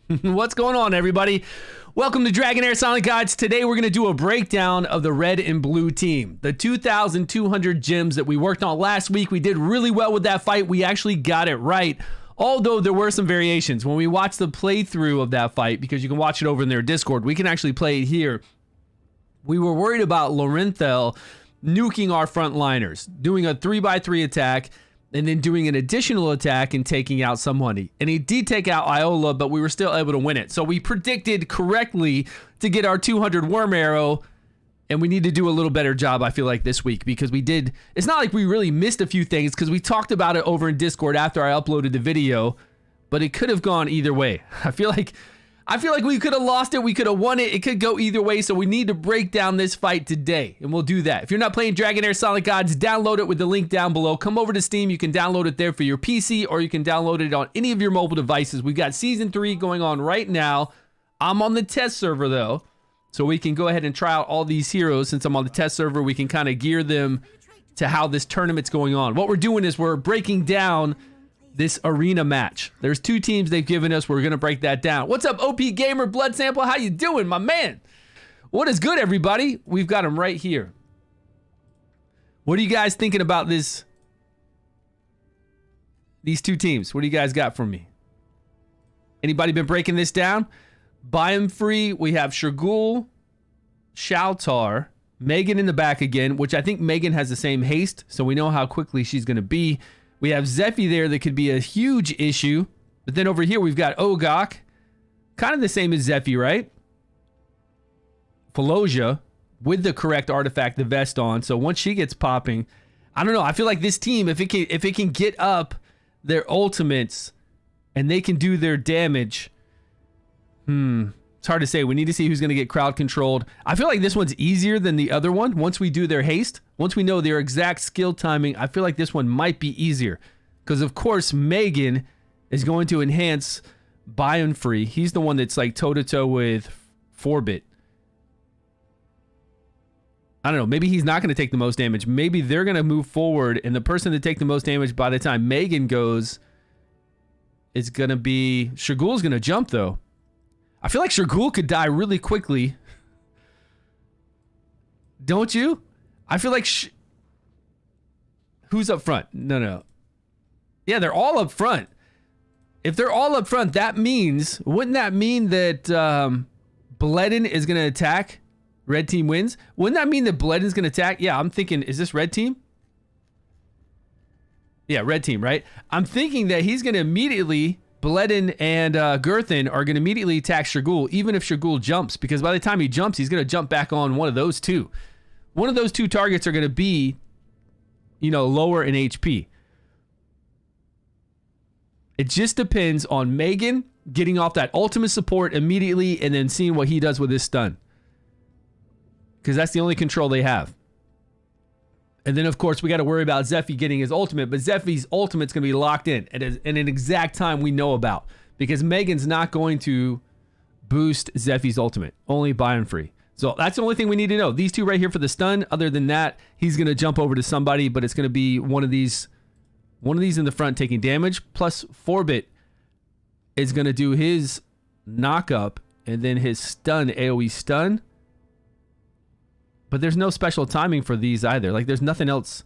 What's going on, everybody? Welcome to Dragonheir Silent Guides. Today we're going to do a breakdown of the red and blue team. The 2,200 gems that we worked on last week. We did really well with that fight. We actually got it right. Although there were some variations. When we watched the playthrough of that fight, because you can watch it over in their Discord, we can actually play it here. We were worried about Lorenthal nuking our frontliners, doing a 3x3 attack, and then doing an additional attack and taking out someone. And he did take out Iola, but we were still able to win it. So we predicted correctly to get our 200 Wyrmarrow, and we need to do a little better job, I feel like, this week, because we did. It's not like we really missed a few things, because we talked about it over in Discord after I uploaded the video, but it could have gone either way. I feel like we could have lost it, we could have won it, it could go either way, so we need to break down this fight today, and we'll do that. If you're not playing Dragonheir Silent Guides, download it with the link down below. Come over to Steam, you can download it there for your PC, or you can download it on any of your mobile devices. We've got Season 3 going on right now. I'm on the test server, though, so we can go ahead and try out all these heroes. Since I'm on the test server, we can kind of gear them to how this tournament's going on. What we're doing is we're breaking down this arena match. There's two teams they've given us. We're gonna break that down. What's up, OP Gamer Blood Sample? How you doing, my man? What is good, everybody? We've got them right here. What are you guys thinking about these two teams? What do you guys got for me? Anybody been breaking this down? Biome free. We have Shergul, Shaltar, Megan in the back again, which I think Megan has the same haste, so we know how quickly she's gonna be. We have Zephy there that could be a huge issue. But then over here, we've got Ogok. Kind of the same as Zephy, right? Felosia with the correct artifact, the vest on. So once she gets popping, I don't know. I feel like this team, if it can get up their ultimates and they can do their damage, it's hard to say. We need to see who's going to get crowd controlled. I feel like this one's easier than the other one. Once we do their haste, once we know their exact skill timing, I feel like this one might be easier. Because, of course, Megan is going to enhance Biome free. He's the one that's like toe-to-toe with 4-bit. I don't know. Maybe he's not going to take the most damage. Maybe they're going to move forward, and the person to take the most damage by the time Megan goes is going to be... Shergul's going to jump, though. I feel like Shergul could die really quickly. Don't you? I feel like... Who's up front? No. Yeah, they're all up front. If they're all up front, that means... Wouldn't that mean that Bledin is going to attack? Red team wins? Wouldn't that mean that Bledin's going to attack? Yeah, I'm thinking... Is this red team? Yeah, red team, right? I'm thinking that he's going to immediately... Bledin and Girthin are going to immediately attack Shergul, even if Shergul jumps, because by the time he jumps, he's going to jump back on one of those two. One of those two targets are going to be, lower in HP. It just depends on Megan getting off that ultimate support immediately and then seeing what he does with his stun. Because that's the only control they have. And then, of course, we got to worry about Zephy getting his ultimate, but Zephy's ultimate's going to be locked in at an exact time we know about, because Megan's not going to boost Zephy's ultimate, only Biome free. So that's the only thing we need to know. These two right here for the stun. Other than that, he's going to jump over to somebody, but it's going to be one of these in the front taking damage, plus 4-bit is going to do his knock up and then his stun, AoE stun. But there's no special timing for these either. Like, there's nothing else.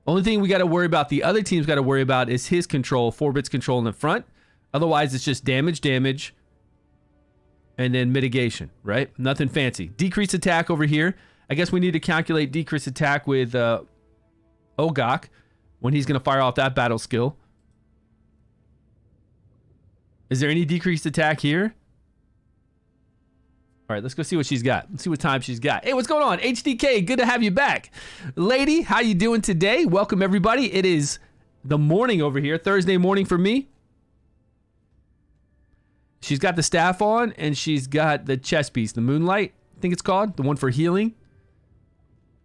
Only thing we got to worry about, the other team's got to worry about, is his control, 4-bit's control in the front. Otherwise, it's just damage, and then mitigation, right? Nothing fancy. Decrease attack over here. I guess we need to calculate decrease attack with Ogok when he's going to fire off that battle skill. Is there any decreased attack here? All right, let's go see what she's got. Let's see what time she's got. Hey, what's going on? HDK, good to have you back. Lady, how you doing today? Welcome, everybody. It is the morning over here, Thursday morning for me. She's got the staff on, and she's got the chest piece, the Moonlight, I think it's called, the one for healing.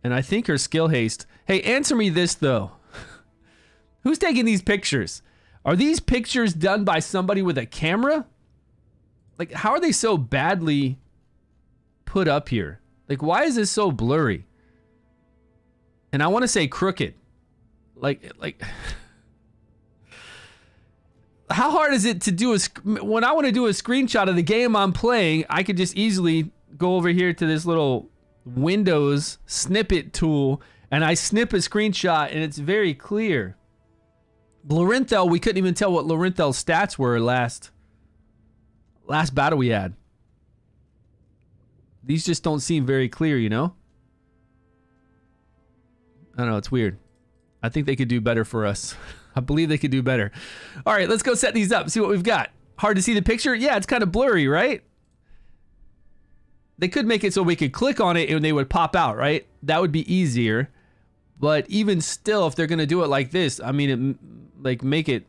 And I think her skill haste. Hey, answer me this, though. Who's taking these pictures? Are these pictures done by somebody with a camera? Like, how are they so badly put up here? Like, why is this so blurry? And I want to say crooked. Like How hard is it to do when I want to do a screenshot of the game I'm playing? I could just easily go over here to this little Windows snippet tool, and I snip a screenshot, and it's very clear. Lorenthal, we couldn't even tell what Lorenthal's stats were last battle we had. These just don't seem very clear, you know? I don't know, it's weird. I think they could do better for us. I believe they could do better. All right, let's go set these up, see what we've got. Hard to see the picture? Yeah, it's kind of blurry, right? They could make it so we could click on it and they would pop out, right? That would be easier. But even still, if they're going to do it like this, I mean, like make it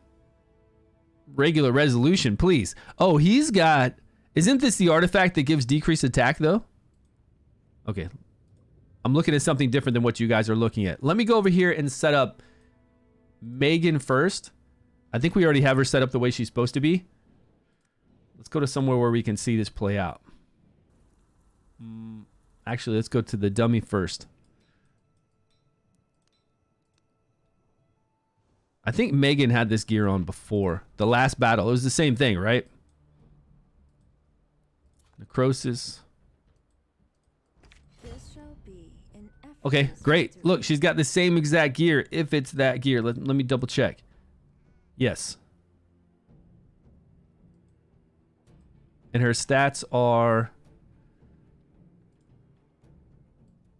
regular resolution, please. Oh, he's got... Isn't this the artifact that gives decreased attack, though? Okay. I'm looking at something different than what you guys are looking at. Let me go over here and set up Megan first. I think we already have her set up the way she's supposed to be. Let's go to somewhere where we can see this play out. Actually, let's go to the dummy first. I think Megan had this gear on before. The last battle. It was the same thing, right? Necrosis. Okay, great. Look, she's got the same exact gear, if it's that gear. Let me double check. Yes. And her stats are...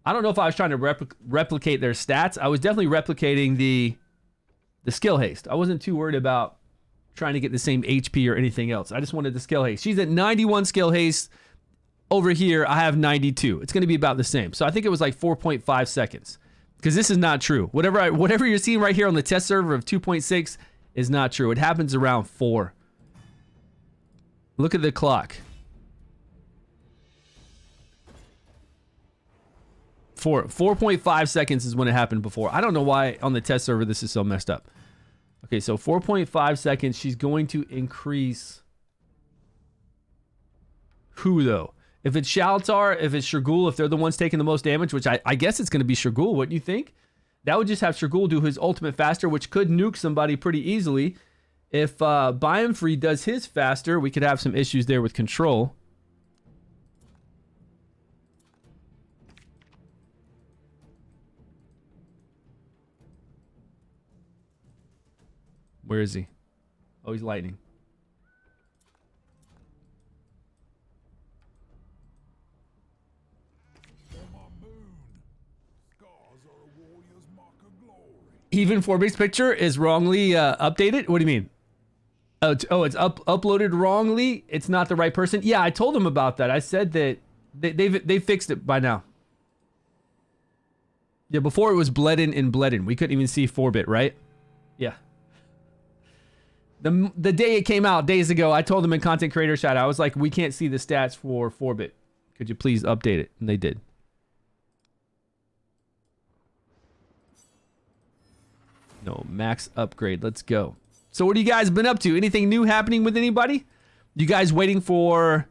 I don't know if I was trying to replicate their stats. I was definitely replicating the skill haste. I wasn't too worried about trying to get the same HP or anything else. I just wanted the skill haste. She's at 91 skill haste. Over here, I have 92. It's going to be about the same. So I think it was like 4.5 seconds. Because this is not true. Whatever you're seeing right here on the test server of 2.6 is not true. It happens around 4. Look at the clock. 4.5 seconds is when it happened before. I don't know why on the test server this is so messed up. Okay, so 4.5 seconds. She's going to increase... Who, though? If it's Shaltar, if it's Shurgul, if they're the ones taking the most damage, which I guess it's going to be Shurgul, wouldn't you think? That would just have Shurgul do his ultimate faster, which could nuke somebody pretty easily. If Biomfree does his faster, we could have some issues there with control. Where is he? Oh, he's lightning. Even Forbig's picture is wrongly updated? What do you mean? Oh, it's uploaded wrongly? It's not the right person? Yeah, I told them about that. I said that they fixed it by now. Yeah, before it was Bledin and Bledin. We couldn't even see Forbit, right? Yeah. The day it came out, days ago, I told them in Content Creator Chat, I was like, we can't see the stats for Forbit. Could you please update it? And they did. No, max upgrade. Let's go. So what have you guys been up to? Anything new happening with anybody? You guys waiting for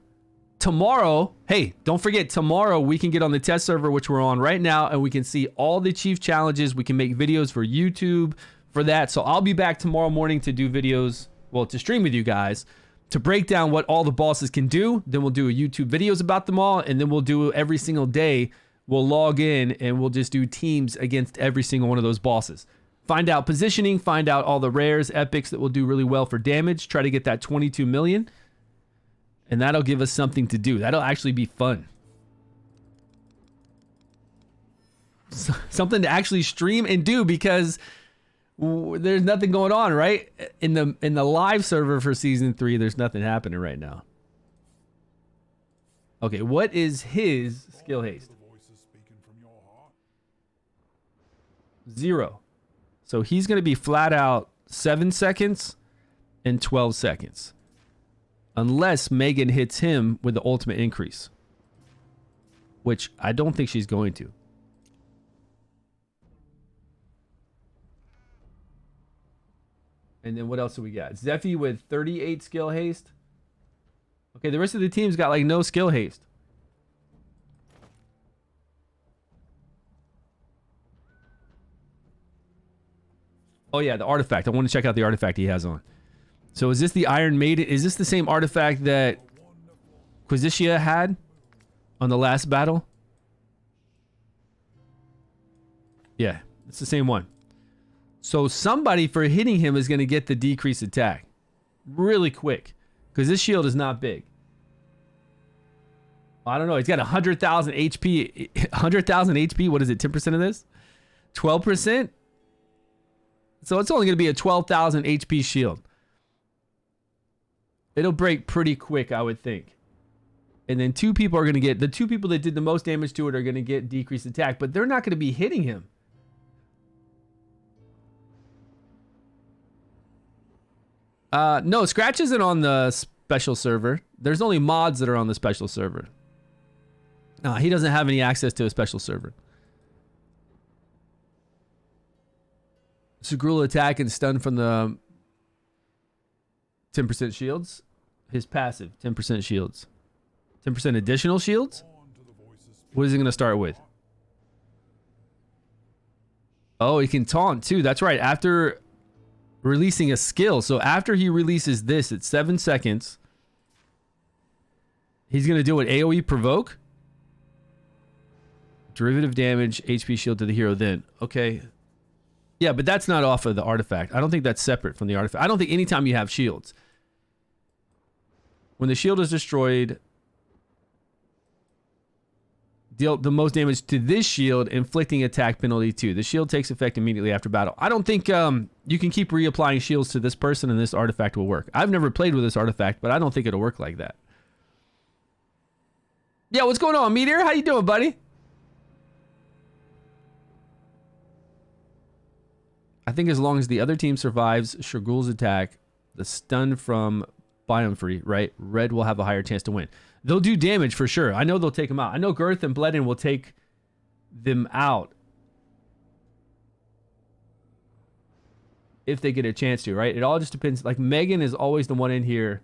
tomorrow? Hey, don't forget, tomorrow we can get on the test server, which we're on right now, and we can see all the chief challenges. We can make videos for YouTube for that. So I'll be back tomorrow morning to do videos, well, to stream with you guys, to break down what all the bosses can do. Then we'll do a YouTube videos about them all, and then we'll do every single day. We'll log in and we'll just do teams against every single one of those bosses. Find out positioning, find out all the rares, epics that will do really well for damage. Try to get that 22 million. And that'll give us something to do. That'll actually be fun. Something to actually stream and do, because there's nothing going on, right? In the live server for season 3, there's nothing happening right now. Okay, what is his skill haste? 0. So he's going to be flat out 7 seconds and 12 seconds. Unless Megan hits him with the ultimate increase. Which I don't think she's going to. And then what else do we got? Zephy with 38 skill haste. Okay, the rest of the team's got like no skill haste. Oh yeah, the artifact. I want to check out the artifact he has on. So is this the Iron Maiden? Is this the same artifact that Quisitia had on the last battle? Yeah, it's the same one. So somebody for hitting him is going to get the decreased attack really quick because this shield is not big. I don't know. He's got 100,000 HP. 100,000 HP. What is it? 10% of this? 12%? So it's only going to be a 12,000 HP shield. It'll break pretty quick, I would think. And then two people are going to get... The two people that did the most damage to it are going to get decreased attack, but they're not going to be hitting him. No, Scratch isn't on the special server. There's only mods that are on the special server. No, he doesn't have any access to a special server. Sagrul attack and stun from the 10% shields. His passive, 10% shields. 10% additional shields? What is he going to start with? Oh, he can taunt too. That's right. After releasing a skill. So after he releases this at 7 seconds, he's going to do an AoE provoke. Derivative damage, HP shield to the hero then. Okay. Yeah, but that's not off of the artifact. I don't think that's separate from the artifact. I don't think anytime you have shields. When the shield is destroyed, deal the most damage to this shield, inflicting attack penalty 2. The shield takes effect immediately after battle. I don't think you can keep reapplying shields to this person and this artifact will work. I've never played with this artifact, but I don't think it'll work like that. Yeah, what's going on, Meteor? How you doing, buddy? I think as long as the other team survives Shurgul's attack, the stun from Biome Free, right? Red will have a higher chance to win. They'll do damage for sure. I know they'll take them out. I know Girth and Bledin will take them out if they get a chance to, right? It all just depends. Like Megan is always the one in here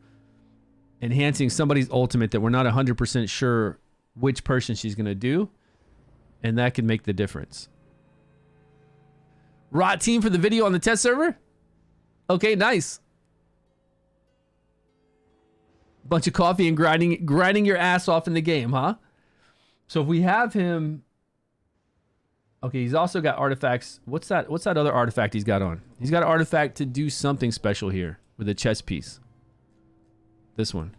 enhancing somebody's ultimate that we're not 100% sure which person she's going to do. And that can make the difference. Rot team for the video on the test server? Okay, nice. Bunch of coffee and grinding your ass off in the game, huh? So if we have him... Okay, he's also got artifacts. What's that other artifact he's got on? He's got an artifact to do something special here with a chess piece. This one.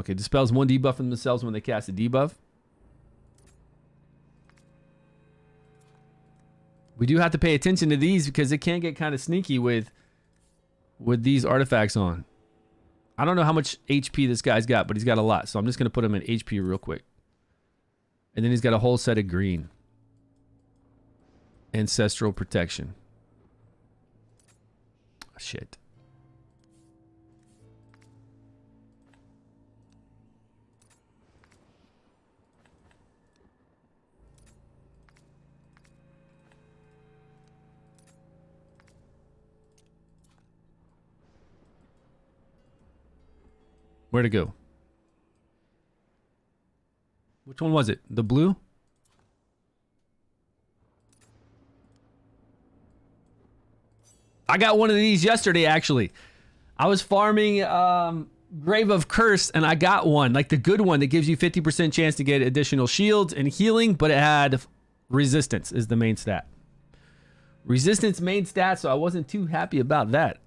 Okay, dispels 1 debuff from themselves when they cast a debuff. We do have to pay attention to these because it can get kind of sneaky with these artifacts on. I don't know how much HP this guy's got, but he's got a lot. So I'm just going to put him in HP real quick. And then he's got a whole set of green. Ancestral protection. Shit. Where'd it go? Which one was it? The blue? I got one of these yesterday, actually. I was farming Grave of Curse, and I got one. Like the good one that gives you 50% chance to get additional shields and healing, but it had resistance is the main stat. Resistance main stat, so I wasn't too happy about that.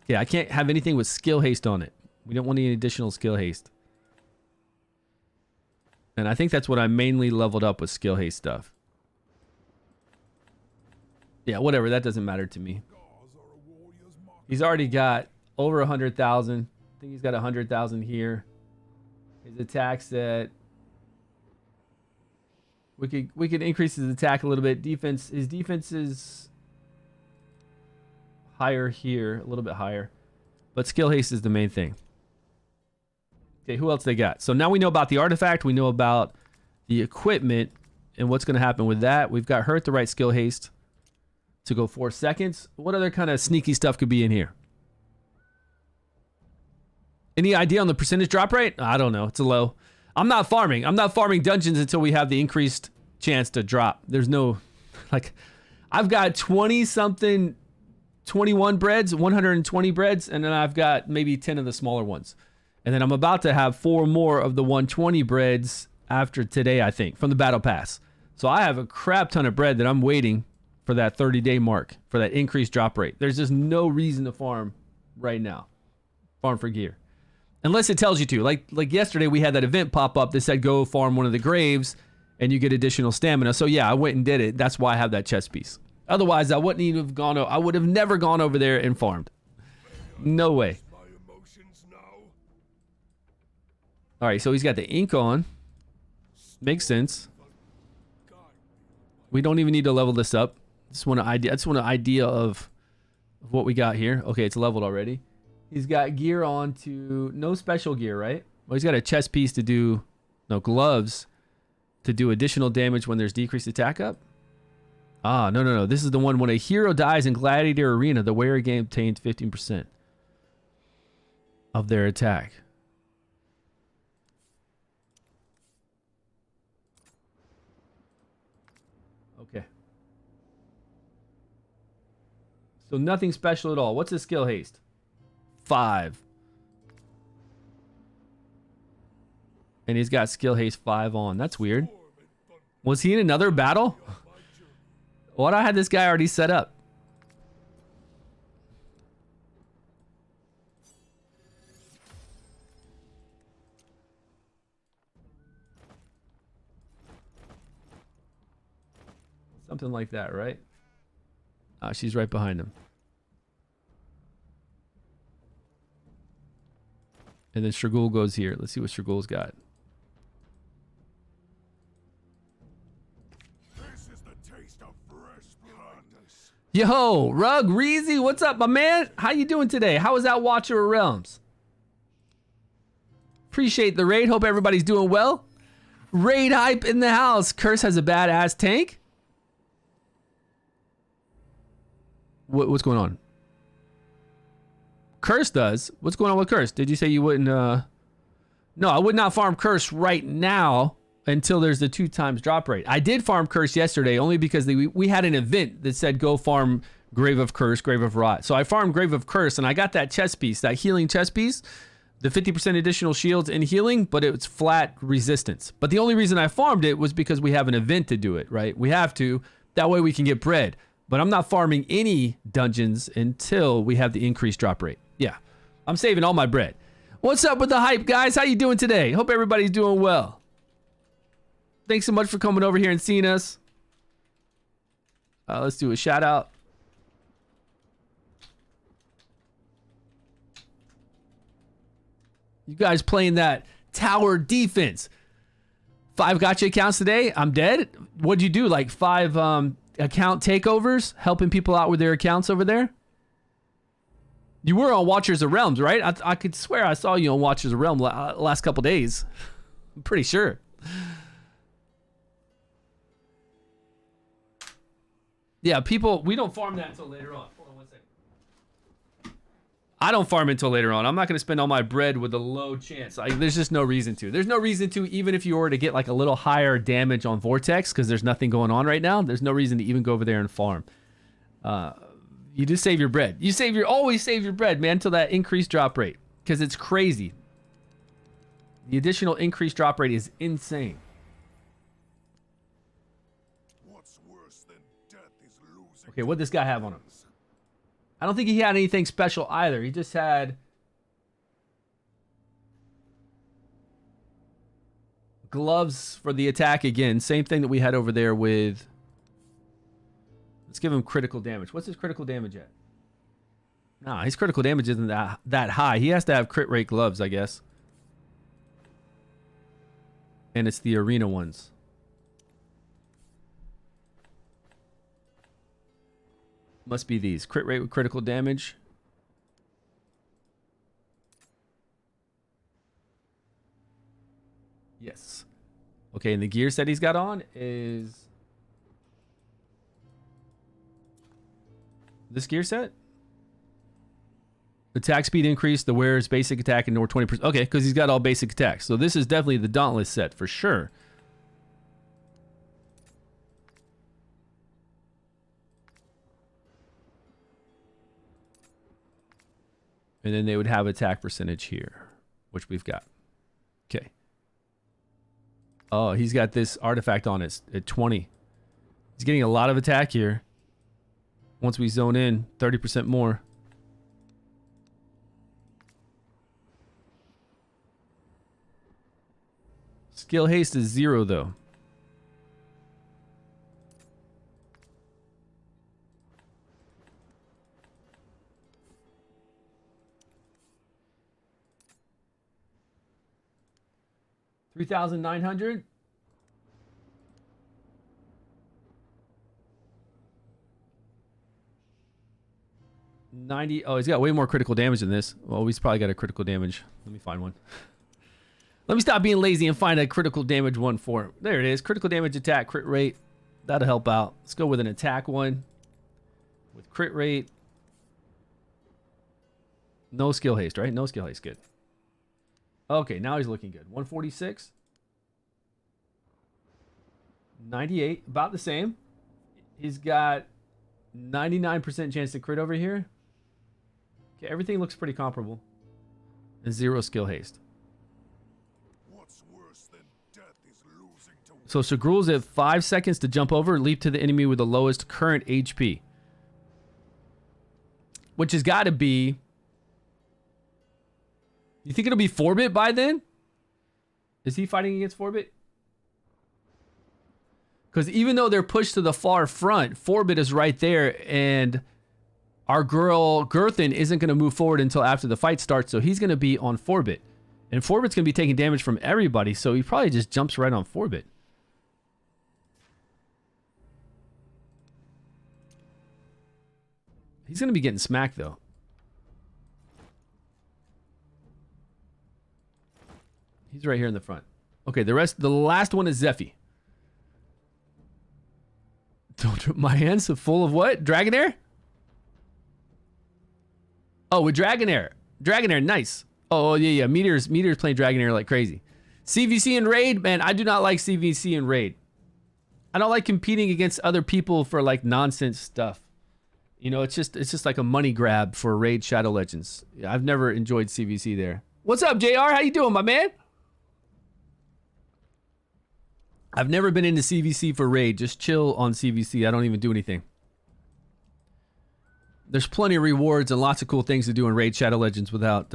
Yeah, I can't have anything with skill haste on it. We don't want any additional skill haste. And I think that's what I mainly leveled up with skill haste stuff. Yeah, whatever. That doesn't matter to me. He's already got over 100,000. I think he's got 100,000 here. His attack set. We could increase his attack a little bit. Defense. His defense is higher here, a little bit higher. But skill haste is the main thing. Okay, who else they got? So now we know about the artifact. We know about the equipment and what's going to happen with that. We've got her at the right skill haste to go 4 seconds. What other kind of sneaky stuff could be in here? Any idea on the percentage drop rate? I don't know. It's a low. I'm not farming. I'm not farming dungeons until we have the increased chance to drop. There's no... Like... I've got 20 something, 21 breads, 120 breads, and then I've got maybe 10 of the smaller ones. And then I'm about to have 4 more of the 120 breads after today, I think, from the battle pass. So I have a crap ton of bread that I'm waiting for that 30-day mark, for that increased drop rate. There's just no reason to farm right now. Farm for gear. Unless it tells you to. Like yesterday, we had that event pop up that said go farm one of the graves and you get additional stamina. So yeah, I went and did it. That's why I have that chest piece. Otherwise, I wouldn't even have gone. I would have never gone over there and farmed. No way. All right, so he's got the ink on. Makes sense. We don't even need to level this up. I just want an idea of what we got here. Okay, it's leveled already. He's got gear on to no special gear, right? Well, he's got a chest piece to do, no, gloves to do additional damage when there's decreased attack up. Ah, no. This is the one when a hero dies in Gladiator Arena, the wearer game obtains 15% of their attack. Okay. So nothing special at all. What's his skill haste? 5. And he's got skill haste 5 on. That's weird. Was he in another battle? What? I had this guy already set up. Something like that, right? She's right behind him. And then Strigul goes here. Let's see what Strigul's got. This is the taste of fresh blood. Yo, Rug Reezy, what's up, my man? How you doing today? How was that Watcher of Realms? Appreciate the raid. Hope everybody's doing well. Raid hype in the house. Curse has a badass tank. What's going on? Curse does. What's going on with Curse? Did you say you wouldn't? No, I would not farm Curse right now until there's the 2 times drop rate. I did farm Curse yesterday only because we had an event that said go farm Grave of Curse, Grave of Rot. So I farmed Grave of Curse and I got that chest piece, that healing chest piece, the 50% additional shields and healing, but it's flat resistance. But the only reason I farmed it was because we have an event to do it, right? We have to. That way we can get bread. But I'm not farming any dungeons until we have the increased drop rate. Yeah, I'm saving all my bread. What's up with the hype, guys? How you doing today? Hope everybody's doing well. Thanks so much for coming over here and seeing us. Let's do a shout out. You guys playing that tower defense. 5 gotcha accounts today. I'm dead. What'd you do? Like 5 account takeovers, helping people out with their accounts over there? You were on Watchers of Realms, right? I could swear I saw you on Watchers of Realms last couple days. I'm pretty sure. Yeah, people, we don't farm that until later on. Hold on 1 second. I don't farm until later on. I'm not going to spend all my bread with a low chance. There's just no reason to. There's no reason to, even if you were to get like a little higher damage on Vortex, because there's nothing going on right now. There's no reason to even go over there and farm. You just save your bread. Always save your bread, man, until that increased drop rate, because it's crazy. The additional increased drop rate is insane. What's worse than death is losing. Okay, what'd this guy have on him? I don't think he had anything special either. He just had gloves for the attack again. Same thing that we had over there with... Let's give him critical damage. What's his critical damage at? Nah, his critical damage isn't that high. He has to have crit rate gloves, I guess. And it's the arena ones. Must be these. Crit rate with critical damage. Yes. Okay, and the gear set he's got on is... this gear set? Attack speed increase, the wearer's basic attack and more 20%. Okay, because he's got all basic attacks. So this is definitely the Dauntless set for sure. And then they would have attack percentage here, which we've got. Okay. Oh, he's got this artifact on it at 20. He's getting a lot of attack here. Once we zone in, 30% more. Skill haste is 0 though. $3,900. $90. Oh, he's got way more critical damage than this. Well, he's probably got a critical damage. Let me find one. Let me stop being lazy and find a critical damage one for him. There it is. Critical damage attack, crit rate. That'll help out. Let's go with an attack one. With crit rate. No skill haste, right? No skill haste. Good. Okay, now he's looking good. 146. 98. About the same. He's got 99% chance to crit over here. Okay, everything looks pretty comparable. And 0 skill haste. So Shagrul's at 5 seconds to jump over, leap to the enemy with the lowest current HP. Which has got to be... You think it'll be 4-bit by then? Is he fighting against 4-bit? Because even though they're pushed to the far front, 4-bit is right there, and our girl Girthin isn't going to move forward until after the fight starts, so he's going to be on 4-bit. And 4-bit's going to be taking damage from everybody, so he probably just jumps right on 4-bit. He's going to be getting smacked, though. He's right here in the front. Okay, the last one is Zephy. My hands are full of what? Dragonheir? Oh, with Dragonheir. Dragonheir, nice. Oh, yeah. Meteor's playing Dragonheir like crazy. CVC and Raid? Man, I do not like CVC and Raid. I don't like competing against other people for like nonsense stuff. You know, it's just like a money grab for Raid Shadow Legends. I've never enjoyed CVC there. What's up, JR? How you doing, my man? I've never been into CVC for Raid. Just chill on CVC. I don't even do anything. There's plenty of rewards and lots of cool things to do in Raid Shadow Legends without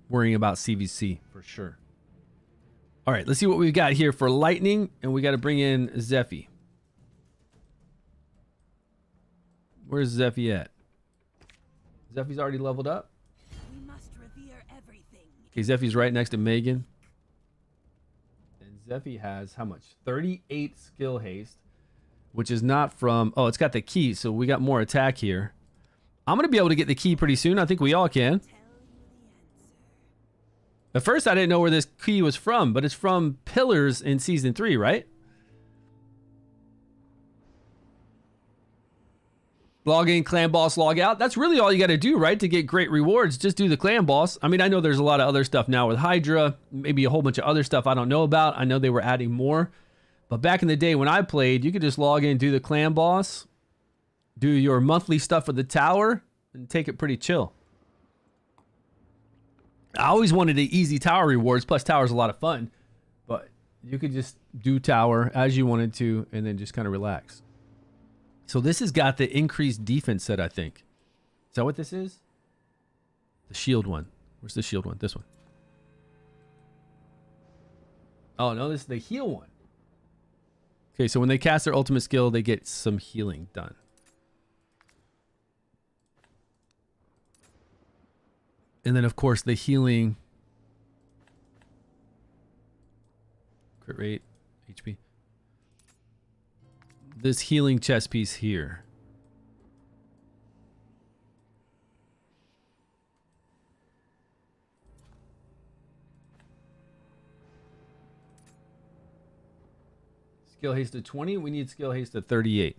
worrying about CVC, for sure. All right, let's see what we've got here for Lightning, and we got to bring in Zephy. Where's Zephy at? Zephy's already leveled up. We must revere everything. Okay, Zephy's right next to Megan. And Zephy has how much? 38 skill haste, which is not from... Oh, it's got the key, so we got more attack here. I'm going to be able to get the key pretty soon. I think we all can. At first, I didn't know where this key was from, but it's from Pillars in Season 3, right? Log in, clan boss, log out. That's really all you got to do, right? To get great rewards, just do the clan boss. I mean, I know there's a lot of other stuff now with Hydra, maybe a whole bunch of other stuff I don't know about. I know they were adding more. But back in the day when I played, you could just log in, do the clan boss, do your monthly stuff for the tower, and take it pretty chill. I always wanted the easy tower rewards, plus tower's a lot of fun. But you could just do tower as you wanted to, and then just kind of relax. So this has got the increased defense set, I think. Is that what this is? The shield one. Where's the shield one? This one. Oh, no, this is the heal one. Okay, so when they cast their ultimate skill, they get some healing done. And then, of course, the healing... Crit rate, HP. This healing chest piece here. Skill haste to 20. We need skill haste to 38.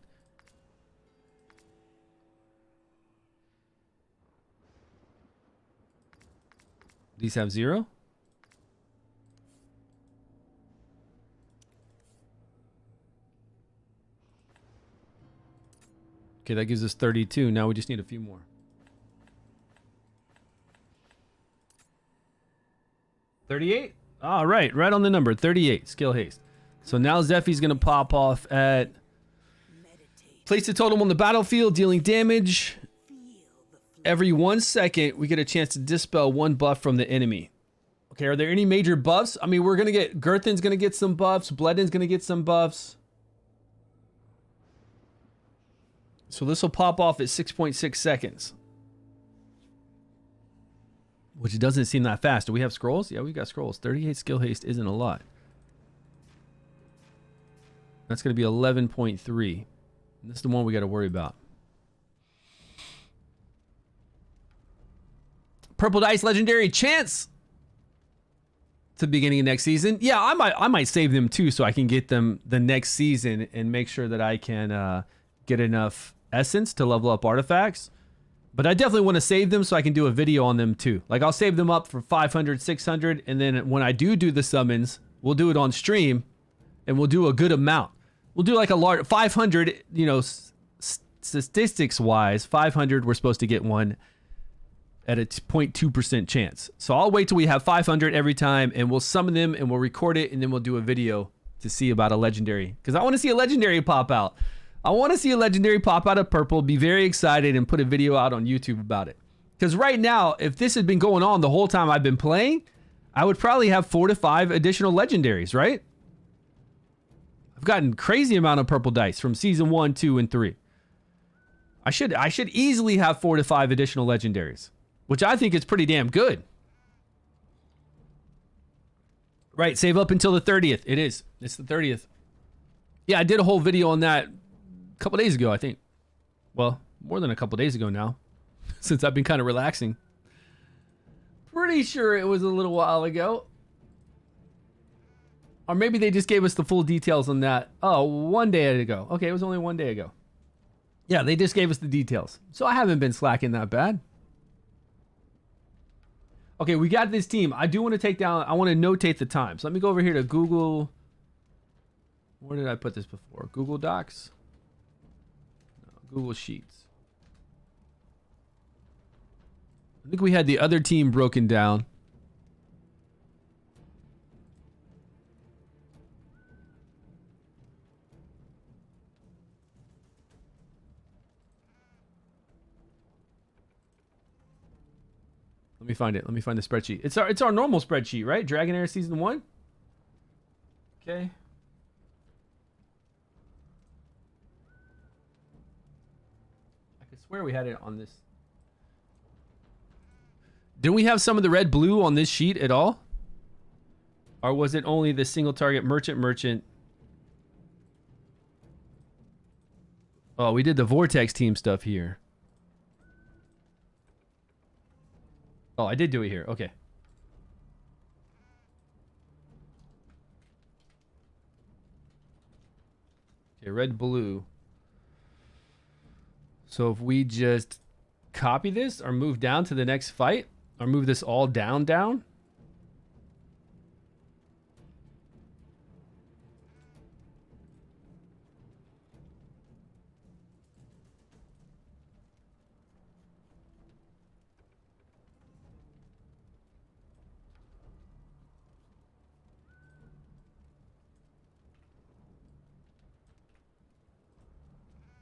These have 0. Okay, that gives us 32. Now we just need a few more. 38? All right, right on the number. 38, skill haste. So now Zephy's going to pop off at... Place the totem on the battlefield, dealing damage. Every 1 second, we get a chance to dispel 1 buff from the enemy. Okay, are there any major buffs? I mean, we're going to get... Girthan's going to get some buffs. Bledden's going to get some buffs. So this will pop off at 6.6 seconds. Which doesn't seem that fast. Do we have scrolls? Yeah, we got scrolls. 38 skill haste isn't a lot. That's going to be 11.3. This is the one we got to worry about. Purple dice legendary chance to the beginning of next season. Yeah, I might save them too so I can get them the next season and make sure that I can get enough essence to level up artifacts. But I definitely want to save them so I can do a video on them too. Like I'll save them up for 500, 600, and then when I do the summons, we'll do it on stream and we'll do a good amount. We'll do like a large 500, you know, statistics wise, 500 we're supposed to get one at a 0.2% chance. So I'll wait till we have 500 every time and we'll summon them and we'll record it and then we'll do a video to see about a legendary. Because I want to see a legendary pop out. I want to see a legendary pop out of purple, be very excited, and put a video out on YouTube about it. Because right now, if this had been going on the whole time I've been playing, I would probably have 4 to 5 additional legendaries, right? I've gotten crazy amount of purple dice from season 1, 2, and 3. I should easily have 4 to 5 additional legendaries, which I think is pretty damn good. Right, save up until the 30th. It is. It's the 30th. Yeah, I did a whole video on that couple days ago, I think. Well, more than a couple days ago now, since I've been kind of relaxing. Pretty sure it was a little while ago. Or maybe they just gave us the full details on that. Oh, 1 day ago. Okay, it was only 1 day ago. Yeah, they just gave us the details. So I haven't been slacking that bad. Okay, we got this team. I do want to take down, I want to notate the times. Let me go over here to Google. Where did I put this before? Google Docs? Google Sheets. I think we had the other team broken down. Let me find it. Let me find the spreadsheet. It's our normal spreadsheet, right? Dragonheir Season 1? Okay. Where we had it on this. Didn't we have some of the red blue on this sheet at all? Or was it only the single target merchant? Oh, we did the Vortex team stuff here. Oh, I did do it here. Okay. Okay, red, blue. So if we just copy this or move down to the next fight or move this all down.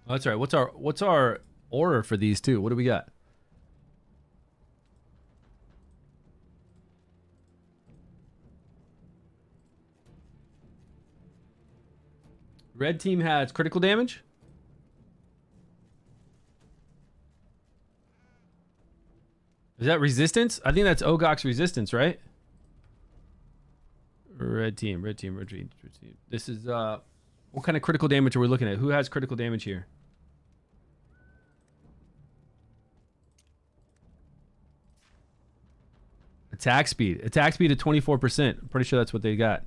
Oh, that's right. What's our order for these two? What do we got? Red team has critical damage. Is that resistance? I think that's Ogok's resistance, right? Red team. This is what kind of critical damage are we looking at? Who has critical damage here? Attack speed at 24%. I'm pretty sure that's what they got.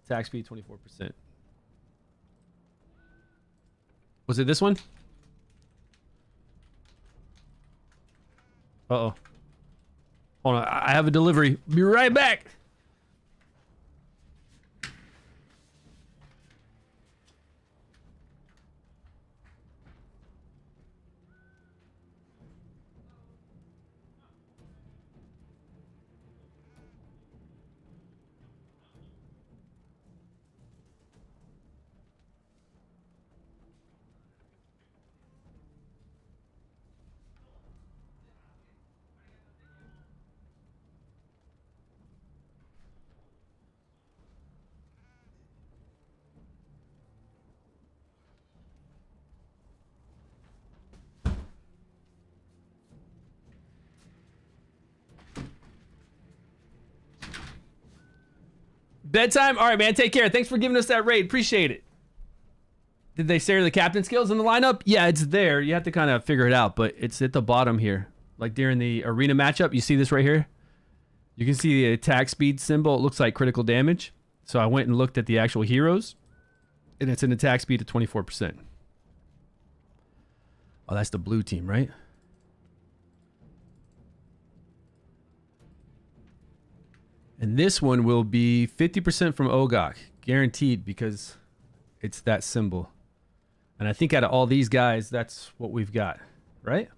Attack speed 24%. Was it this one? Uh-oh. Hold on, I have a delivery. Be right back. Bedtime? All right, man. Take care. Thanks for giving us that raid. Appreciate it. Did they say the captain skills in the lineup? Yeah, it's there. You have to kind of figure it out, but it's at the bottom here. Like during the arena matchup, you see this right here? You can see the attack speed symbol. It looks like critical damage. So I went and looked at the actual heroes, and it's an attack speed of 24%. Oh, that's the blue team, right? And this one will be 50% from Ogok, guaranteed, because it's that symbol. And I think out of all these guys, that's what we've got, right?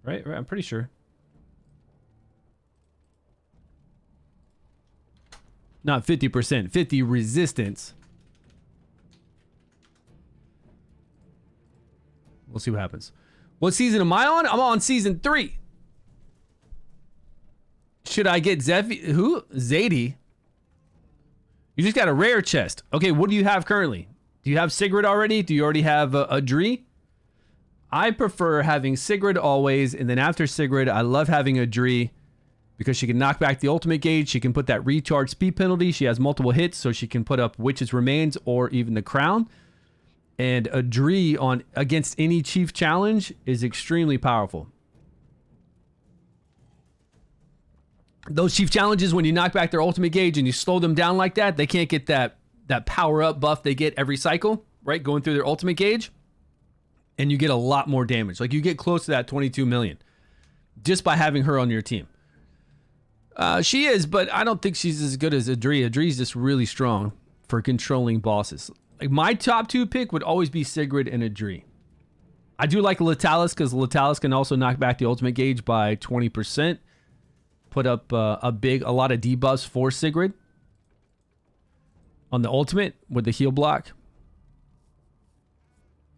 Right, I'm pretty sure. Not 50%, 50 resistance. We'll see what happens. What season am I on? I'm on season 3. Should I get Zephy? Who? Zadie? You just got a rare chest. Okay, what do you have currently? Do you have Sigrid already? Do you already have a Dree? I prefer having Sigrid always, and then after Sigrid, I love having a Dree because she can knock back the ultimate gauge. She can put that recharge speed penalty. She has multiple hits, so she can put up Witch's Remains or even the Crown. And a Dree on against any chief challenge is extremely powerful. Those chief challenges, when you knock back their ultimate gauge and you slow them down like that, they can't get that power up buff they get every cycle, right? Going through their ultimate gauge. And you get a lot more damage. Like you get close to that 22 million just by having her on your team. She is, but I don't think she's as good as Adri. Adri's just really strong for controlling bosses. Like my top 2 pick would always be Sigrid and Adri. I do like Latalis because Latalis can also knock back the ultimate gauge by 20%. Put up a lot of debuffs for Sigrid on the ultimate with the heal block.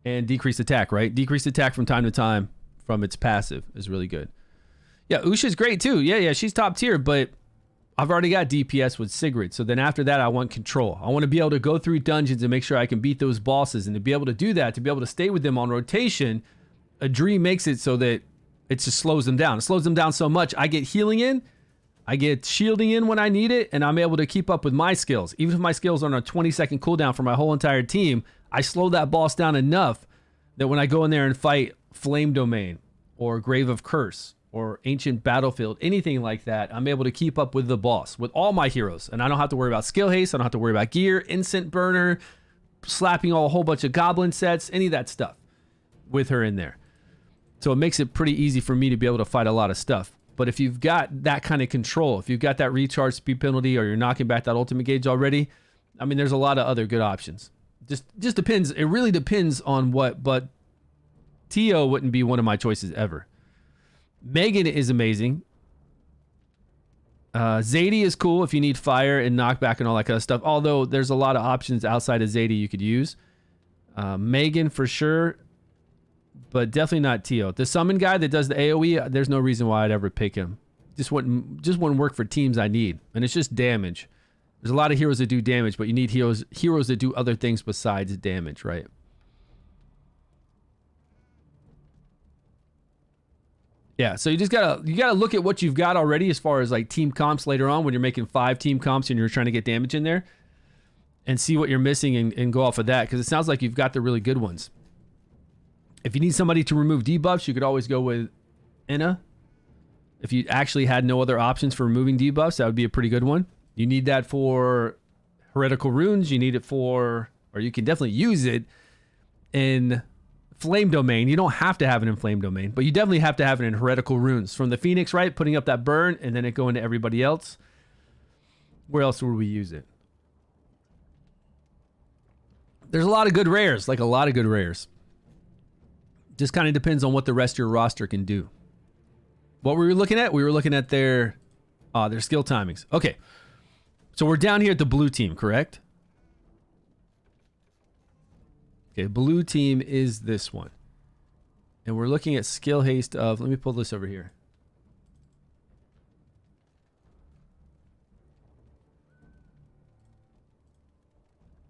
And decrease attack, right? Decrease attack from time to time from its passive is really good. Yeah, Usha's great too. Yeah, she's top tier, but I've already got DPS with Sigrid. So then after that, I want control. I want to be able to go through dungeons and make sure I can beat those bosses. And to be able to do that, to be able to stay with them on rotation, a Dream makes it so that it just slows them down. It slows them down so much. I get healing in, I get shielding in when I need it, and I'm able to keep up with my skills. Even if my skills are on a 20-second cooldown for my whole entire team, I slow that boss down enough that when I go in there and fight Flame Domain or Grave of Curse or Ancient Battlefield, anything like that, I'm able to keep up with the boss with all my heroes. And I don't have to worry about skill haste. I don't have to worry about gear, instant burner, slapping a whole bunch of goblin sets, any of that stuff with her in there. So it makes it pretty easy for me to be able to fight a lot of stuff. But if you've got that kind of control, if you've got that recharge speed penalty or you're knocking back that ultimate gauge already, I mean, there's a lot of other good options. Just depends. It really depends on what, but Tio wouldn't be one of my choices ever. Megan is amazing. Zadie is cool if you need fire and knockback and all that kind of stuff. Although there's a lot of options outside of Zadie you could use. Megan for sure, but definitely not Tio. The summon guy that does the AoE, there's no reason why I'd ever pick him. Just wouldn't work for teams I need, and it's just damage. There's a lot of heroes that do damage, but you need heroes that do other things besides damage, right? Yeah, so you gotta look at what you've got already as far as like team comps later on when you're making 5 team comps and you're trying to get damage in there, and see what you're missing and go off of that, because it sounds like you've got the really good ones. If you need somebody to remove debuffs, you could always go with Inna. If you actually had no other options for removing debuffs, that would be a pretty good one. You need that for heretical runes. You need it for, or you can definitely use it in Flame Domain. You don't have to have it in Flame Domain, but you definitely have to have it in heretical runes. From the Phoenix, right? Putting up that burn and then it going to everybody else. Where else would we use it? There's a lot of good rares, like a lot of good rares. Just kind of depends on what the rest of your roster can do. What were we looking at? We were looking at their skill timings. Okay. So we're down here at the blue team, correct? Okay, blue team is this one. And we're looking at skill haste of, let me pull this over here.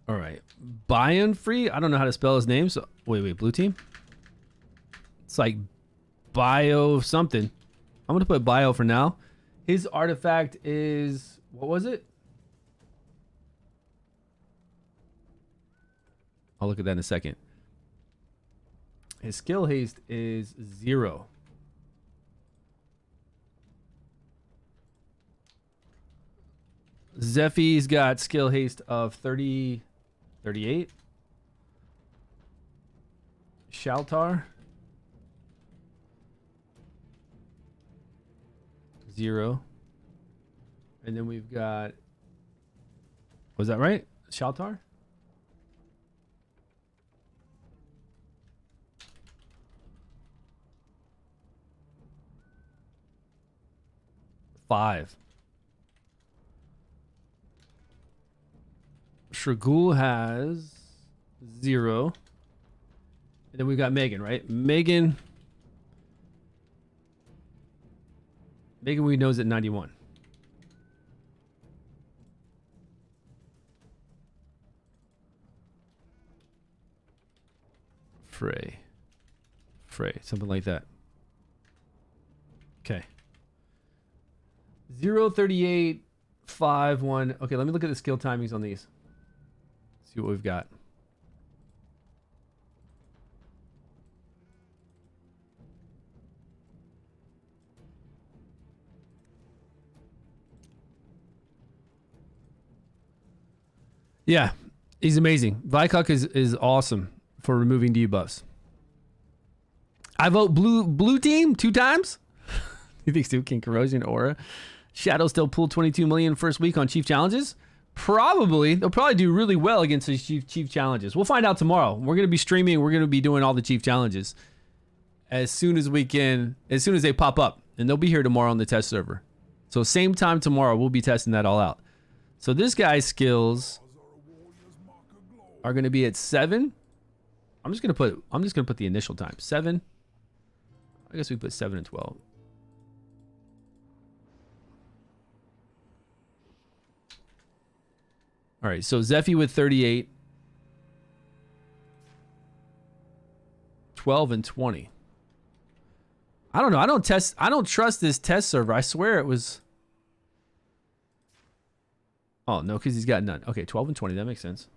All right. Bion Free, I don't know how to spell his name. So wait, blue team? It's like bio something. I'm going to put bio for now. His artifact is, what was it? I'll look at that in a second. His skill haste is 0. Zephy's got skill haste of 30, 38. Shaltar 0. And then we've got, was that right? Shaltar? Five. Shragul has 0. And then we've got Megan, right? Megan we know is at 91. Frey, something like that. Okay. 0, 38, 5, 1. Okay, let me look at the skill timings on these. See what we've got. Yeah, he's amazing. Vikok is awesome for removing debuffs. I vote blue team 2 times. You think Stu King Corrosion Aura? Shadow still pulled 22 million first week on Chief Challenges? Probably. They'll probably do really well against these Chief Challenges. We'll find out tomorrow. We're going to be streaming. We're going to be doing all the Chief Challenges as soon as we can, as soon as they pop up. And they'll be here tomorrow on the test server. So same time tomorrow, we'll be testing that all out. So this guy's skills are going to be at 7. I'm just going to put the initial time. 7. I guess we put 7 and 12. All right, so Zephy with 38. 12 and 20. I don't know. I don't trust this test server. I swear it was. Oh, no, because he's got none. Okay, 12 and 20. That makes sense.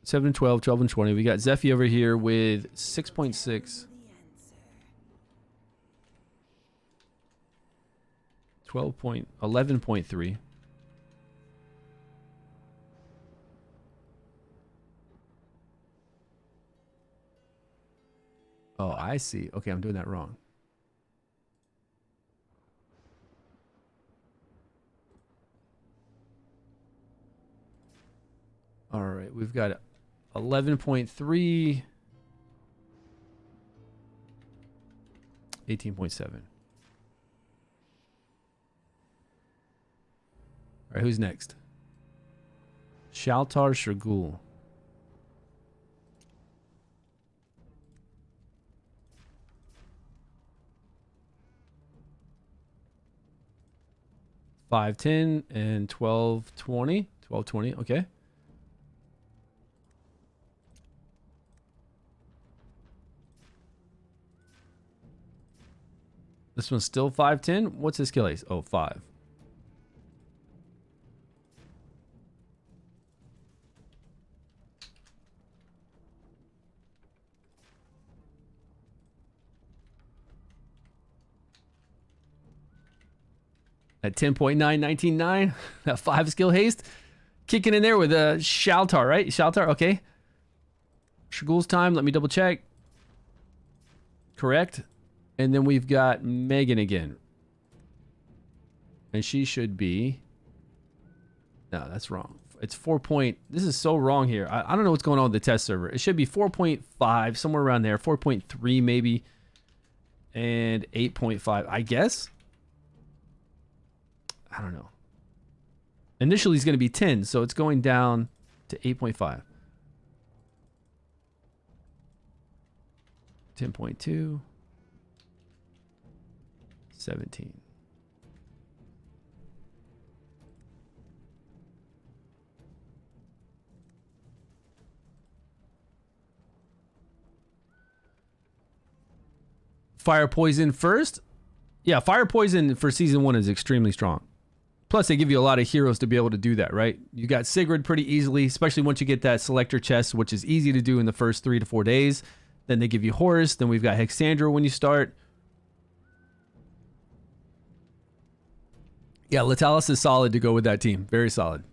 Seven and 12, 12 and 20. We got Zephy over here with 6.6. 11.3. Oh, I see. Okay, I'm doing that wrong. All right, we've got 11.3, 18.7. All right, who's next? Shaltar Shragul. $5.10 and $12.20. $12.20. Okay. This one's still 5.10. What's his skill ace? Oh, 5. At 10.9, 19.9. That 5 skill haste. Kicking in there with a Shaltar, right? Shaltar, okay. Shragul's time. Let me double check. Correct. And then we've got Megan again. And she should be... No, that's wrong. It's 4 point... This is so wrong here. I don't know what's going on with the test server. It should be 4.5, somewhere around there. 4.3 maybe. And 8.5, I guess. I don't know. Initially, it's going to be 10, so it's going down to 8.5. 10.2. 17. Fire Poison first. Yeah, Fire Poison for season 1 is extremely strong. Plus, they give you a lot of heroes to be able to do that, right? You got Sigrid pretty easily, especially once you get that selector chest, which is easy to do in the first 3 to 4 days. Then they give you Horus. Then we've got Hexandra when you start. Yeah, Latalis is solid to go with that team. Very solid.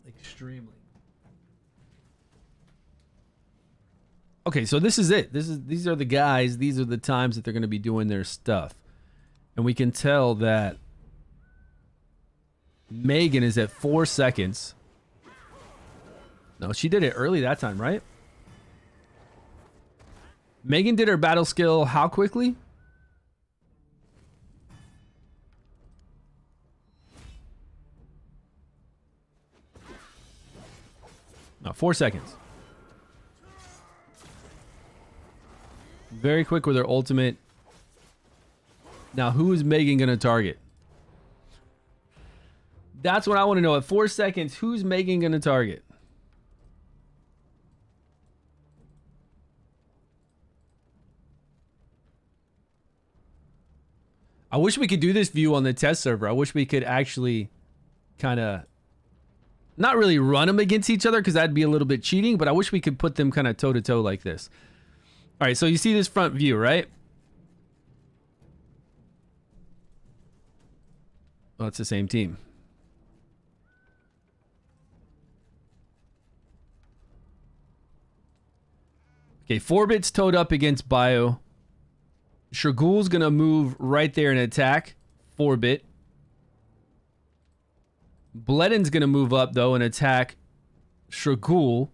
Extremely. Okay, so this is it. These are the guys. These are the times that they're going to be doing their stuff. And we can tell that Megan is at 4 seconds. No, she did it early that time, right? Megan did her battle skill how quickly? No, 4 seconds. Very quick with her ultimate. Now, who is Megan going to target? That's what I want to know. At 4 seconds, who's Megan going to target? I wish we could do this view on the test server. I wish we could actually kind of not really run them against each other because that'd be a little bit cheating, but I wish we could put them kind of toe to toe like this. All right, so you see this front view, right? Well, it's the same team. Okay, 4-bit's towed up against Bio. Shurgul's going to move right there and attack 4-bit. Bledden's going to move up, though, and attack Shurgul.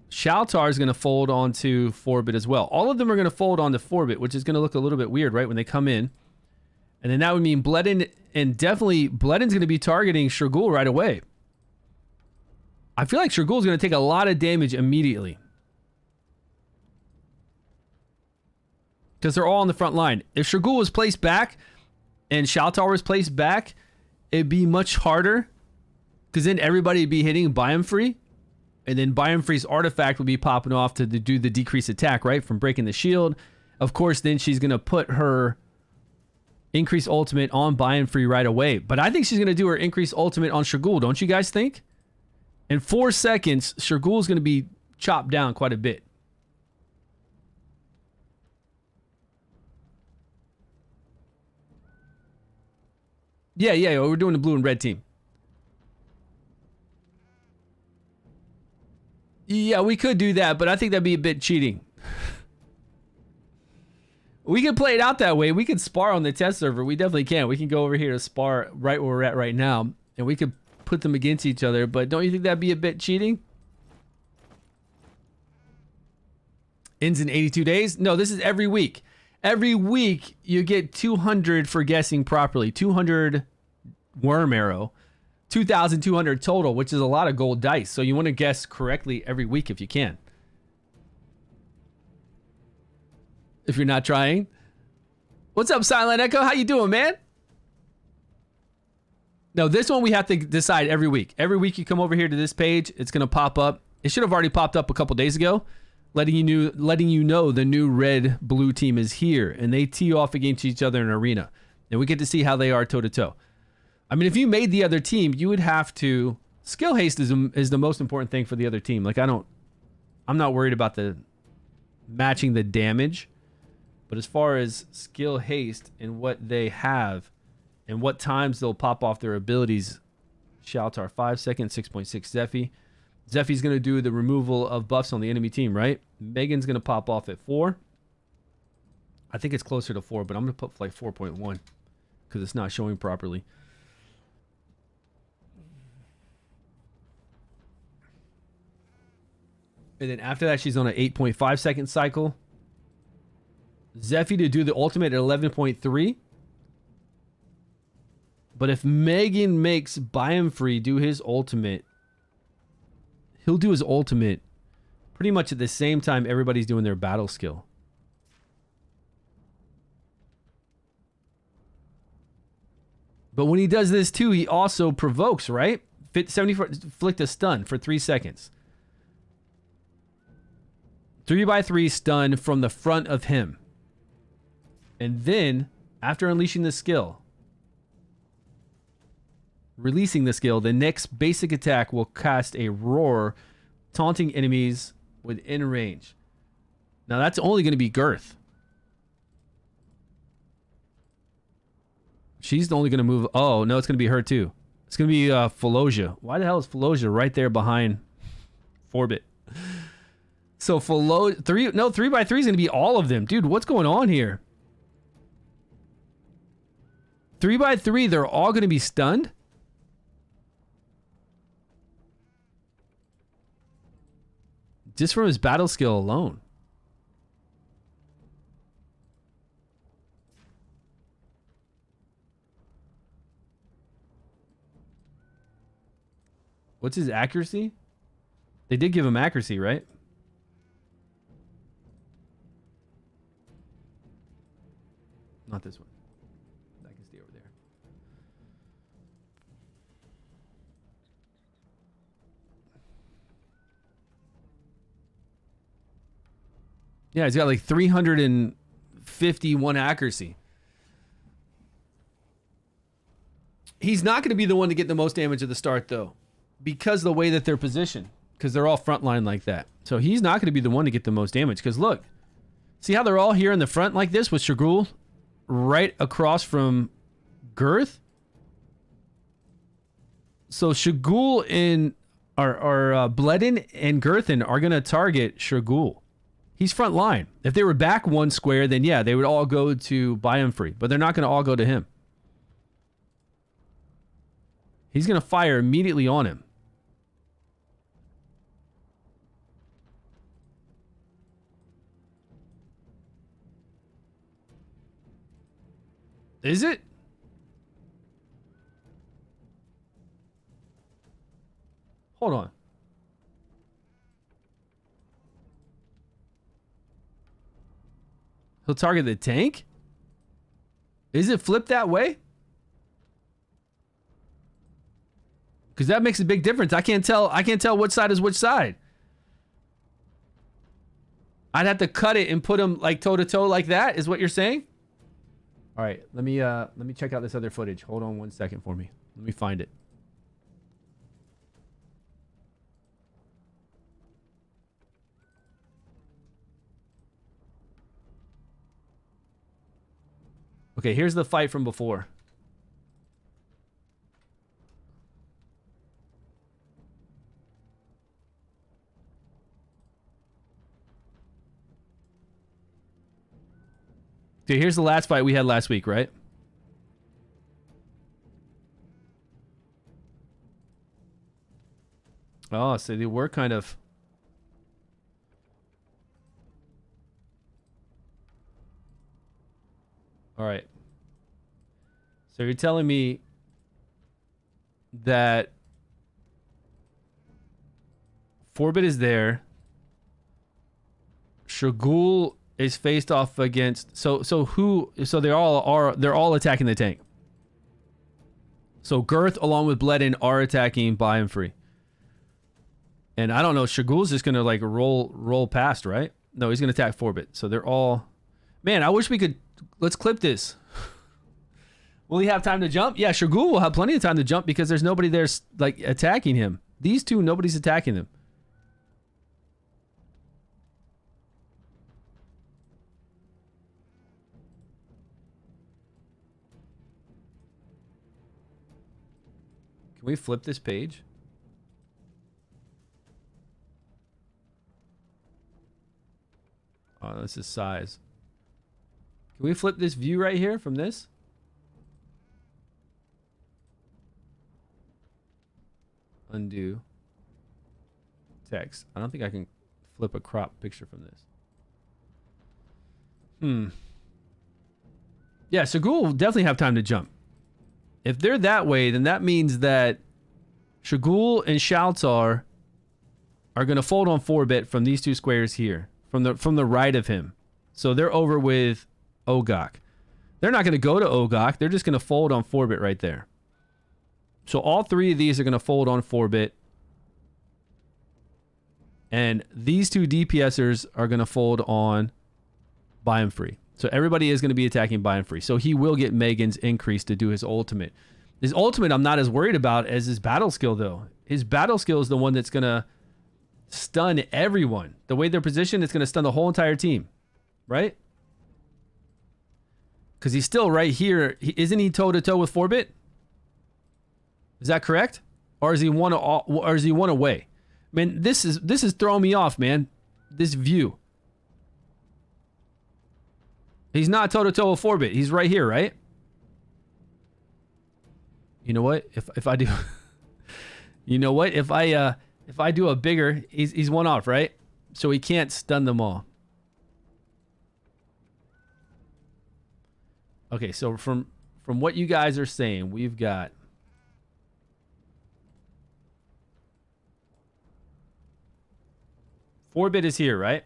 Shaltar is going to fold onto 4-bit as well. All of them are going to fold onto 4-bit, which is going to look a little bit weird, right, when they come in. And then that would mean Bledden, and definitely Bledden's going to be targeting Shurgul right away. I feel like Shurgul is going to take a lot of damage immediately. Because they're all on the front line. If Shurgul was placed back and Shaltar was placed back, it'd be much harder. Because then everybody would be hitting Biome Free. And then Biome Free's artifact would be popping off to do the decreased attack, right? From breaking the shield. Of course, then she's going to put her increased ultimate on Biome Free right away. But I think she's going to do her increased ultimate on Shurgul. Don't you guys think? In 4 seconds, Shurgul is going to be chopped down quite a bit. Yeah, we're doing the blue and red team. Yeah, we could do that, but I think that'd be a bit cheating. We could play it out that way. We could spar on the test server. We definitely can. We can go over here to spar right where we're at right now, and we could put them against each other, but don't you think that'd be a bit cheating? Ends in 82 days? No, this is every week. Every week, you get 200 for guessing properly. 200 Wyrmarrow. 2,200 total, which is a lot of gold dice. So you want to guess correctly every week if you can. If you're not trying. What's up, Silent Echo? How you doing, man? No, this one we have to decide every week. Every week you come over here to this page, it's going to pop up. It should have already popped up a couple days ago, letting you know the new red-blue team is here, and they tee off against each other in an arena. And we get to see how they are toe-to-toe. I mean, if you made the other team, you would have to... Skill haste is the most important thing for the other team. Like, I'm not worried about the matching the damage. But as far as skill haste and what they have and what times they'll pop off their abilities, Shaltar 5 seconds, 6.6 Zephy. Zephy's going to do the removal of buffs on the enemy team, right? Megan's going to pop off at 4. I think it's closer to 4, but I'm going to put like 4.1 because it's not showing properly. And then after that, she's on an 8.5 second cycle. Zephy to do the ultimate at 11.3. But if Megan makes Biome Free do his ultimate, he'll do his ultimate pretty much at the same time everybody's doing their battle skill. But when he does this too, he also provokes, right? 74, flicked a stun for 3 seconds. 3x3 stun from the front of him. And then, after unleashing the skill, releasing the skill, the next basic attack will cast a roar, taunting enemies within range. Now that's only going to be Girth. She's only going to move. Oh, no, it's going to be her too. It's going to be Falosia. Why the hell is Falosia right there behind Forbit? So 3x3 is going to be all of them. Dude, what's going on here? 3x3, they're all going to be stunned? Just from his battle skill alone. What's his accuracy? They did give him accuracy, right? Not this one. I can stay over there. Yeah, he's got like 351 accuracy. He's not going to be the one to get the most damage at the start, though, because of the way that they're positioned, because they're all frontline like that. So he's not going to be the one to get the most damage, because look, see how they're all here in the front like this with Shagul right across from Girth? So Shagul and Bledin and Girthin are going to target Shagul. He's front line. If they were back one square, then yeah, they would all go to Biome Free, but they're not going to all go to him. He's going to fire immediately on him. Is it? Hold on. He'll target the tank? Is it flipped that way? Because that makes a big difference. I can't tell which side is which side. I'd have to cut it and put him like toe to toe like that, is what you're saying? All right, let me check out this other footage. Hold on one second for me. Let me find it. Okay, here's the fight from before. Okay, here's the last fight we had last week, right? Oh, so they were kind of... All right. So you're telling me that Forbit is there. Shagul is faced off against so they're all attacking the tank. So Girth along with Bledin are attacking Biome Free. And I don't know, Shagul's just gonna like roll past, right? No, he's gonna attack Forbit. So they're all... Man, I wish we could... Let's clip this. Will he have time to jump? Yeah, Shagul will have plenty of time to jump because there's nobody there like attacking him. These two, nobody's attacking them. Can we flip this page? Oh, this is size. Can we flip this view right here from this? Undo. Text. I don't think I can flip a crop picture from this. Yeah, Shagul will definitely have time to jump. If they're that way, then that means that Shagul and Shaltar are going to fold on Forbit from these two squares here, from the right of him. So they're over with Ogok. They're not going to go to Ogok. They're just going to fold on Forbit right there. So all three of these are going to fold on Forbit. And these two DPSers are going to fold on buy him free. So everybody is going to be attacking buy him free. So he will get Megan's increase to do his ultimate. His ultimate I'm not as worried about as his battle skill though. His battle skill is the one that's going to stun everyone. The way they're positioned, it's going to stun the whole entire team. Right? Because he's still right here. Isn't he toe-to-toe with 4-bit? Is that correct? Or is he one away? Man, this is throwing me off, man. This view. He's not toe-to-toe with 4-bit. He's right here, right? You know what? If I do you know what? If I do a bigger, he's one off, right? So he can't stun them all. Okay, so from what you guys are saying, we've got Four-bit is here, right?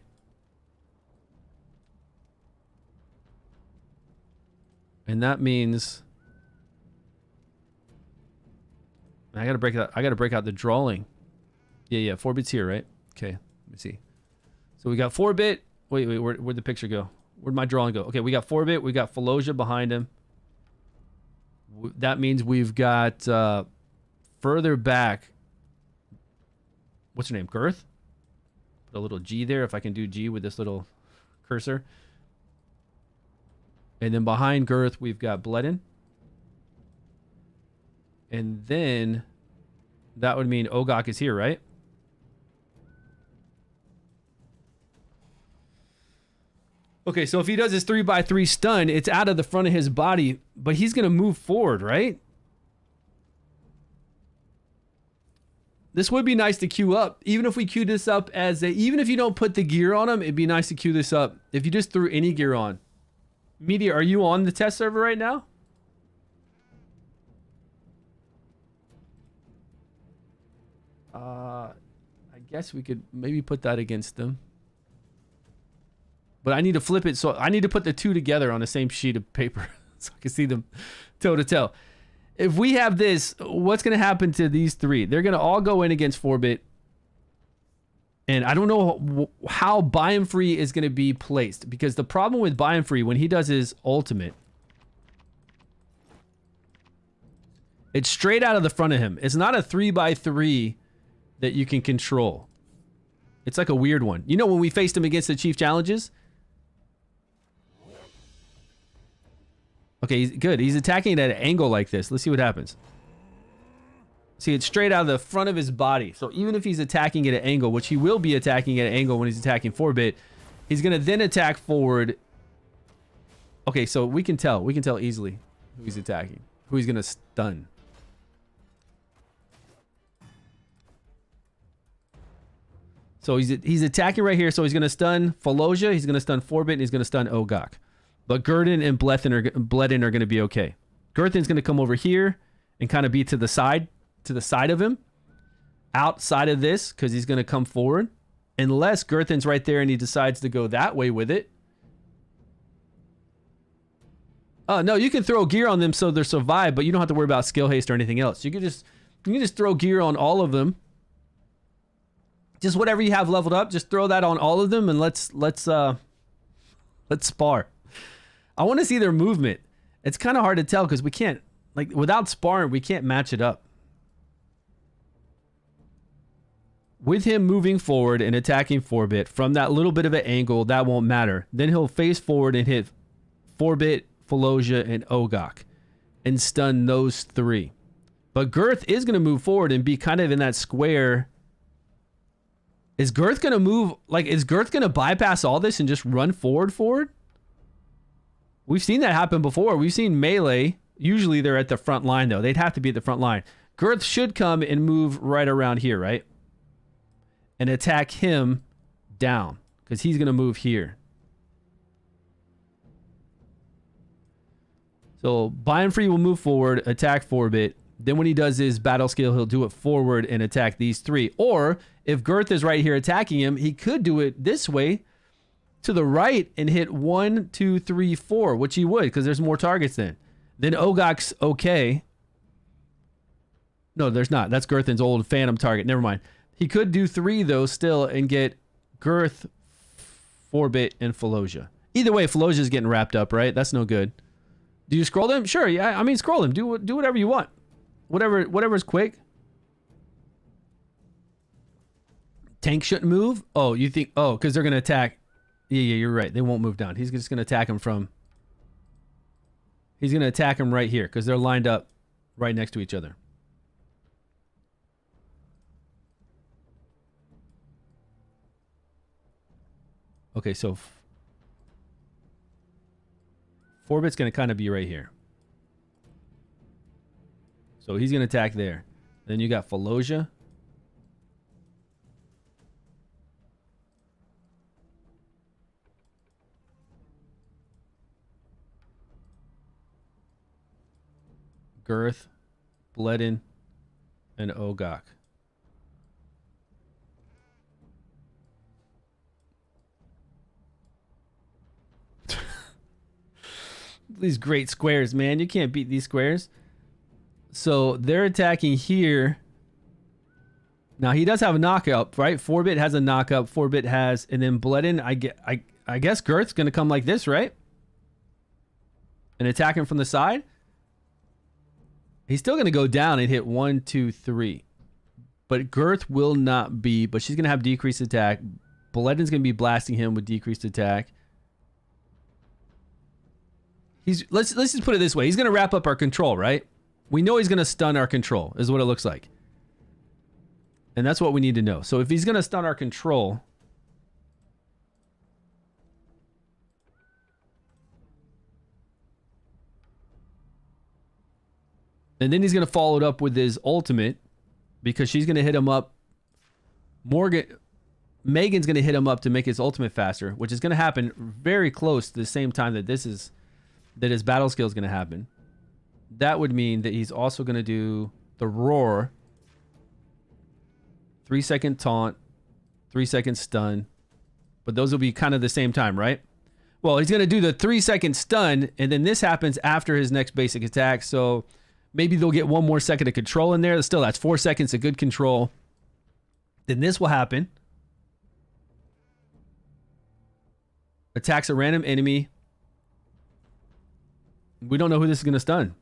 And that means I gotta break out the drawing. Yeah, 4-bit's here, right? Okay, let me see. So we got 4-bit. Wait, where'd the picture go? Where'd my drawing go? Okay, we got 4-bit. We got Fallujah behind him. That means we've got further back. What's her name? Girth? Put a little G there if I can do G with this little cursor. And then behind Girth, we've got Bledin. And then that would mean Ogok is here, right? Okay, so if he does his 3x3 stun, it's out of the front of his body, but he's going to move forward, right? This would be nice to queue up. Even if we queue this up as a... Even if you don't put the gear on him, it'd be nice to queue this up. If you just threw any gear on. Media, are you on the test server right now? I guess we could maybe put that against them. But I need to flip it, so I need to put the two together on the same sheet of paper so I can see them toe to toe. If we have this, what's going to happen to these three? They're going to all go in against 4-bit. And I don't know how buy him free is going to be placed. Because the problem with buy him free, when he does his ultimate, it's straight out of the front of him. It's not a 3x3 that you can control. It's like a weird one. You know when we faced him against the Chief Challenges? Okay, he's good. He's attacking it at an angle like this. Let's see what happens. See, it's straight out of the front of his body. So even if he's attacking at an angle, which he will be attacking at an angle when he's attacking 4-bit, he's going to then attack forward. Okay, so we can tell. We can tell easily who he's attacking. Who he's going to stun. So he's attacking right here. So he's going to stun Fallujah. He's going to stun 4-bit. And he's going to stun Ogok. But Gurdon and Bledin are going to be okay. Gurdon's going to come over here and kind of be to the side of him. Outside of this, because he's going to come forward. Unless Gurdon's right there and he decides to go that way with it. Oh, no, you can throw gear on them so they're survive, but you don't have to worry about skill haste or anything else. You can just throw gear on all of them. Just whatever you have leveled up, just throw that on all of them and let's spar. I want to see their movement. It's kind of hard to tell because we can't, like, without sparring, we can't match it up. With him moving forward and attacking 4-bit from that little bit of an angle, that won't matter. Then he'll face forward and hit 4-bit, Fallujah, and Ogok and stun those three. But Girth is going to move forward and be kind of in that square. Is Girth going to move, like, is Girth going to bypass all this and just run forward? We've seen that happen before. We've seen melee. Usually they're at the front line, though. They'd have to be at the front line. Girth should come and move right around here, right? And attack him down. Because he's going to move here. So, buy him free will move forward, attack 4-bit. Then when he does his battle skill, he'll do it forward and attack these three. Or, if Girth is right here attacking him, he could do it this way. To the right and hit 1, 2, 3, 4, which he would because there's more targets then. Then Ogok's okay. No, there's not. That's Girthan's old phantom target. Never mind. He could do 3 though still and get Girth, Forbit, and Felosia. Either way, Felosia's getting wrapped up, right? That's no good. Do you scroll them? Sure, yeah. I mean, scroll them. Do whatever you want. Whatever's quick. Tank shouldn't move. Oh, you think? Oh, because they're gonna attack. Yeah, you're right. They won't move down. He's just gonna attack him from. He's gonna attack him right here because they're lined up right next to each other. Okay, so Forbit's going to kind of be right here. So he's going to attack there. Then you got Felosia. Girth, Bledin, and Ogok. These great squares, man. You can't beat these squares. So they're attacking here. Now he does have a knockup, right? 4-bit has a knockup. 4-bit has, and then Bledin, I guess Girth's gonna come like this, right? And attack him from the side. He's still gonna go down and hit 1, 2, 3. But Girth will not be, but she's gonna have decreased attack. Bledin's gonna be blasting him with decreased attack. Let's just put it this way. He's going to wrap up our control, right? We know he's going to stun our control, is what it looks like. And that's what we need to know. So if he's going to stun our control, and then he's going to follow it up with his ultimate, because she's going to hit him up. Megan's going to hit him up to make his ultimate faster, which is going to happen very close to the same time that that his battle skill is going to happen. That would mean that he's also going to do the roar, 3-second taunt, 3-second stun, but those will be kind of the same time, right? Well, he's going to do the 3-second stun, and then this happens after his next basic attack, so maybe they'll get 1 more second of control in there. Still, that's 4 seconds of good control. Then this will happen. Attacks a random enemy. We don't know who this is going to stun.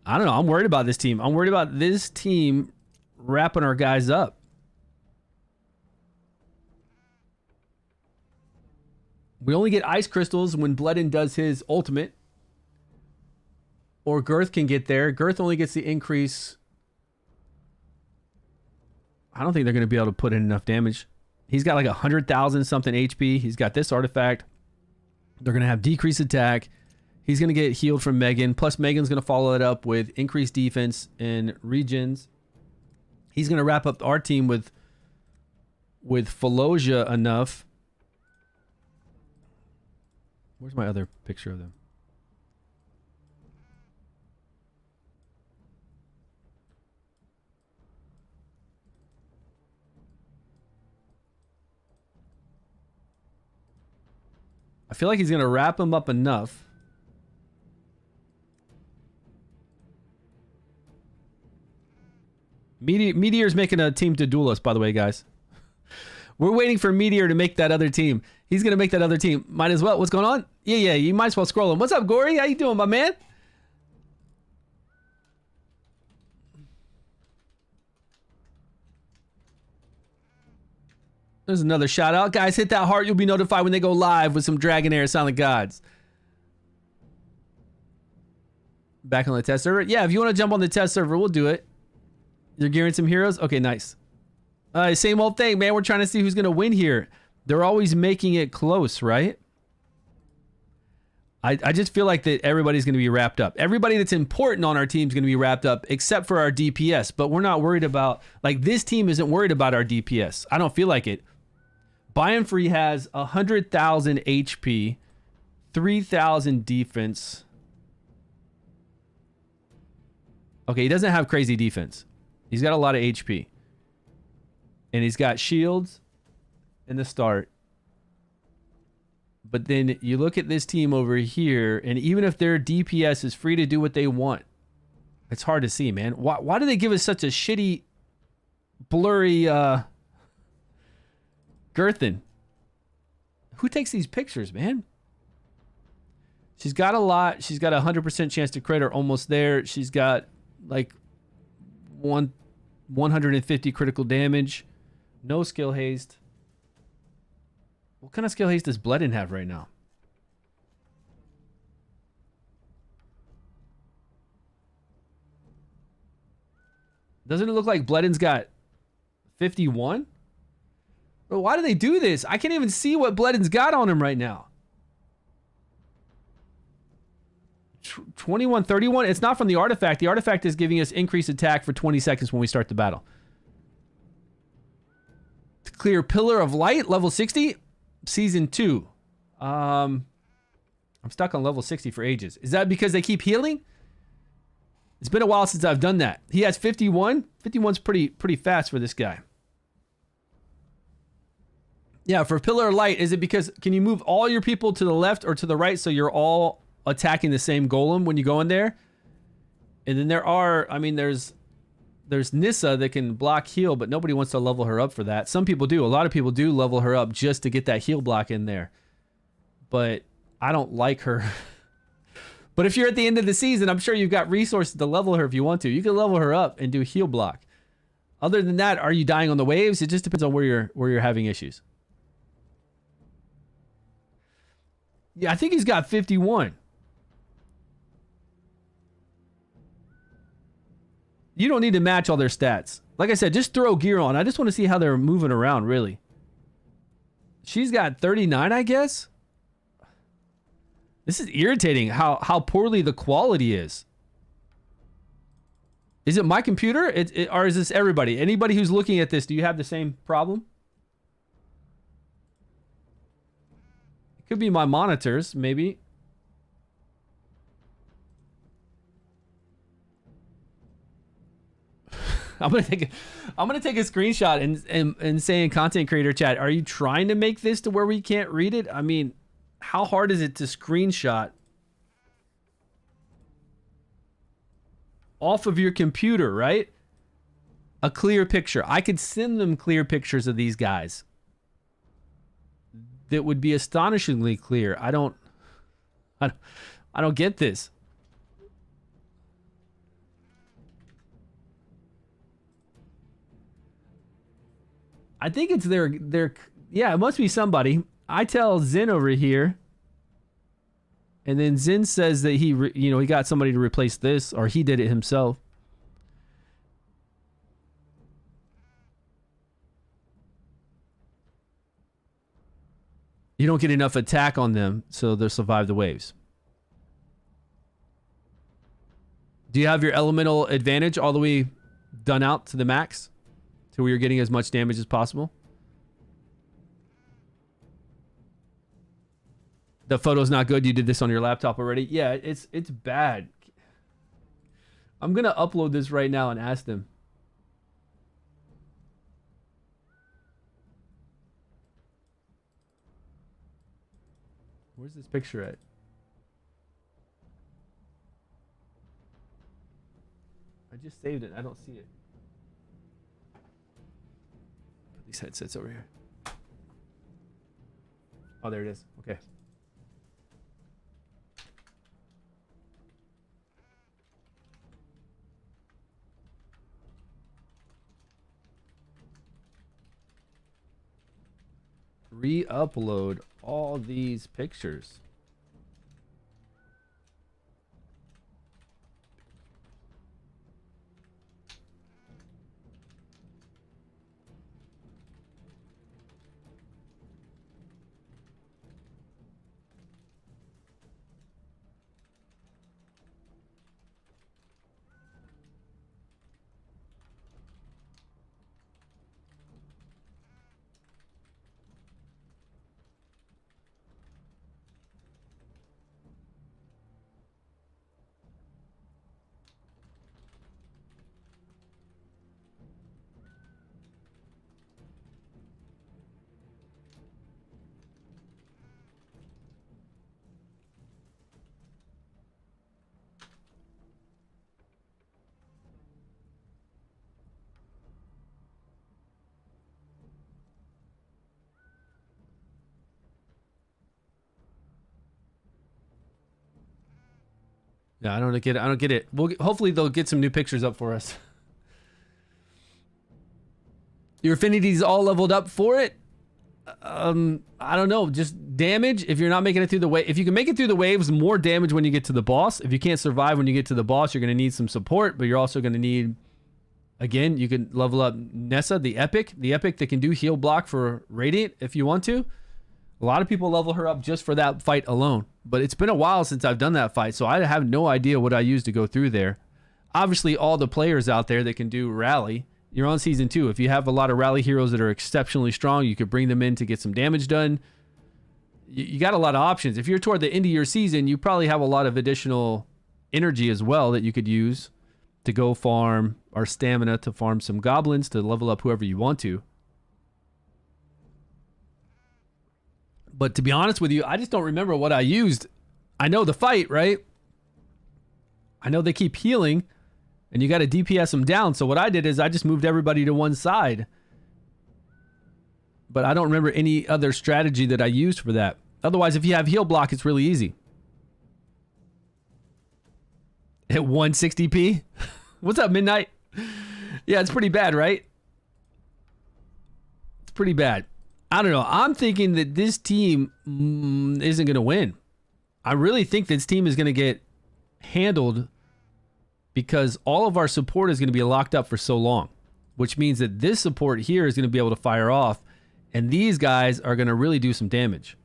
I don't know. I'm worried about this team. I'm worried about this team wrapping our guys up. We only get ice crystals when Bledin does his ultimate. Or Girth can get there. Girth only gets the increase. I don't think they're going to be able to put in enough damage. He's got like 100,000 something HP. He's got this artifact. They're going to have decreased attack. He's going to get healed from Megan. Plus Megan's going to follow it up with increased defense and regens. He's going to wrap up our team with Felosia enough. Where's my other picture of them? I feel like he's going to wrap him up enough. Meteor's making a team to duel us, by the way, guys. We're waiting for Meteor to make that other team. He's going to make that other team. Might as well. What's going on? Yeah, you might as well scroll him. What's up, Gory? How you doing, my man? There's another shout out. Guys, hit that heart. You'll be notified when they go live with some Dragonheir Silent Gods. Back on the test server? Yeah, if you want to jump on the test server, we'll do it. You're gearing some heroes? Okay, nice. Same old thing, man. We're trying to see who's going to win here. They're always making it close, right? I just feel like that everybody's going to be wrapped up. Everybody that's important on our team is going to be wrapped up, except for our DPS. But we're not worried about... Like, this team isn't worried about our DPS. I don't feel like it. Buy-in Free has 100,000 HP, 3,000 defense. Okay, he doesn't have crazy defense. He's got a lot of HP. And he's got shields in the start. But then you look at this team over here, and even if their DPS is free to do what they want, It's hard to see, man. Why do they give us such a shitty, blurry Girthin? Who takes these pictures, man? She's got a lot. She's got a 100% chance to crit, or almost there. She's got like 150 critical damage. No skill haste. What kind of skill haste does Bloodin have right now? Doesn't it look like Bloodin's got 51? Bro, why do they do this? I can't even see what Bloodin's got on him right now. 21, 31. It's not from the artifact. The artifact is giving us increased attack for 20 seconds when we start the battle. To clear Pillar of Light, level 60, season 2. I'm stuck on level 60 for ages. Is that because they keep healing? It's been a while since I've done that. He has 51. 51's pretty fast for this guy. Yeah, for Pillar of Light, is it because can you move all your people to the left or to the right so you're all attacking the same golem when you go in there? And then there are, I mean, there's Nissa that can block heal, but nobody wants to level her up for that. Some people do. A lot of people do level her up just to get that heal block in there. But I don't like her. But if you're at the end of the season, I'm sure you've got resources to level her if you want to. You can level her up and do heal block. Other than that, are you dying on the waves? It just depends on where you're having issues. Yeah, I think he's got 51. You don't need to match all their stats. Like I said, just throw gear on. I just want to see how they're moving around, really. She's got 39, I guess. This is irritating how poorly the quality is. Is it my computer? Or is this everybody? Anybody who's looking at this, do you have the same problem? It could be my monitors, maybe. I'm gonna take a screenshot and say in content creator chat, are you trying to make this to where we can't read it? I mean, how hard is it to screenshot off of your computer, right? A clear picture. I could send them clear pictures of these guys that would be astonishingly clear. I don't get this. I think it's their yeah, it must be somebody. I tell Zen over here, and then Zen says that he got somebody to replace this, or he did it himself. You don't get enough attack on them, so they'll survive the waves. Do you have your elemental advantage all the way done out to the max? So we are getting as much damage as possible? The photo's not good. You did this on your laptop already? Yeah, it's bad. I'm gonna upload this right now and ask them. Where's this picture at? I just saved it. I don't see it. Put these headsets over here. Oh, there it is. Okay. Re-upload all these pictures. Yeah, I don't get it. I don't get it. Hopefully they'll get some new pictures up for us. Your affinity's all leveled up for it. I don't know. Just damage. If you're not making it through the wave, if you can make it through the waves, more damage when you get to the boss. If you can't survive when you get to the boss, you're going to need some support, but you're also going to need, again, you can level up Nessa, the epic that can do heal block for Radiant if you want to. A lot of people level her up just for that fight alone, but it's been a while since I've done that fight, so I have no idea what I used to go through there. Obviously, all the players out there that can do rally, you're on season 2. If you have a lot of rally heroes that are exceptionally strong, you could bring them in to get some damage done. You got a lot of options. If you're toward the end of your season, you probably have a lot of additional energy as well that you could use to go farm, or stamina to farm some goblins to level up whoever you want to. But to be honest with you, I just don't remember what I used. I know the fight, right? I know they keep healing, and you got to DPS them down. So what I did is I just moved everybody to one side. But I don't remember any other strategy that I used for that. Otherwise, if you have heal block, it's really easy. At 160p? What's up, Midnight? Yeah, it's pretty bad, right? It's pretty bad. I don't know. I'm thinking that this team isn't going to win. I really think this team is going to get handled because all of our support is going to be locked up for so long, which means that this support here is going to be able to fire off, and these guys are going to really do some damage.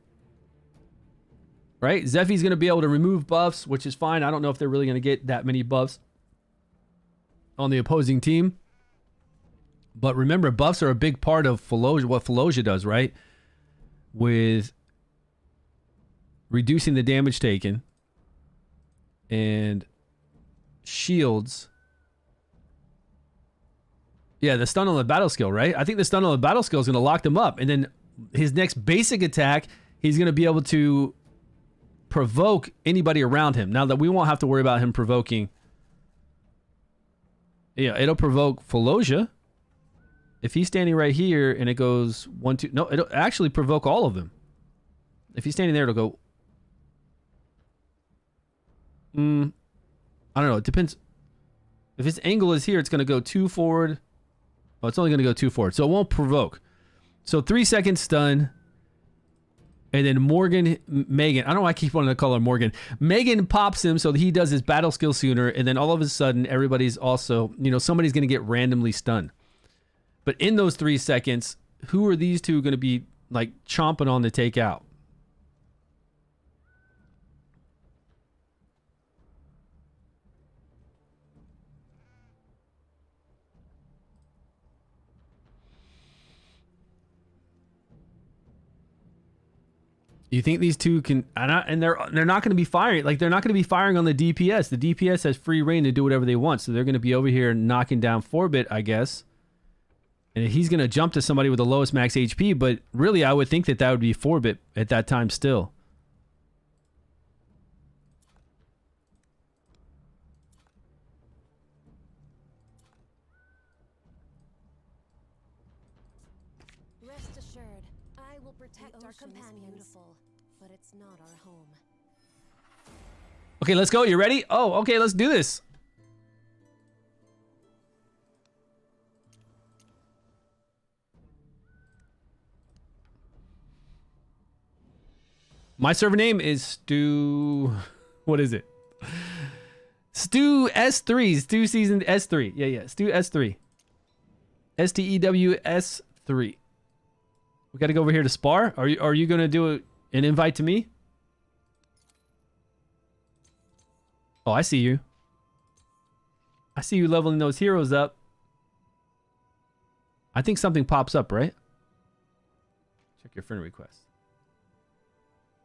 Right? Zephy's going to be able to remove buffs, which is fine. I don't know if they're really going to get that many buffs on the opposing team. But remember, buffs are a big part of what Fallujah does, right? With reducing the damage taken and shields. Yeah, the stun on the battle skill, right? I think the stun on the battle skill is going to lock them up. And then his next basic attack, he's going to be able to provoke anybody around him. Now that we won't have to worry about him provoking. Yeah, it'll provoke Fallujah. If he's standing right here and it goes 1, 2... No, it'll actually provoke all of them. If he's standing there, it'll go... I don't know. It depends. If his angle is here, it's going to go 2 forward. Oh, it's only going to go 2 forward. So it won't provoke. So 3 seconds stun. And then Megan. I don't know why I keep wanting to call her Morgan. Megan pops him so that he does his battle skill sooner. And then all of a sudden, everybody's also... somebody's going to get randomly stunned. But in those 3 seconds, who are these two going to be like chomping on to take out? You think these two can, and they're not going to be firing, like they're not going to be firing on the DPS. The DPS has free reign to do whatever they want, so they're going to be over here knocking down 4-bit, I guess. And he's going to jump to somebody with the lowest max HP, but really I would think that would be 4-bit at that time still. Rest assured, I will protect our companions. But it's not our home. Okay, let's go. You ready? Oh, okay, let's do this. My server name is Stew... What is it? Stew S3. Stew Season S3. Yeah. Stew S3. STEWS3. We got to go over here to spar. Are you going to do an invite to me? Oh, I see you. I see you leveling those heroes up. I think something pops up, right? Check your friend request.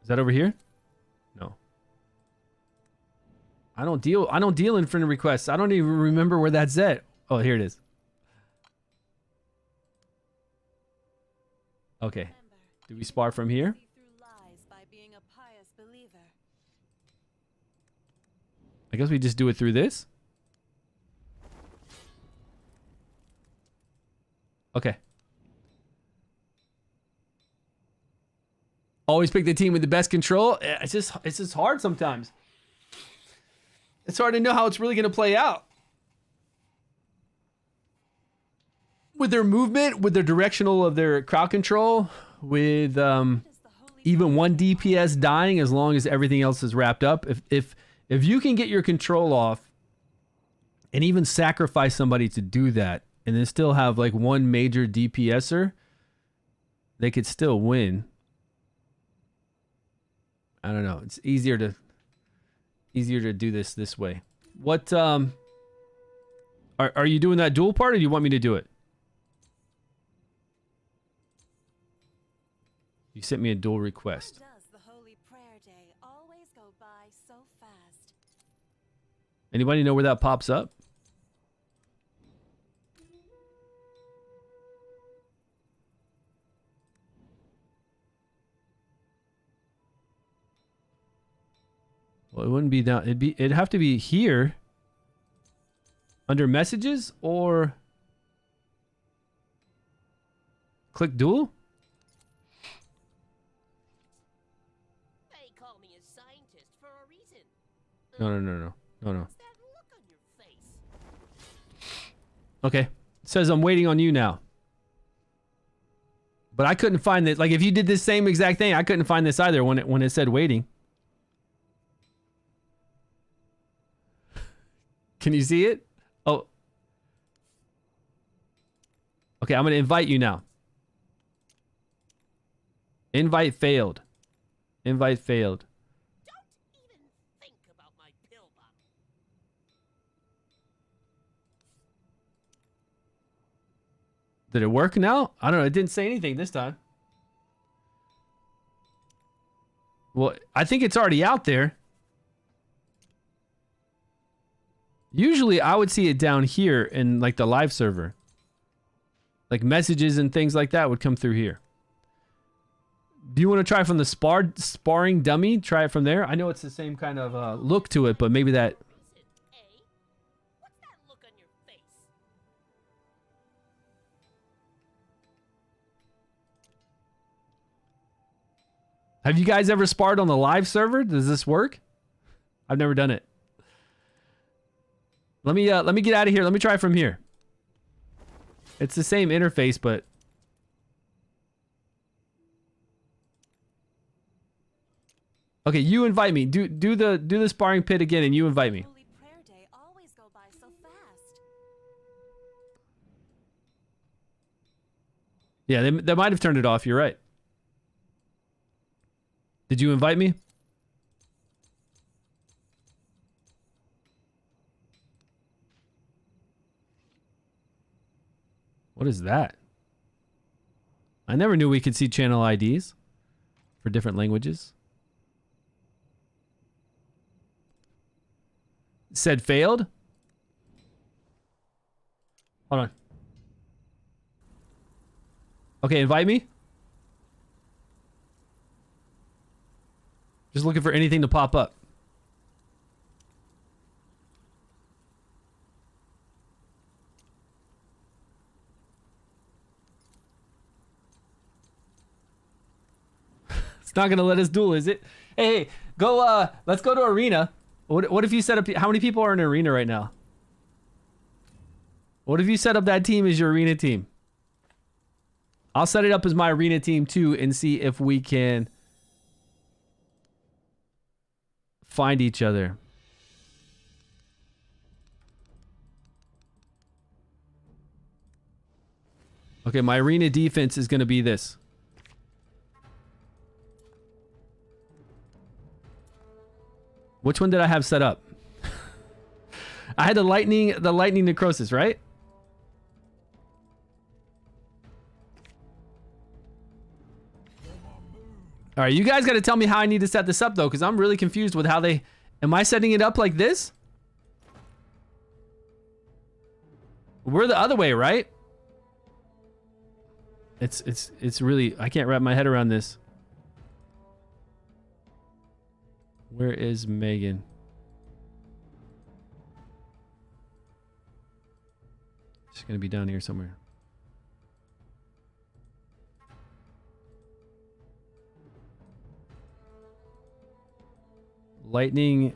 Is that over here? No. I don't deal in friend requests. I don't even remember where that's at. Oh, here it is. Okay. Do we spar from here? I guess we just do it through this. Okay. Always pick the team with the best control. It's just hard sometimes. It's hard to know how it's really going to play out. With their movement, with their directional of their crowd control, with even one DPS dying as long as everything else is wrapped up. If you can get your control off and even sacrifice somebody to do that and then still have like one major DPSer, they could still win. I don't know. It's easier to do this way. What are you doing that duel part, or do you want me to do it? You sent me a duel request. Why does the holy prayer day always go by so fast? Anybody know where that pops up? Well, it wouldn't be down. It'd have to be here under messages, or click duel. They call me a scientist for a reason. No. What's that look on your face? Okay. It says I'm waiting on you now. But I couldn't find this. Like, if you did this same exact thing, I couldn't find this either when it said waiting. Can you see it? Oh. Okay, I'm going to invite you now. Invite failed. Invite failed. Don't even think about my pill bottle. Did it work now? I don't know. It didn't say anything this time. Well, I think it's already out there. Usually I would see it down here in like the live server. Like messages and things like that would come through here. Do you want to try from the sparring dummy? Try it from there. I know it's the same kind of look to it, but maybe that... Reason, eh? What's that look on your face? Have you guys ever sparred on the live server? Does this work? I've never done it. Let me get out of here. Let me try from here. It's the same interface, but okay, you invite me. Do the sparring pit again, and you invite me. Holy prayer day always go by so fast. Yeah, they might have turned it off. You're right. Did you invite me? What is that? I never knew we could see channel IDs for different languages. Said failed? Hold on. Okay, invite me. Just looking for anything to pop up. It's not gonna let us duel, is it? Hey, go. Let's go to arena. What if you set up? How many people are in arena right now? What if you set up that team as your arena team? I'll set it up as my arena team too, and see if we can find each other. Okay, my arena defense is gonna be this. Which one did I have set up? I had the lightning necrosis, right? All right, you guys got to tell me how I need to set this up though, because I'm really confused with how they. Am I setting it up like this? We're the other way, right? It's really, I can't wrap my head around this. Where is Megan? She's gonna be down here somewhere. Lightning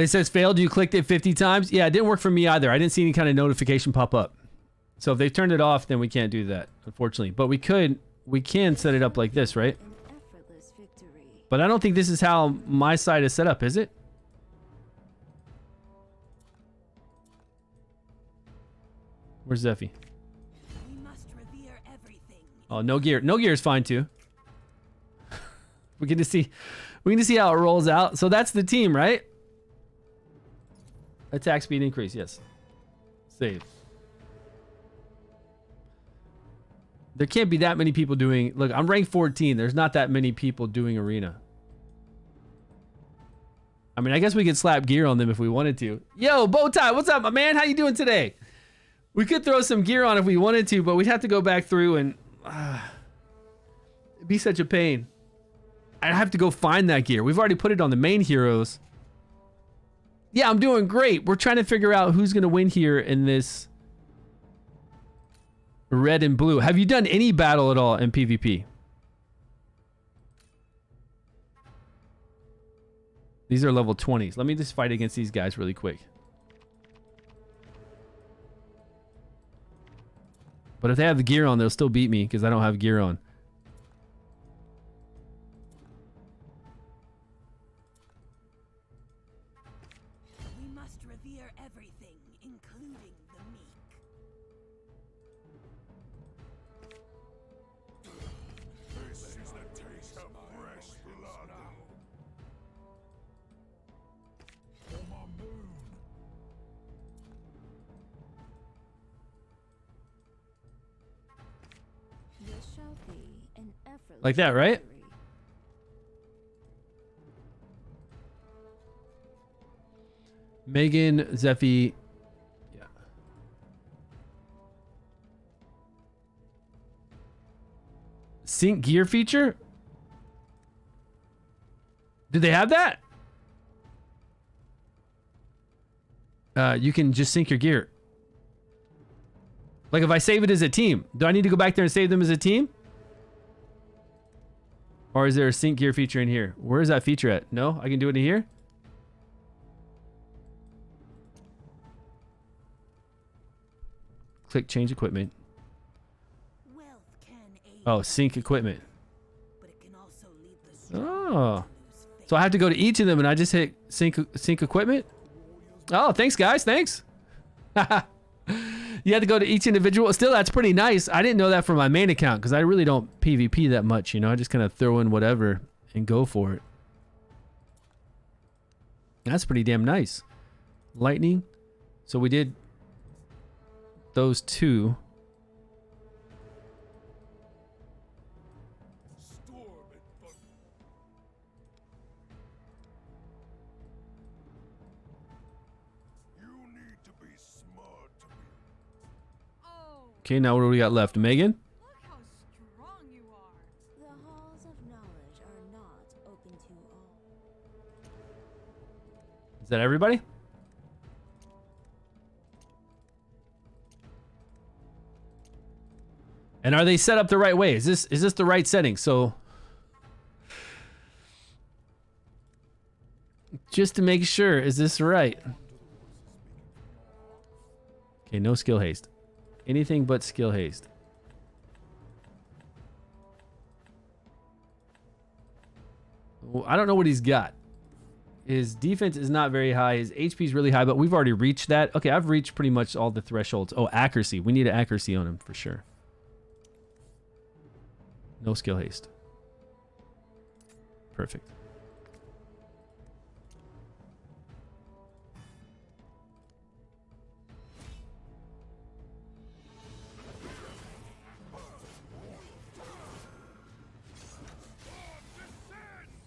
It says failed. You clicked it 50 times. Yeah, it didn't work for me either. I didn't see any kind of notification pop up. So if they've turned it off, then we can't do that, unfortunately. But we can set it up like this, right? But I don't think this is how my side is set up, is it? Where's Zeffy? We must revere everything. Oh, no gear. No gear is fine too. We get to see how it rolls out. So that's the team, right? Attack speed increase, yes. Save. There can't be that many people doing... Look, I'm ranked 14. There's not that many people doing arena. I mean, I guess we could slap gear on them if we wanted to. Yo, Bowtie, what's up, my man? How you doing today? We could throw some gear on if we wanted to, but we'd have to go back through and... it'd be such a pain. I'd have to go find that gear. We've already put it on the main heroes. Yeah, I'm doing great. We're trying to figure out who's going to win here in this... red and blue. Have you done any battle at all in PvP? These are level 20s. Let me just fight against these guys really quick. But if they have the gear on, they'll still beat me because I don't have gear on. We must revere everything, including the meek. This is the taste of fresh blood. For my moon. This shall be an effortless Like that, right? victory. Megan, Zeffy. Yeah. Sync gear feature? Do they have that? You can just sync your gear. Like if I save it as a team, do I need to go back there and save them as a team? Or is there a sync gear feature in here? Where is that feature at? No, I can do it in here. Click change equipment. Wealth can aid, Oh, sync equipment. but it can also lead the strong Oh. to lose faith. So I have to go to each of them and I just hit sync equipment? Oh, thanks guys, thanks. You have to go to each individual. Still, that's pretty nice. I didn't know that for my main account because I really don't PvP that much, you know. I just kind of throw in whatever and go for it. That's pretty damn nice. Lightning. So we did those two. Storm and thunder. You need to be smart to be. Oh, Okay, now what do we got left? Megan? look how strong you are. The halls of knowledge are not open to all. Is that everybody? And are they set up the right way? Is this the right setting? So just to make sure, is this right? Okay, no skill haste. Anything but skill haste. Well, I don't know what he's got. His defense is not very high. His HP is really high, but we've already reached that. Okay, I've reached pretty much all the thresholds. Oh, accuracy. We need an accuracy on him for sure. No skill haste. Perfect.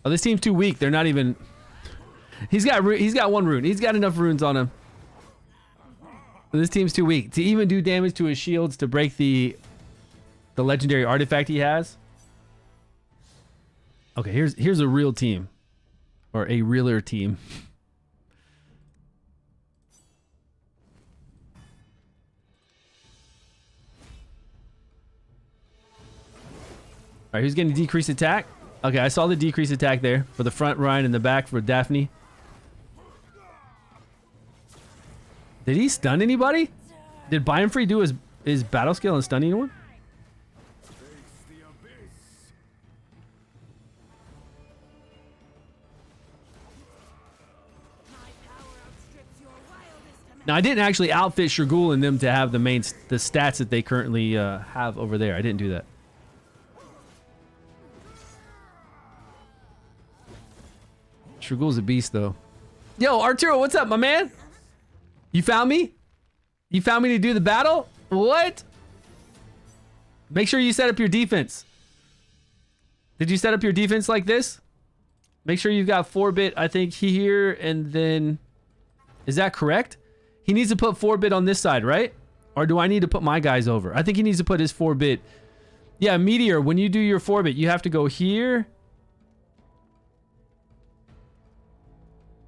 Oh, this team's too weak. They're not even... He's got one rune. He's got enough runes on him. This team's too weak to even do damage to his shields to break the legendary artifact he has. Okay, here's a real team, or a realer team. All right, who's getting decreased attack? Okay, I saw the decreased attack there for the front Ryan and the back for Daphne. Did he stun anybody? Did Biomfree do his battle skill and stun anyone? Now, I didn't actually outfit Shergul and them to have the stats that they currently have over there. I didn't do that. Shergul's a beast, though. Yo, Arturo, what's up, my man? You found me? You found me to do the battle? What? Make sure you set up your defense. Did you set up your defense like this? Make sure you've got 4-bit, I think, here, and then... Is that correct? He needs to put 4-bit on this side, right? Or do I need to put my guys over? I think he needs to put his 4-bit. Yeah, Meteor, when you do your 4-bit, you have to go here.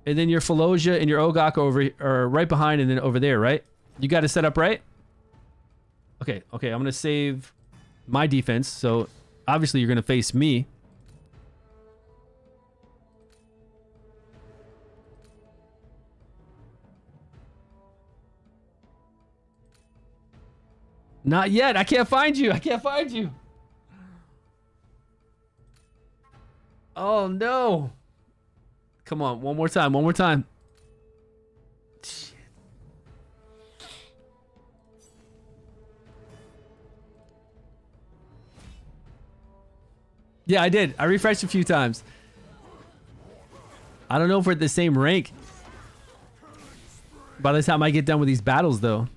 And then your Felosia and your Ogok are right behind and then over there, right? You got to set up right? Okay, I'm going to save my defense. So, obviously, you're going to face me. Not yet. I can't find you. I can't find you. Oh, no. Come on. One more time. One more time. Shit. Yeah, I did. I refreshed a few times. I don't know if we're at the same rank by the time I get done with these battles, though.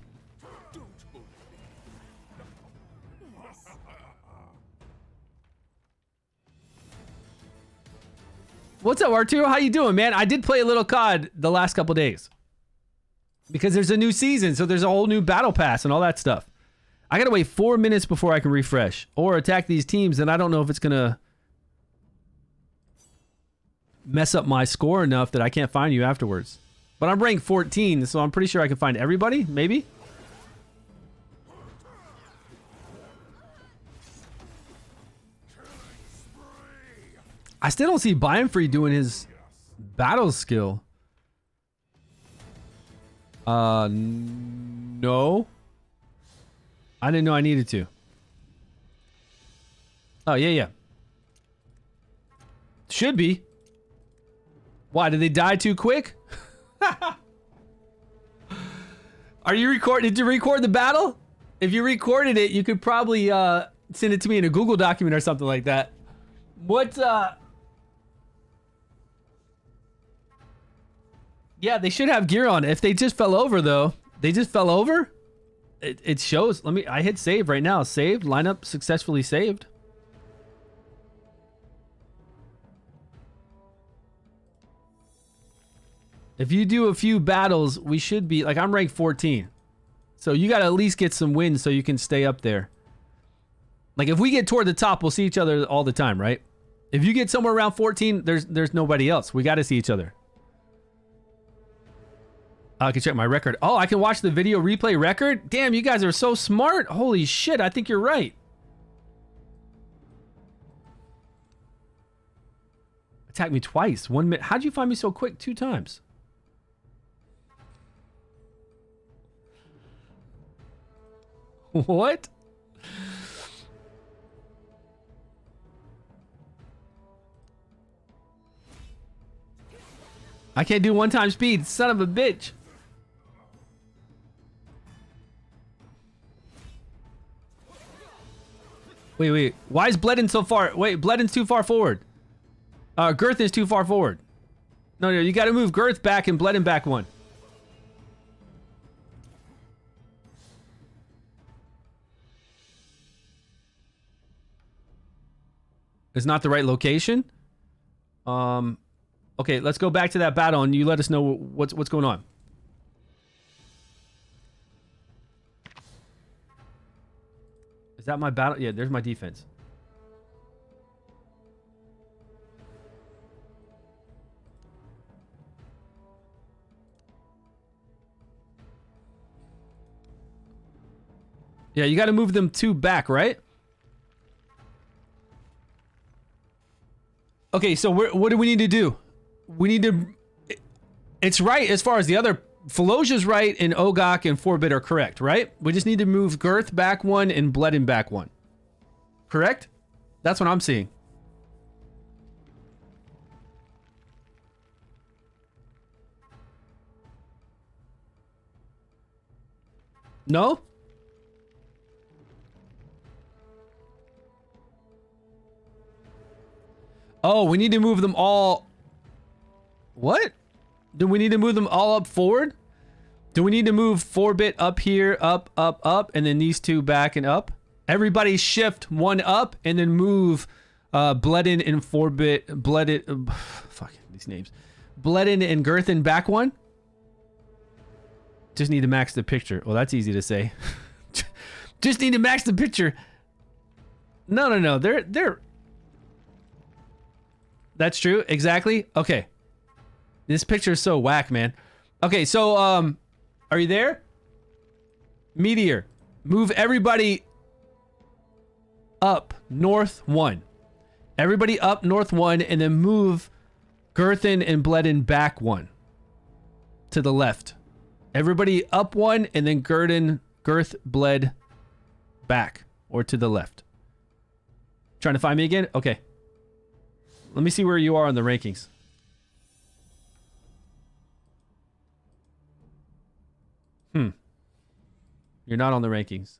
What's up, Arturo? How you doing, man? I did play a little COD the last couple days. Because there's a new season, so there's a whole new battle pass and all that stuff. I gotta wait 4 minutes before I can refresh. Or attack these teams, and I don't know if it's gonna mess up my score enough that I can't find you afterwards. But I'm ranked 14, so I'm pretty sure I can find everybody, maybe? I still don't see Biomfree doing his battle skill. No. I didn't know I needed to. Oh, yeah. Should be. Why, did they die too quick? Are you recording? Did you record the battle? If you recorded it, you could probably send it to me in a Google document or something like that. What, Yeah, they should have gear on. If they just fell over, though, they just fell over. It shows. I hit save right now. Saved. Lineup successfully saved. If you do a few battles, we should be like, I'm ranked 14. So you got to at least get some wins so you can stay up there. Like if we get toward the top, we'll see each other all the time, right? If you get somewhere around 14, there's nobody else. We got to see each other. I can check my record. Oh, I can watch the video replay record? Damn, you guys are so smart. Holy shit, I think you're right. Attack me twice. 1 minute. How'd you find me so quick 2 times? What? I can't do 1-time speed. Son of a bitch. Wait. Why is Bledin so far? Wait, Bledin's too far forward. Girth is too far forward. No, you got to move Girth back and Bledin back 1. It's not the right location. Okay, let's go back to that battle and you let us know what's going on. Is that my battle? Yeah, there's my defense. Yeah, you got to move them 2 back, right? Okay, so what do we need to do? We need to... It's right as far as the other Falosia's right and Ogok and 4-bit are correct, right? We just need to move Girth back one and Bledin back one. Correct? That's what I'm seeing. No? Oh, we need to move them all. What? Do we need to move them all up forward? Do we need to move 4-bit up here, up, and then these two back and up? Everybody shift one up and then move Bledin and 4-bit, Bledin, fuck these names. Bledin and Girthin back one? Just need to max the picture. Well, that's easy to say. Just need to max the picture. No. They're. That's true. Exactly. Okay. This picture is so whack, man. Okay, so are you there? Meteor, move everybody up north 1. Everybody up north 1, and then move Girthin and Bledin back 1 to the left. Everybody up 1, and then Girth, Bled back or to the left. Trying to find me again? Okay. Let me see where you are on the rankings. You're not on the rankings.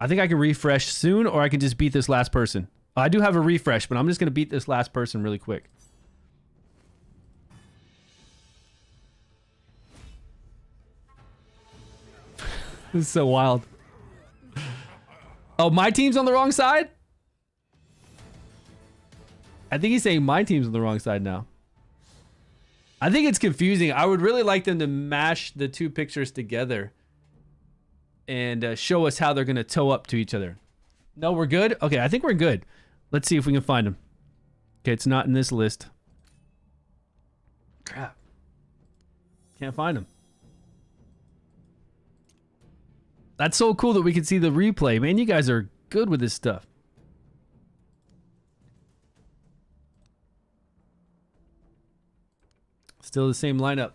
I think I can refresh soon, or I can just beat this last person. I do have a refresh, but I'm just going to beat this last person really quick. This is so wild. Oh, my team's on the wrong side? I think he's saying my team's on the wrong side now. I think it's confusing. I would really like them to mash the two pictures together and show us how they're going to toe up to each other. No, we're good? Okay, I think we're good. Let's see if we can find them. Okay, it's not in this list. Crap. Can't find them. That's so cool that we can see the replay. Man, you guys are good with this stuff. Still the same lineup.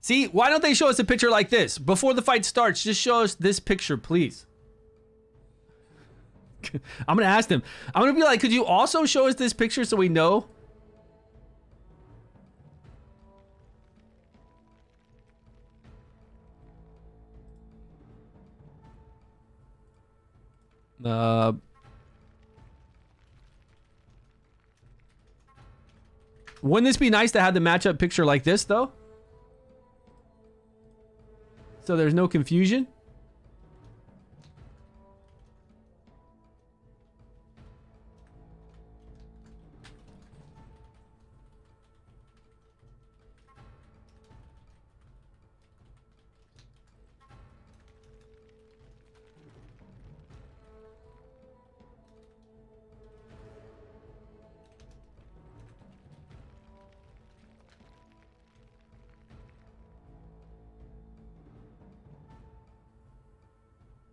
See, why don't they show us a picture like this? Before the fight starts, just show us this picture, please. I'm going to ask them. I'm going to be like, could you also show us this picture so we know? Wouldn't this be nice to have the matchup picture like this, though? So there's no confusion?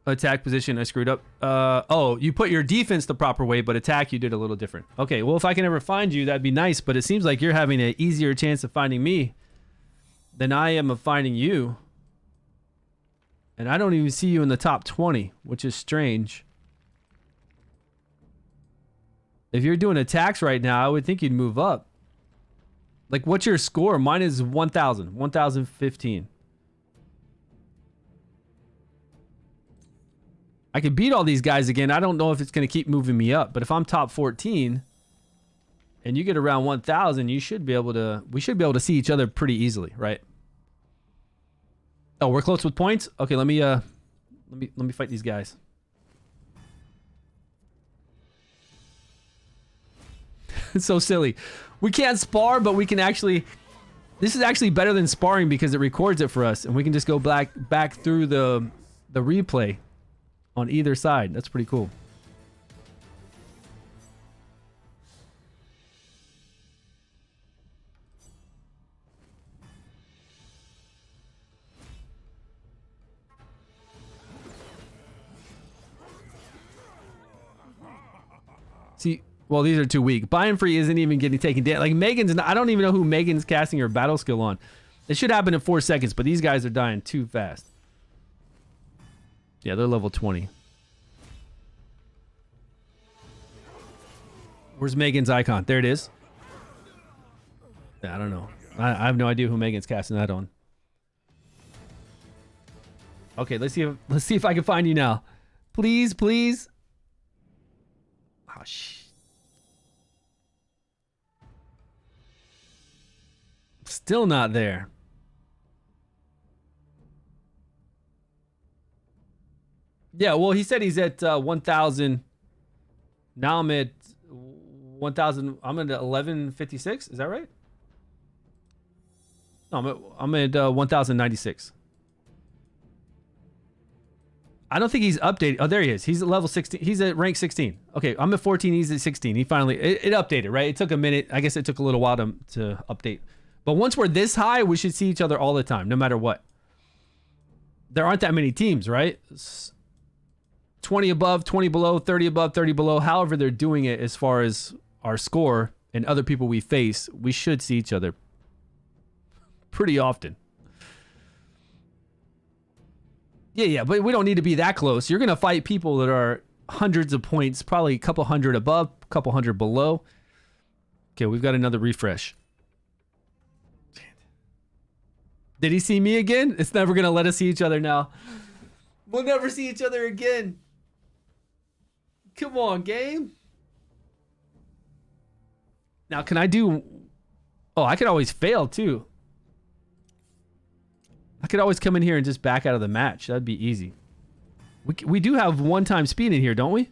Attack position, I screwed up. Oh, you put your defense the proper way, but attack you did a little different. Okay, well, if I can ever find you, that'd be nice, but it seems like you're having an easier chance of finding me than I am of finding you. And I don't even see you in the top 20, which is strange. If you're doing attacks right now, I would think you'd move up. Like, what's your score? Mine is 1,000, 1,015. I could beat all these guys again. I don't know if it's going to keep moving me up, but if I'm top 14 and you get around 1,000, you should be able to. We should be able to see each other pretty easily, right? Oh, we're close with points. Okay, let me fight these guys. It's so silly. We can't spar, but we can actually. This is actually better than sparring because it records it for us, and we can just go back through the replay on either side. That's pretty cool. See, well, these are too weak. Buy-in free isn't even getting taken down. Like Megan's, I don't even know who Megan's casting her battle skill on. It should happen in 4 seconds, but these guys are dying too fast. Yeah, they're level 20. Where's Megan's icon? There it is. Yeah, I don't know. I have no idea who Megan's casting that on. Okay, let's see if I can find you now. Please, please. Oh shit. Still not there. Yeah, well, he said he's at 1,000. Now I'm at 1,000. I'm at 1156. Is that right? No, I'm at 1,096. I don't think he's updated. Oh, there he is. He's at level 16. He's at rank 16. Okay, I'm at 14. He's at 16. He finally it updated, right? It took a minute. I guess it took a little while to update. But once we're this high, we should see each other all the time, no matter what. There aren't that many teams, right? 20 above, 20 below, 30 above, 30 below. However they're doing it as far as our score and other people we face, we should see each other pretty often. Yeah, but we don't need to be that close. You're going to fight people that are hundreds of points, probably a couple hundred above, a couple hundred below. Okay, we've got another refresh. Did he see me again? It's never going to let us see each other now. We'll never see each other again. Come on, game. Now, can I do... Oh, I could always fail, too. I could always come in here and just back out of the match. That'd be easy. We do have one-time speed in here, don't we?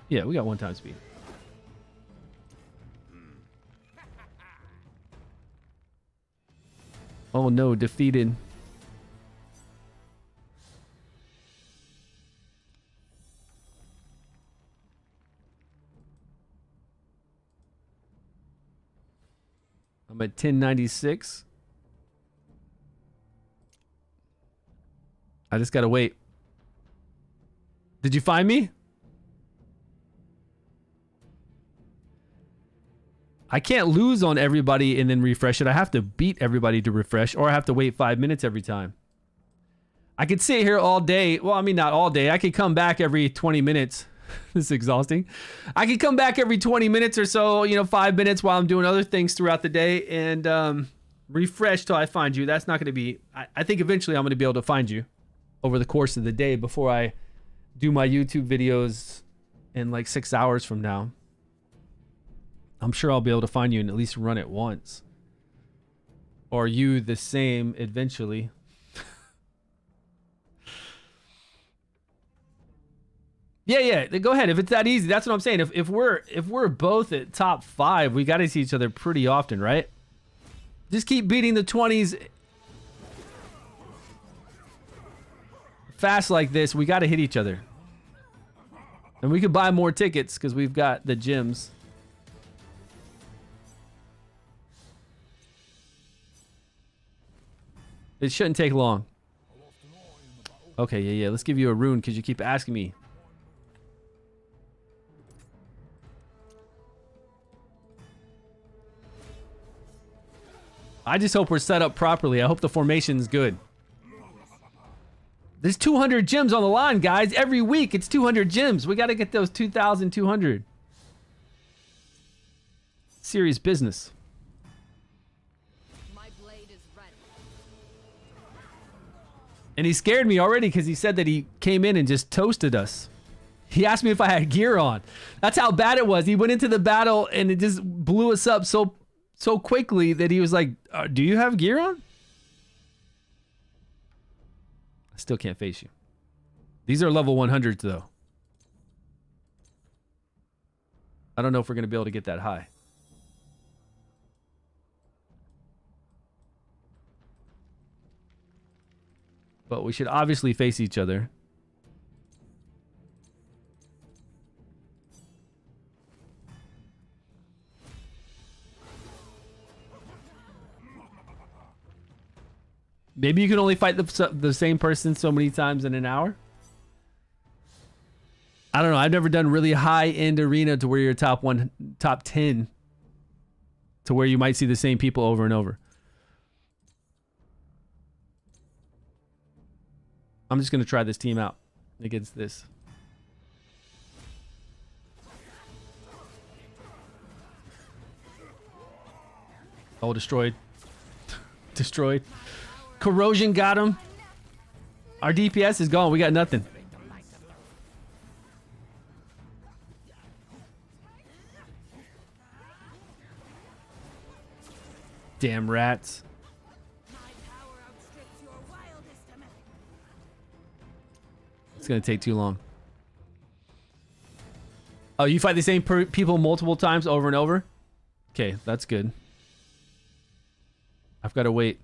Yeah, we got one-time speed. Oh no, defeated. I'm at 1096. I just gotta wait. Did you find me? I can't lose on everybody and then refresh it. I have to beat everybody to refresh, or I have to wait 5 minutes every time. I could sit here all day. Well, I mean, not all day. I could come back every 20 minutes. This is exhausting. I could come back every 20 minutes or so, you know, 5 minutes while I'm doing other things throughout the day and refresh till I find you. That's not going to be... I think eventually I'm going to be able to find you over the course of the day before I do my YouTube videos in like 6 hours from now. I'm sure I'll be able to find you and at least run it once. Or you the same eventually. Yeah, go ahead. If it's that easy, that's what I'm saying. If we're both at top 5, we got to see each other pretty often, right? Just keep beating the 20s. Fast like this, we got to hit each other. And we could buy more tickets because we've got the gyms. It shouldn't take long. Okay, yeah. Let's give you a rune because you keep asking me. I just hope we're set up properly. I hope the formation's good. There's 200 gems on the line, guys. Every week, it's 200 gems. We got to get those 2,200. Serious business. My blade is ready. And he scared me already because he said that he came in and just toasted us. He asked me if I had gear on. That's how bad it was. He went into the battle and it just blew us up so quickly that he was like, do you have gear on? I still can't face you. These are level 100s though. I don't know if we're going to be able to get that high. But we should obviously face each other. Maybe you can only fight the same person so many times in an hour. I don't know. I've never done really high-end arena to where you're top 10 to where you might see the same people over and over. I'm just gonna try this team out against this. Oh, destroyed. Destroyed. Corrosion got him. Our DPS is gone. We got nothing. Damn rats. It's gonna take too long. Oh, you fight the same people multiple times over and over? Okay, that's good. I've got to wait.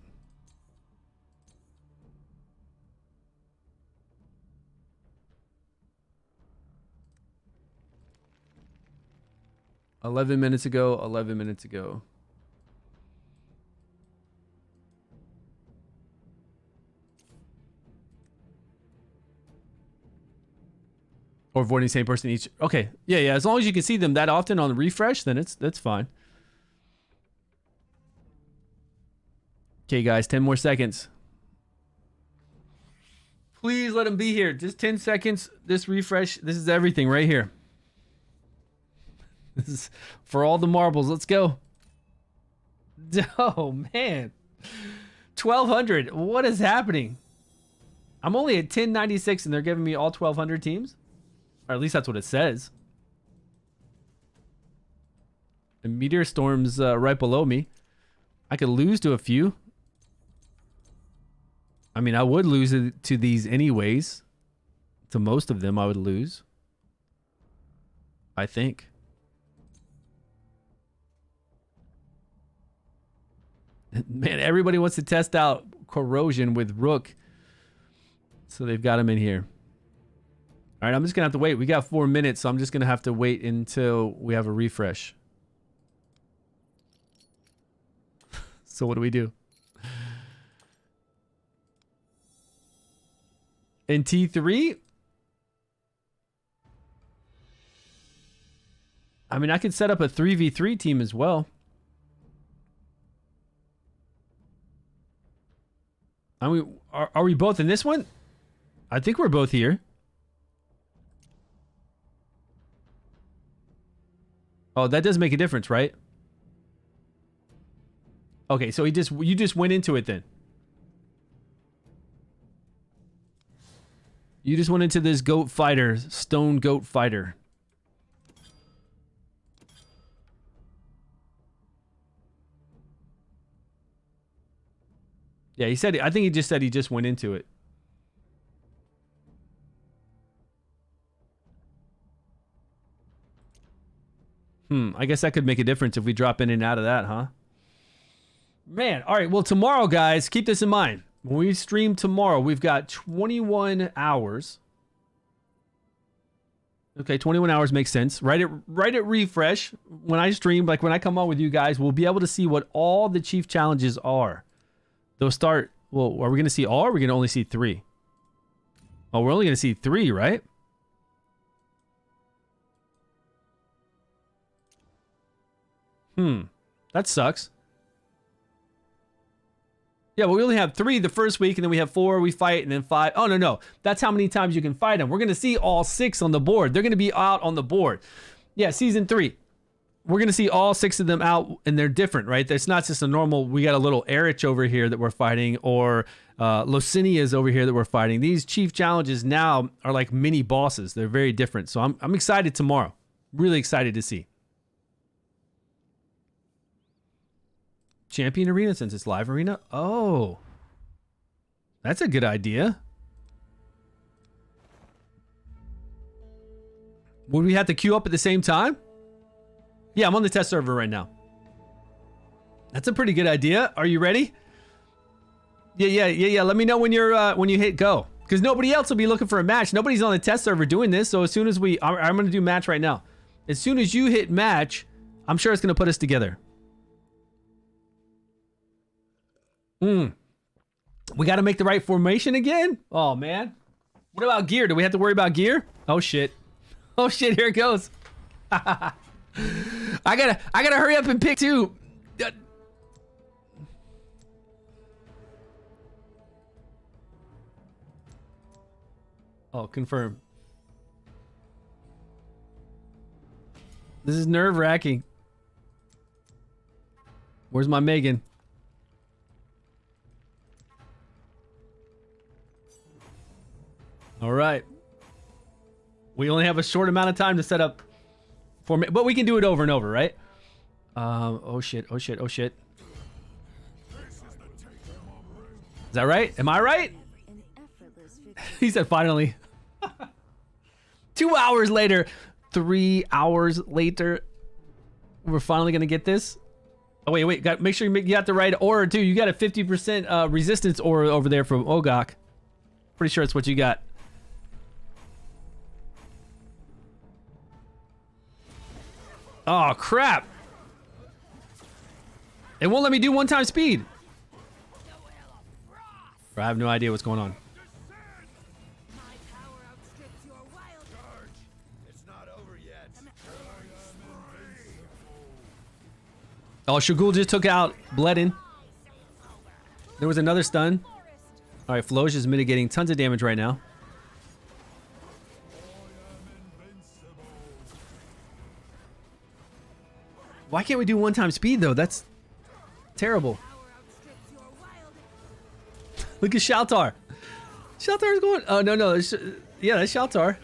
$11 minutes ago, 11 minutes ago. Or avoiding the same person each. Okay. Yeah, yeah. As long as you can see them that often on the refresh, then that's fine. Okay, guys. 10 more seconds. Please let them be here. Just 10 seconds. This refresh. This is everything right here. This is for all the marbles. Let's go. Oh, man. 1,200. What is happening? I'm only at 1096 and they're giving me all 1,200 teams? Or at least that's what it says. And meteor storm's right below me. I could lose to a few. I mean, I would lose to these anyways. To most of them, I would lose. I think. Man, everybody wants to test out corrosion with Rook. So they've got him in here. All right, I'm just going to have to wait. We got 4 minutes, so I'm just going to have to wait until we have a refresh. So what do we do? In T3? I mean, I could set up a 3v3 team as well. I mean, are we both in this one? I think we're both here. Oh, that does make a difference, right? Okay, so you just went into it then. You just went into this goat fighter, stone goat fighter. Yeah, he said, I think he just said he just went into it. I guess that could make a difference if we drop in and out of that, huh? Man, all right. Well, tomorrow, guys, keep this in mind. When we stream tomorrow, we've got 21 hours. Okay, 21 hours makes sense. Right at refresh. When I stream, like when I come on with you guys, we'll be able to see what all the chief challenges are. They'll start. Well, are we going to see all? Or are we going to only see 3? Oh, we're only going to see 3, right? That sucks. Yeah, well, we only have 3 the first week, and then we have 4 we fight, and then 5. Oh, no. That's how many times you can fight them. We're going to see all 6 on the board. They're going to be out on the board. Yeah, season 3. We're going to see all 6 of them out, and they're different, right? It's not just a normal, we got a little Erich over here that we're fighting, or Locinia's over here that we're fighting. These chief challenges now are like mini bosses. They're very different. So I'm excited tomorrow. Really excited to see. Champion Arena since it's live arena? Oh. That's a good idea. Would we have to queue up at the same time? Yeah, I'm on the test server right now. That's a pretty good idea. Are you ready? Yeah. Let me know when you hit go. Because nobody else will be looking for a match. Nobody's on the test server doing this. So as soon as I'm going to do match right now. As soon as you hit match, I'm sure it's going to put us together. We got to make the right formation again? Oh, man. What about gear? Do we have to worry about gear? Oh, shit. Oh, shit. Here it goes. I gotta hurry up and pick 2. Oh, confirm. This is nerve-wracking. Where's my Megan? All right. We only have a short amount of time to set up for me, but we can do it over and over, right? Oh shit, oh shit, oh shit. Is that right? Am I right? An effortless victory. He said finally. 2 hours later, 3 hours later, we're finally gonna get this. Oh wait, make sure you got the right aura too. You got a 50% resistance aura over there from Ogok. Pretty sure it's what you got. Oh crap! It won't let me do one-time speed. I have no idea what's going on. My power outstrips your wild. It's not over yet. Oh, Shugul just took out Bledin. There was another stun. All right, Floj is mitigating tons of damage right now. Why can't we do one-time speed though? That's terrible. Look at Shaltar. Shaltar's going. Oh no, yeah, that's Shaltar.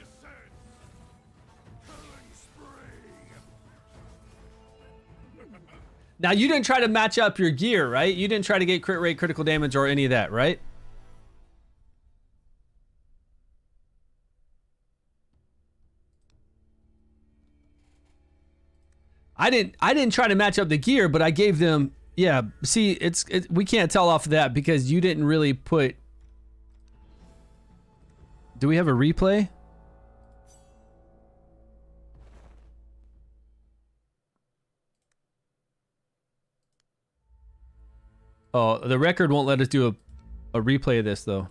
Now you didn't try to match up your gear, right? You didn't try to get crit rate, critical damage, or any of that, right? I didn't try to match up the gear, but I gave them. Yeah, see, we can't tell off of that because you didn't really put. Do we have a replay? Oh, the record won't let us do a replay of this though.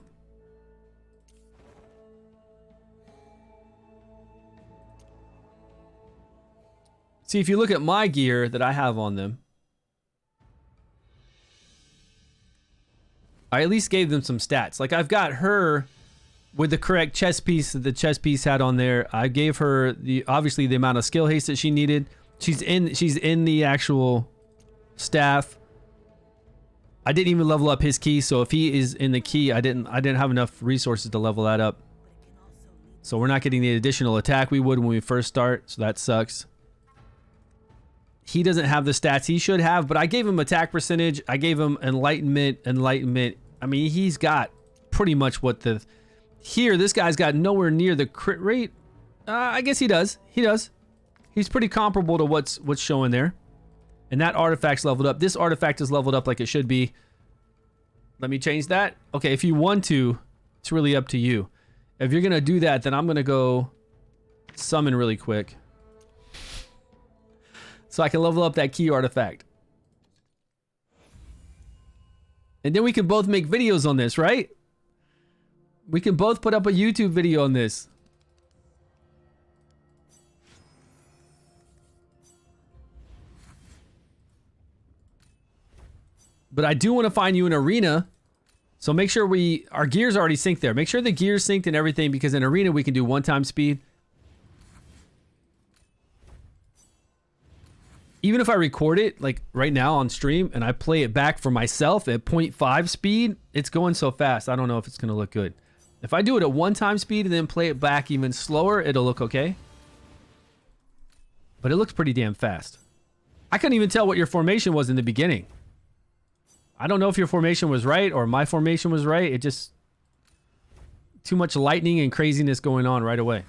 See, if you look at my gear that I have on them, I at least gave them some stats. Like I've got her with the correct chest piece that the chest piece had on there. I gave her obviously the amount of skill haste that she needed. She's in the actual staff. I didn't even level up his key, so if he is in the key, I didn't have enough resources to level that up. So we're not getting the additional attack we would when we first start, so that sucks. He doesn't have the stats he should have, but I gave him attack percentage. I gave him enlightenment. I mean, he's got pretty much what the... Here, this guy's got nowhere near the crit rate. I guess he does. He does. He's pretty comparable to what's showing there. And that artifact's leveled up. This artifact is leveled up like it should be. Let me change that. Okay, if you want to, it's really up to you. If you're going to do that, then I'm going to go summon really quick. So I can level up that key artifact. And then we can both make videos on this, right? We can both put up a YouTube video on this. But I do want to find you an arena. So make sure our gear's already synced there. Make sure the gear's synced and everything, because in arena we can do one-time speed. Even if I record it like right now on stream and I play it back for myself at 0.5 speed, it's going so fast. I don't know if it's going to look good. If I do it at one-time speed and then play it back even slower, it'll look okay. But it looks pretty damn fast. I couldn't even tell what your formation was in the beginning. I don't know if your formation was right or my formation was right. It just... Too much lightning and craziness going on right away.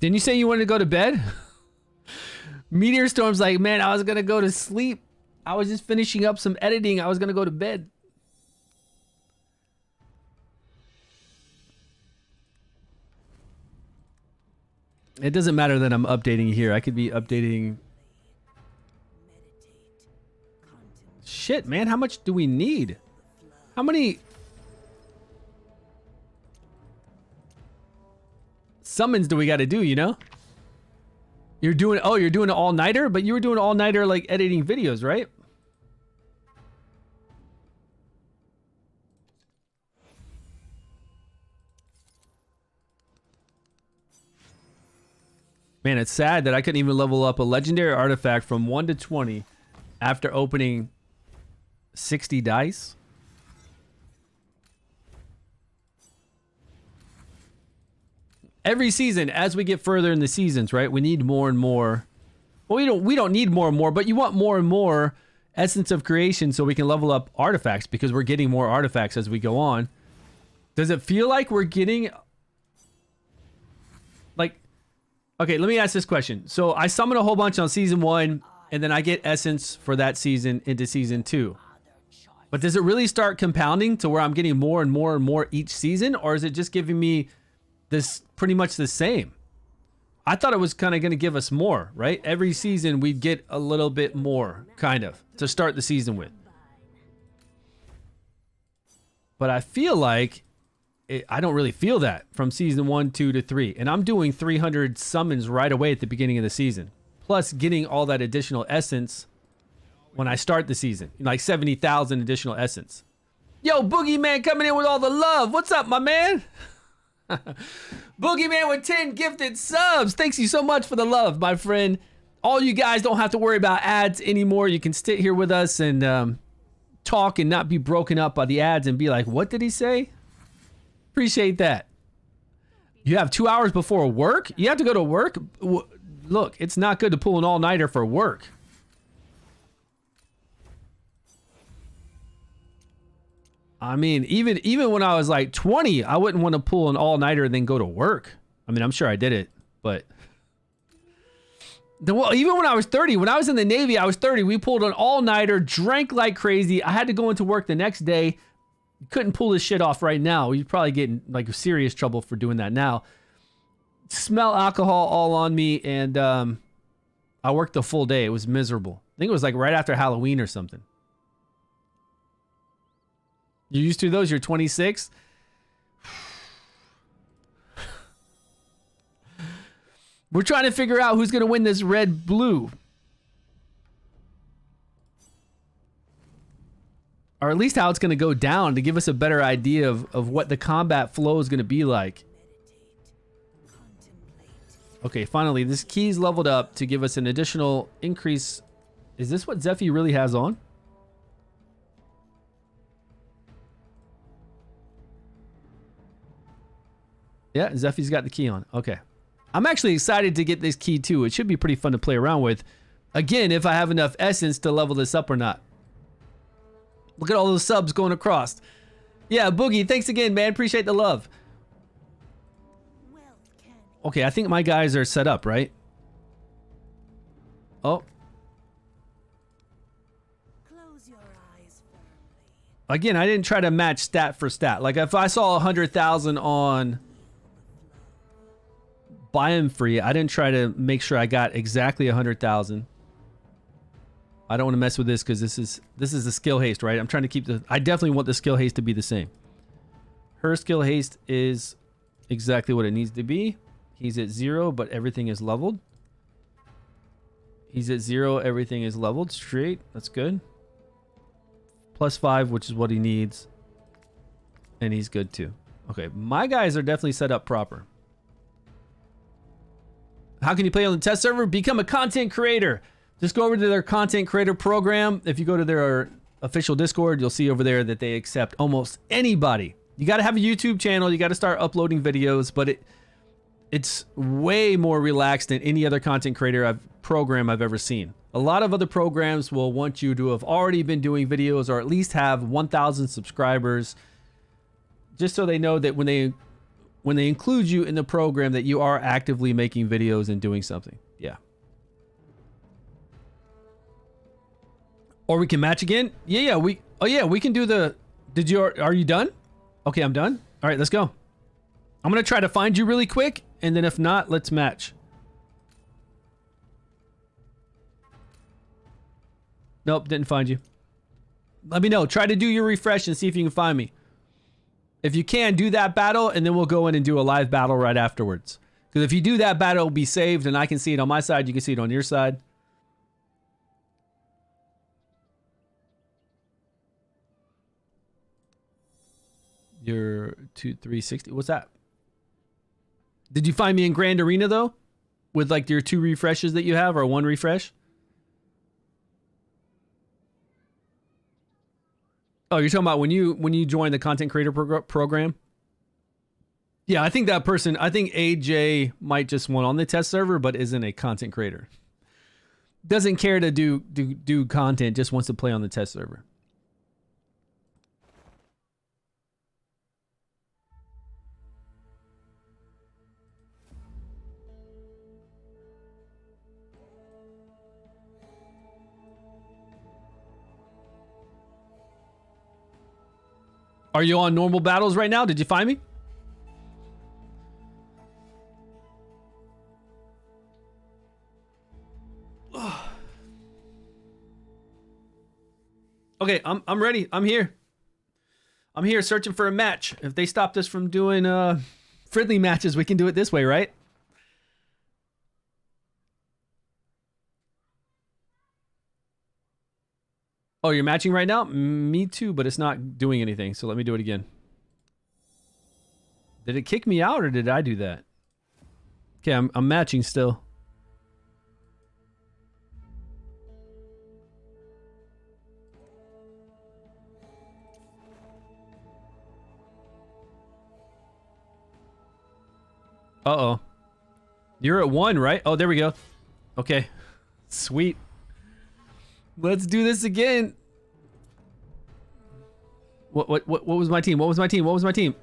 Didn't you say you wanted to go to bed? Meteor Storm's like, man, I was gonna go to sleep. I was just finishing up some editing. I was gonna go to bed. It doesn't matter that I'm updating here. I could be updating Shit, man, how much do we need? How many summons do we got to do, you know? You're doing an all-nighter, but you were doing all-nighter like editing videos, right? Man, it's sad that I couldn't even level up a legendary artifact from 1 to 20 after opening 60 dice. Every season, as we get further in the seasons, right, we need more and more. Well, we don't need more and more, but you want more and more essence of creation so we can level up artifacts because we're getting more artifacts as we go on. Does it feel like we're getting like, okay, let me ask this question. So I summon a whole bunch on season 1 and then I get essence for that season into season 2. But does it really start compounding to where I'm getting more and more and more each season, or is it just giving me this pretty much the same? I thought it was kind of going to give us more, right? Every season we'd get a little bit more, kind of, to start the season with. But I feel like I don't really feel that from season 1, 2 to 3. And I'm doing 300 summons right away at the beginning of the season. Plus getting all that additional essence when I start the season. Like 70,000 additional essence. Yo, Boogeyman coming in with all the love. What's up, my man? Boogeyman with 10 gifted subs. Thanks you so much for the love, my friend. All you guys don't have to worry about ads anymore. You can sit here with us and talk and not be broken up by the ads and be like, what did he say? Appreciate that. You have 2 hours before work? You have to go to work? Look, it's not good to pull an all-nighter for work. I mean, even when I was like 20, I wouldn't want to pull an all-nighter and then go to work. I mean, I'm sure I did it, but well, even when I was 30, when I was in the Navy, I was 30. We pulled an all-nighter, drank like crazy. I had to go into work the next day. Couldn't pull this shit off right now. You'd probably get in like serious trouble for doing that now. Smell alcohol all on me, and I worked the full day. It was miserable. I think it was like right after Halloween or something. You used to those? You're 26? We're trying to figure out who's going to win this red-blue. Or at least how it's going to go down to give us a better idea of what the combat flow is going to be like. Okay, finally, this key's leveled up to give us an additional increase. Is this what Zephy really has on? Yeah, Zephy's got the key on. Okay. I'm actually excited to get this key too. It should be pretty fun to play around with. Again, if I have enough essence to level this up or not. Look at all those subs going across. Yeah, Boogie, thanks again, man. Appreciate the love. Okay, I think my guys are set up, right? Oh. Close your eyes firmly. Again, I didn't try to match stat for stat. Like if I saw 100,000 on Biome Free, I didn't try to make sure I got exactly 100,000. I don't want to mess with this because this is the skill haste, right? I'm trying to keep I definitely want the skill haste to be the same. Her skill haste is exactly what it needs to be. He's at 0, but everything is leveled. He's at 0, everything is leveled straight. That's good. +5, which is what he needs. And he's good too. Okay, my guys are definitely set up proper. How can you play on the test server? Become a content creator. Just go over to their content creator program. If you go to their official Discord, you'll see over there that they accept almost anybody. You got to have a YouTube channel. You got to start uploading videos, but it's way more relaxed than any other content creator program I've ever seen. A lot of other programs will want you to have already been doing videos or at least have 1,000 subscribers, just so they know that when they include you in the program that you are actively making videos and doing something. Yeah. Or we can match again. Yeah, we can do the, are you done? Okay, I'm done. All right, let's go. I'm going to try to find you really quick. And then if not, let's match. Nope, didn't find you. Let me know. Try to do your refresh and see if you can find me. If you can, do that battle, and then we'll go in and do a live battle right afterwards. Because if you do that battle, it'll be saved, and I can see it on my side. You can see it on your side. You're 360. What's that? Did you find me in Grand Arena, though? With, like, your 2 refreshes that you have, or 1 refresh? Oh, you're talking about when you join the content creator program? Yeah, I think that person, I think AJ might just want on the test server, but isn't a content creator. Doesn't care to do content, just wants to play on the test server. Are you on normal battles right now? Did you find me? Okay, I'm ready. I'm here. I'm here searching for a match. If they stopped us from doing friendly matches, we can do it this way, right? Oh, you're matching right now? Me too, but it's not doing anything. So let me do it again. Did it kick me out or did I do that? Okay, I'm matching still. Uh-oh. You're at 1, right? Oh, there we go. Okay. Sweet. Let's do this again. What was my team? What was my team? What was my team?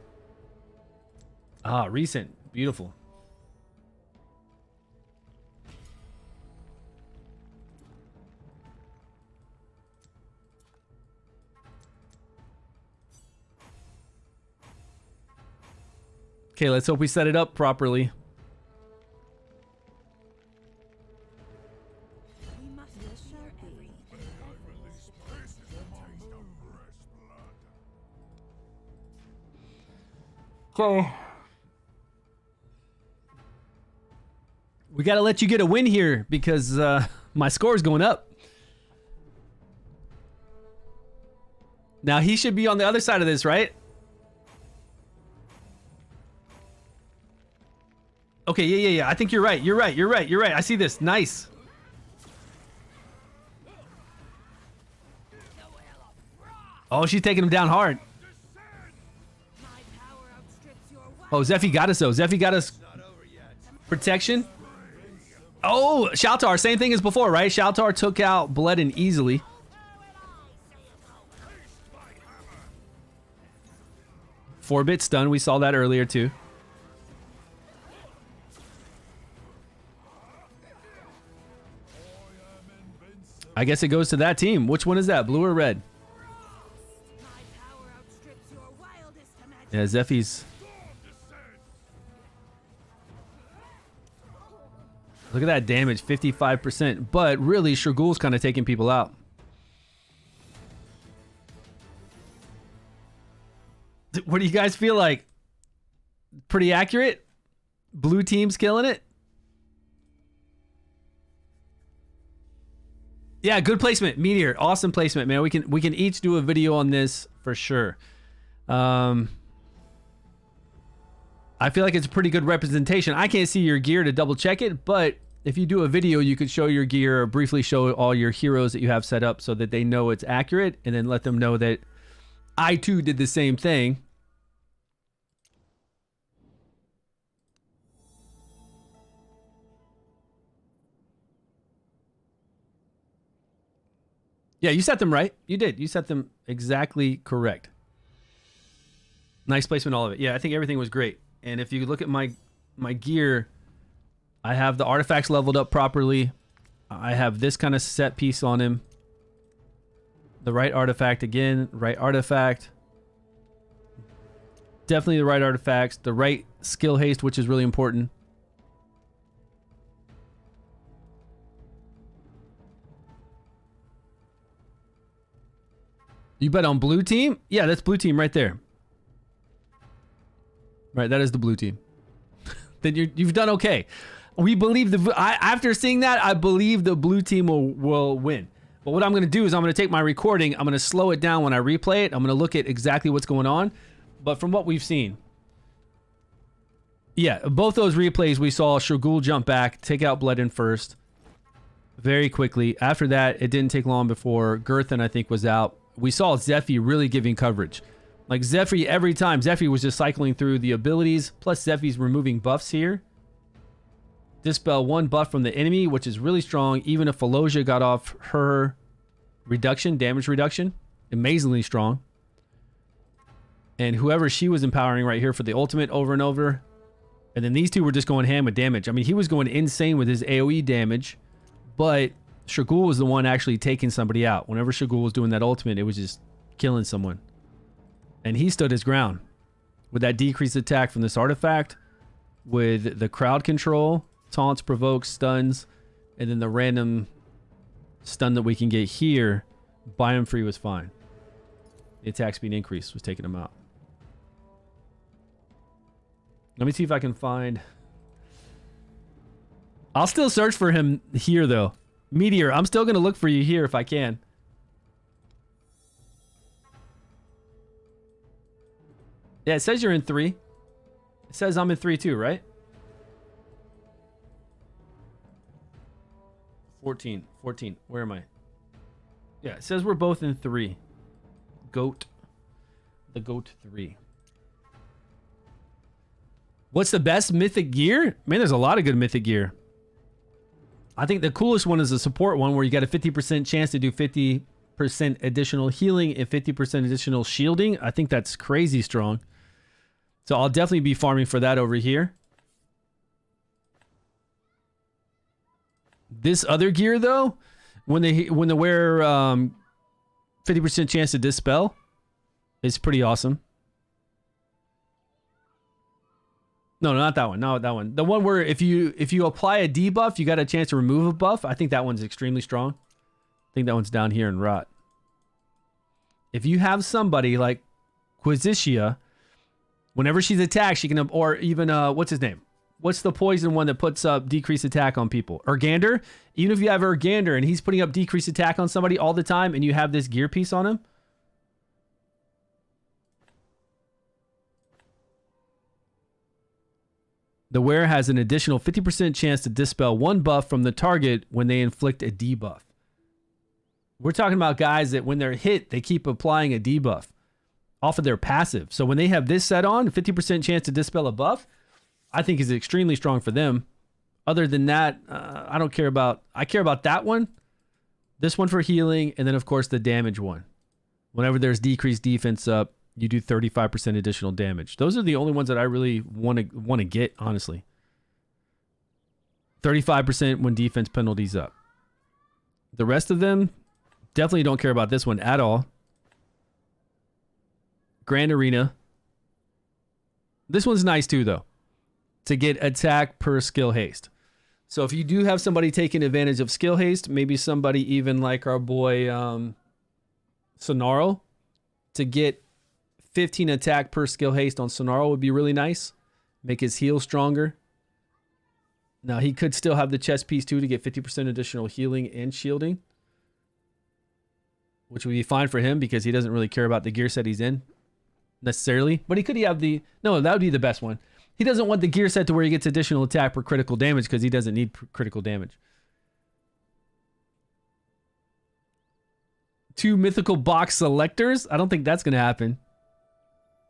Ah, recent. Beautiful. Okay, let's hope we set it up properly. Okay. We gotta let you get a win here because my score is going up. Now he should be on the other side of this, right? Okay, yeah. I think you're right. You're right. I see this. Nice. Oh, she's taking him down hard. Oh, Zephy got us though. Zephy got us protection. Oh, Shaltar, same thing as before, right? Shaltar took out Bledin easily. Four-bit stun, we saw that earlier too. I guess it goes to that team. Which one is that, blue or red? Yeah, Zephy's. Look at that damage, 55%. But really, Shurgul's kind of taking people out. What do you guys feel like? Pretty accurate? Blue team's killing it? Yeah, good placement. Meteor, awesome placement, man. We can each do a video on this for sure. I feel like it's a pretty good representation. I can't see your gear to double check it, but if you do a video, you could show your gear or briefly show all your heroes that you have set up so that they know it's accurate, and then let them know that I too did the same thing. Yeah, you set them right. You did. You set them exactly correct. Nice placement, all of it. Yeah, I think everything was great. And if you look at my gear, I have the artifacts leveled up properly. I have this kind of set piece on him. The right artifact again, right artifact. Definitely the right artifacts. The right skill haste, which is really important. You bet on blue team? Yeah, that's blue team right there. Right, that is the blue team. Then you've done okay. We believe after seeing that, I believe the blue team will win. But what I'm going to do is I'm going to take my recording. I'm going to slow it down when I replay it. I'm going to look at exactly what's going on. But from what we've seen, yeah, both those replays we saw Shurgul jump back, take out Bledin first very quickly. After that, it didn't take long before Girthan, I think, was out. We saw Zephy really giving coverage. Like Zephy, every time, Zephy was just cycling through the abilities. Plus, Zephy's removing buffs here. Dispel 1 buff from the enemy, which is really strong. Even if Felosia got off her reduction, damage reduction, amazingly strong. And whoever she was empowering right here for the ultimate over and over. And then these two were just going ham with damage. I mean, he was going insane with his AoE damage. But Shurgul was the one actually taking somebody out. Whenever Shurgul was doing that ultimate, it was just killing someone. And he stood his ground. With that decreased attack from this artifact. With the crowd control. Taunts, provokes, stuns, and then the random stun that we can get here. Biome free was fine. The attack speed increase was taking him out. Let me see if I can find... I'll still search for him here though. Meteor, I'm still going to look for you here if I can. Yeah, it says you're in 3. It says I'm in 3 too, right? 14. Where am I? Yeah, it says we're both in 3. Goat. The Goat 3. What's the best mythic gear? Man, there's a lot of good mythic gear. I think the coolest one is the support one where you got a 50% chance to do 50% additional healing and 50% additional shielding. I think that's crazy strong. So I'll definitely be farming for that over here. This other gear though, when they wear 50% chance to dispel, is pretty awesome. No, not that one. Not that one. The one where if you apply a debuff, you got a chance to remove a buff. I think that one's extremely strong. I think that one's down here in Rot. If you have somebody like Quisitia, whenever she's attacked, she can, or even what's his name? What's the poison one that puts up decreased attack on people? Urgander? Even if you have Urgander and he's putting up decreased attack on somebody all the time and you have this gear piece on him. The wearer has an additional 50% chance to dispel 1 buff from the target when they inflict a debuff. We're talking about guys that when they're hit, they keep applying a debuff off of their passive. So when they have this set on, 50% chance to dispel a buff, I think is extremely strong for them. Other than that, I don't care about... I care about that one, this one for healing, and then of course the damage one. Whenever there's decreased defense up, you do 35% additional damage. Those are the only ones that I really want to get, honestly. 35% when defense penalties up. The rest of them, definitely don't care about this one at all. Grand Arena. This one's nice too, though. To get attack per skill haste. So if you do have somebody taking advantage of skill haste, maybe somebody even like our boy Sonaro, to get 15 attack per skill haste on Sonaro would be really nice. Make his heal stronger. Now he could still have the chest piece too to get 50% additional healing and shielding, which would be fine for him because he doesn't really care about the gear set he's in necessarily. But he could have the... No, that would be the best one. He doesn't want the gear set to where he gets additional attack per critical damage because he doesn't need critical damage. 2 mythical box selectors? I don't think that's going to happen.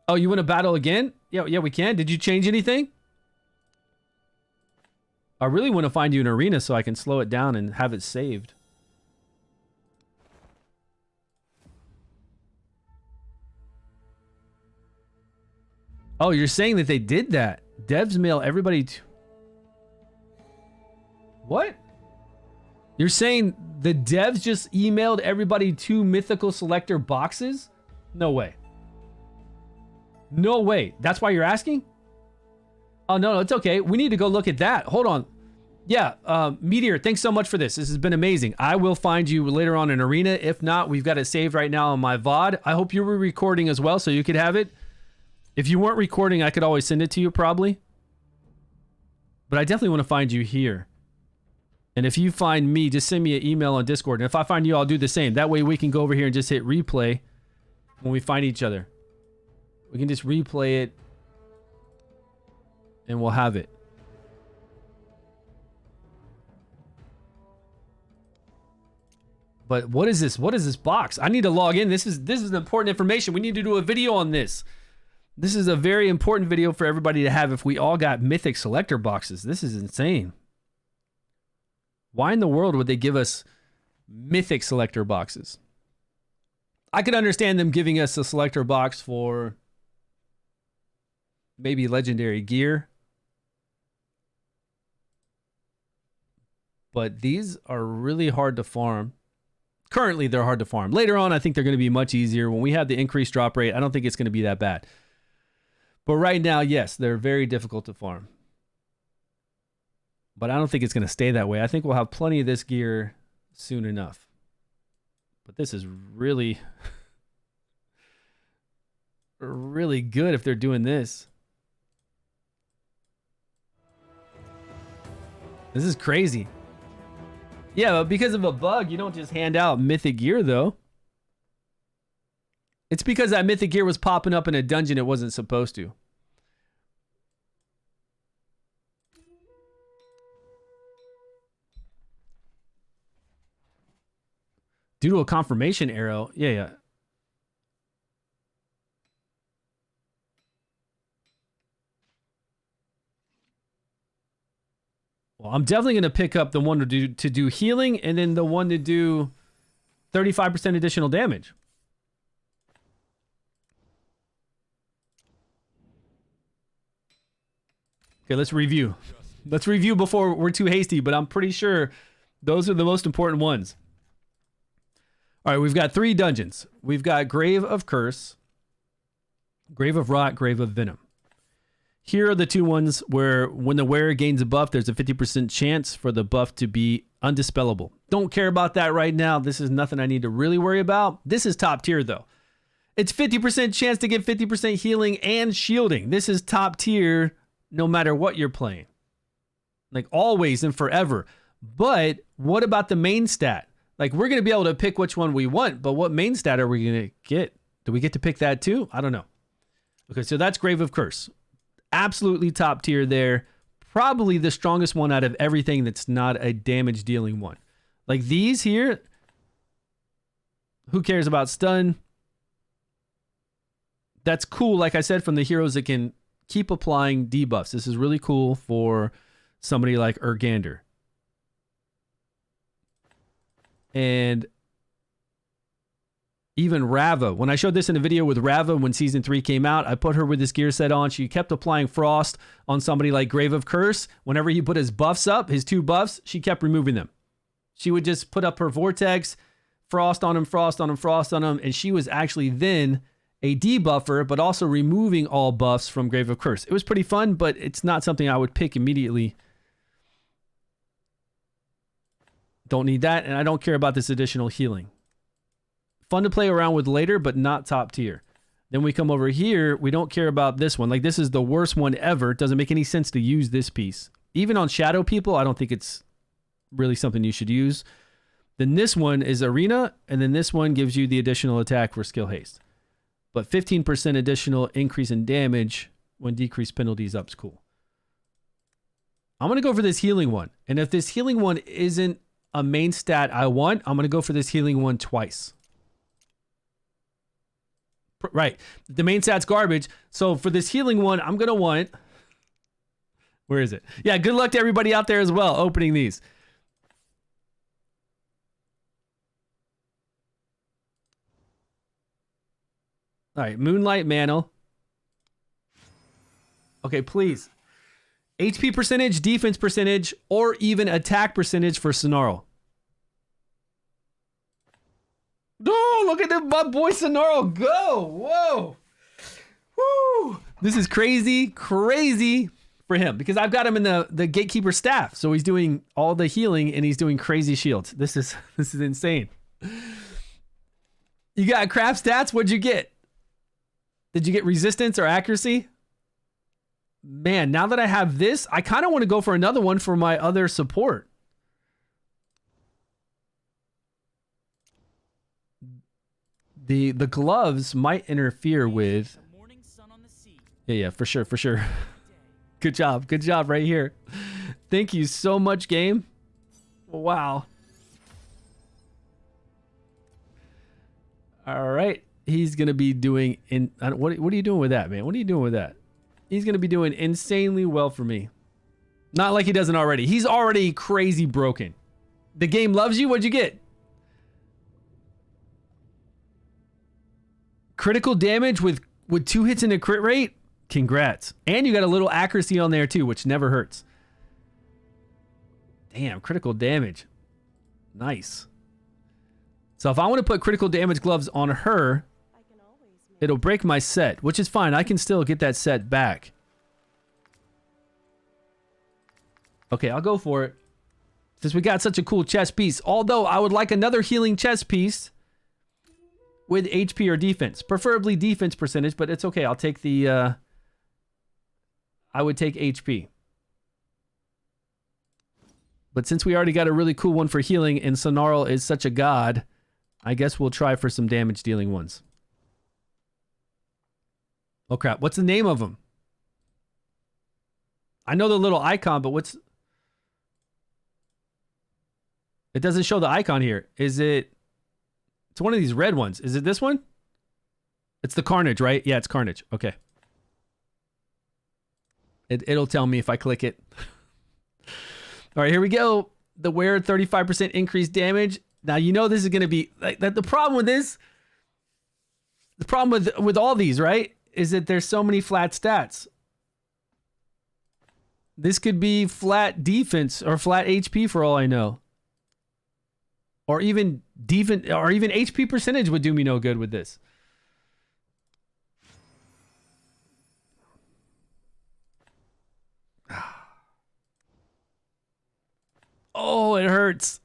Oh, you want to battle again? Yeah, we can. Did you change anything? I really want to find you an arena so I can slow it down and have it saved. Oh, you're saying that they did that. Devs mail everybody to... What? You're saying the devs just emailed everybody 2 mythical selector boxes? No way. No way. That's why you're asking? Oh, no, it's okay. We need to go look at that. Hold on. Yeah, Meteor, thanks so much for this. This has been amazing. I will find you later on in Arena. If not, we've got it saved right now on my VOD. I hope you were recording as well so you could have it. If you weren't recording, I could always send it to you probably. But I definitely want to find you here. And if you find me, just send me an email on Discord. And if I find you, I'll do the same. That way we can go over here and just hit replay when we find each other. We can just replay it. And we'll have it. But what is this? What is this box? I need to log in. This is important information. We need to do a video on this. This is a very important video for everybody to have if we all got mythic selector boxes. This is insane. Why in the world would they give us mythic selector boxes? I could understand them giving us a selector box for maybe legendary gear. But these are really hard to farm. Currently, they're hard to farm. Later on, I think they're going to be much easier. When we have the increased drop rate, I don't think it's going to be that bad. But right now, yes, they're very difficult to farm. But I don't think it's going to stay that way. I think we'll have plenty of this gear soon enough. But this is really, really good if they're doing this. This is crazy. Yeah, but because of a bug, you don't just hand out mythic gear, though. It's because that mythic gear was popping up in a dungeon it wasn't supposed to. Due to a confirmation arrow. Yeah. Well, I'm definitely going to pick up the one to do healing and then the one to do 35% additional damage. Okay, let's review. Let's review before we're too hasty, but I'm pretty sure those are the most important ones. All right, we've got 3 dungeons. We've got Grave of Curse, Grave of Rot, Grave of Venom. Here are the 2 ones where when the wearer gains a buff, there's a 50% chance for the buff to be undispellable. Don't care about that right now. This is nothing I need to really worry about. This is top tier though. It's 50% chance to get 50% healing and shielding. This is top tier no matter what you're playing. Like always and forever. But what about the main stat? Like we're going to be able to pick which one we want, but what main stat are we going to get? Do we get to pick that too? I don't know. Okay, so that's Grave of Curse. Absolutely top tier there. Probably the strongest one out of everything that's not a damage dealing one. Like these here, who cares about stun? That's cool, like I said, from the heroes that can keep applying debuffs. This is really cool for somebody like Urgander. And even Rava. When I showed this in a video with Rava when Season 3 came out, I put her with this gear set on. She kept applying Frost on somebody like Grave of Curse. Whenever he put his buffs up, his 2 buffs, she kept removing them. She would just put up her Vortex, Frost on him, Frost on him, Frost on him, and she was actually then a debuffer, but also removing all buffs from Grave of Curse. It was pretty fun, but it's not something I would pick immediately. Don't need that, and I don't care about this additional healing. Fun to play around with later, but not top tier. Then we come over here. We don't care about this one. Like, this is the worst one ever. It doesn't make any sense to use this piece. Even on Shadow people, I don't think it's really something you should use. Then this one is Arena, and then this one gives you the additional attack for skill haste. But 15% additional increase in damage when decreased penalties up is cool. I'm going to go for this healing one. And if this healing one isn't a main stat I want, I'm going to go for this healing one twice. Right. The main stat's garbage. So for this healing one, I'm going to want... Where is it? Yeah, good luck to everybody out there as well opening these. All right, Moonlight Mantle. Okay, please. HP percentage, defense percentage, or even attack percentage for Snarl. Oh, look at my boy Snarl go. Whoa. Woo. This is crazy, crazy. for him because I've got him in the gatekeeper staff. So he's doing all the healing and he's doing crazy shields. This is insane. You got craft stats? What'd you get? Did you get resistance or accuracy? Man, now that I have this, I kind of want to go for another one for my other support. The gloves might interfere with... Yeah, for sure. Good job right here. Thank you so much, game. Wow. All right. He's going to be doing... What are you doing with that, man? What are you doing with that? He's going to be doing insanely well for me. Not like he doesn't already. He's already crazy broken. The game loves you. What'd you get? Critical damage with 2 hits in a crit rate? Congrats. And you got a little accuracy on there too, which never hurts. Damn, critical damage. Nice. So if I want to put critical damage gloves on her, it'll break my set, which is fine. I can still get that set back. Okay, I'll go for it. Since we got such a cool chest piece. Although I would like another healing chest piece with HP or defense. Preferably defense percentage, but it's okay. I'll take the... I would take HP. But since we already got a really cool one for healing and Sonarl is such a god, I guess we'll try for some damage dealing ones. Oh crap, what's the name of them? I know the little icon, but what's... It doesn't show the icon here. Is it... It's one of these red ones. Is it this one? It's the Carnage, right? Yeah, it's Carnage. Okay. It'll tell me if I click it. All right, here we go. The wear 35% increased damage. Now, you know this is going to be... Like, the problem with this... The problem with all these, right? Is that there's so many flat stats. This could be flat defense or flat HP for all I know. Or even HP percentage would do me no good with this. Oh, it hurts.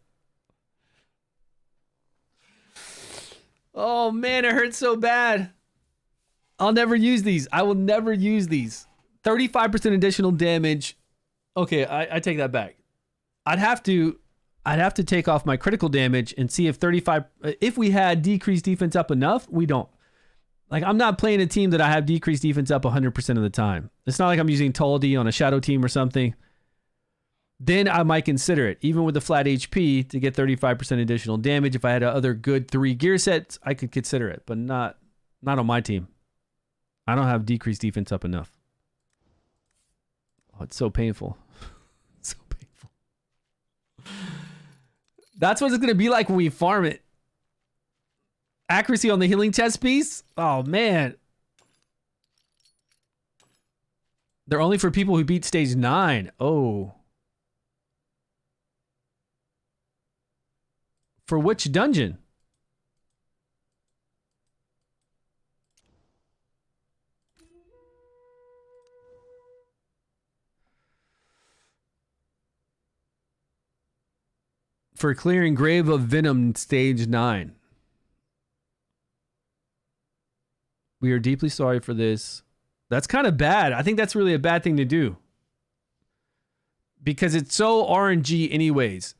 Oh man, it hurts so bad. I'll never use these. I will never use these. 35% additional damage. Okay, I take that back. I'd have to take off my critical damage and see if we had decreased defense up enough. We don't. Like, I'm not playing a team that I have decreased defense up 100% of the time. It's not like I'm using Taldi on a shadow team or something. Then I might consider it. Even with the flat HP to get 35% additional damage. If I had other good 3 gear sets, I could consider it, but not on my team. I don't have decreased defense up enough. Oh, it's so painful. So painful. That's what it's going to be like when we farm it. Accuracy on the healing chest piece? Oh, man. They're only for people who beat stage 9. Oh. For which dungeon? For clearing Grave of Venom stage 9. We are deeply sorry for this. That's kind of bad. I think that's really a bad thing to do. Because it's so RNG anyways.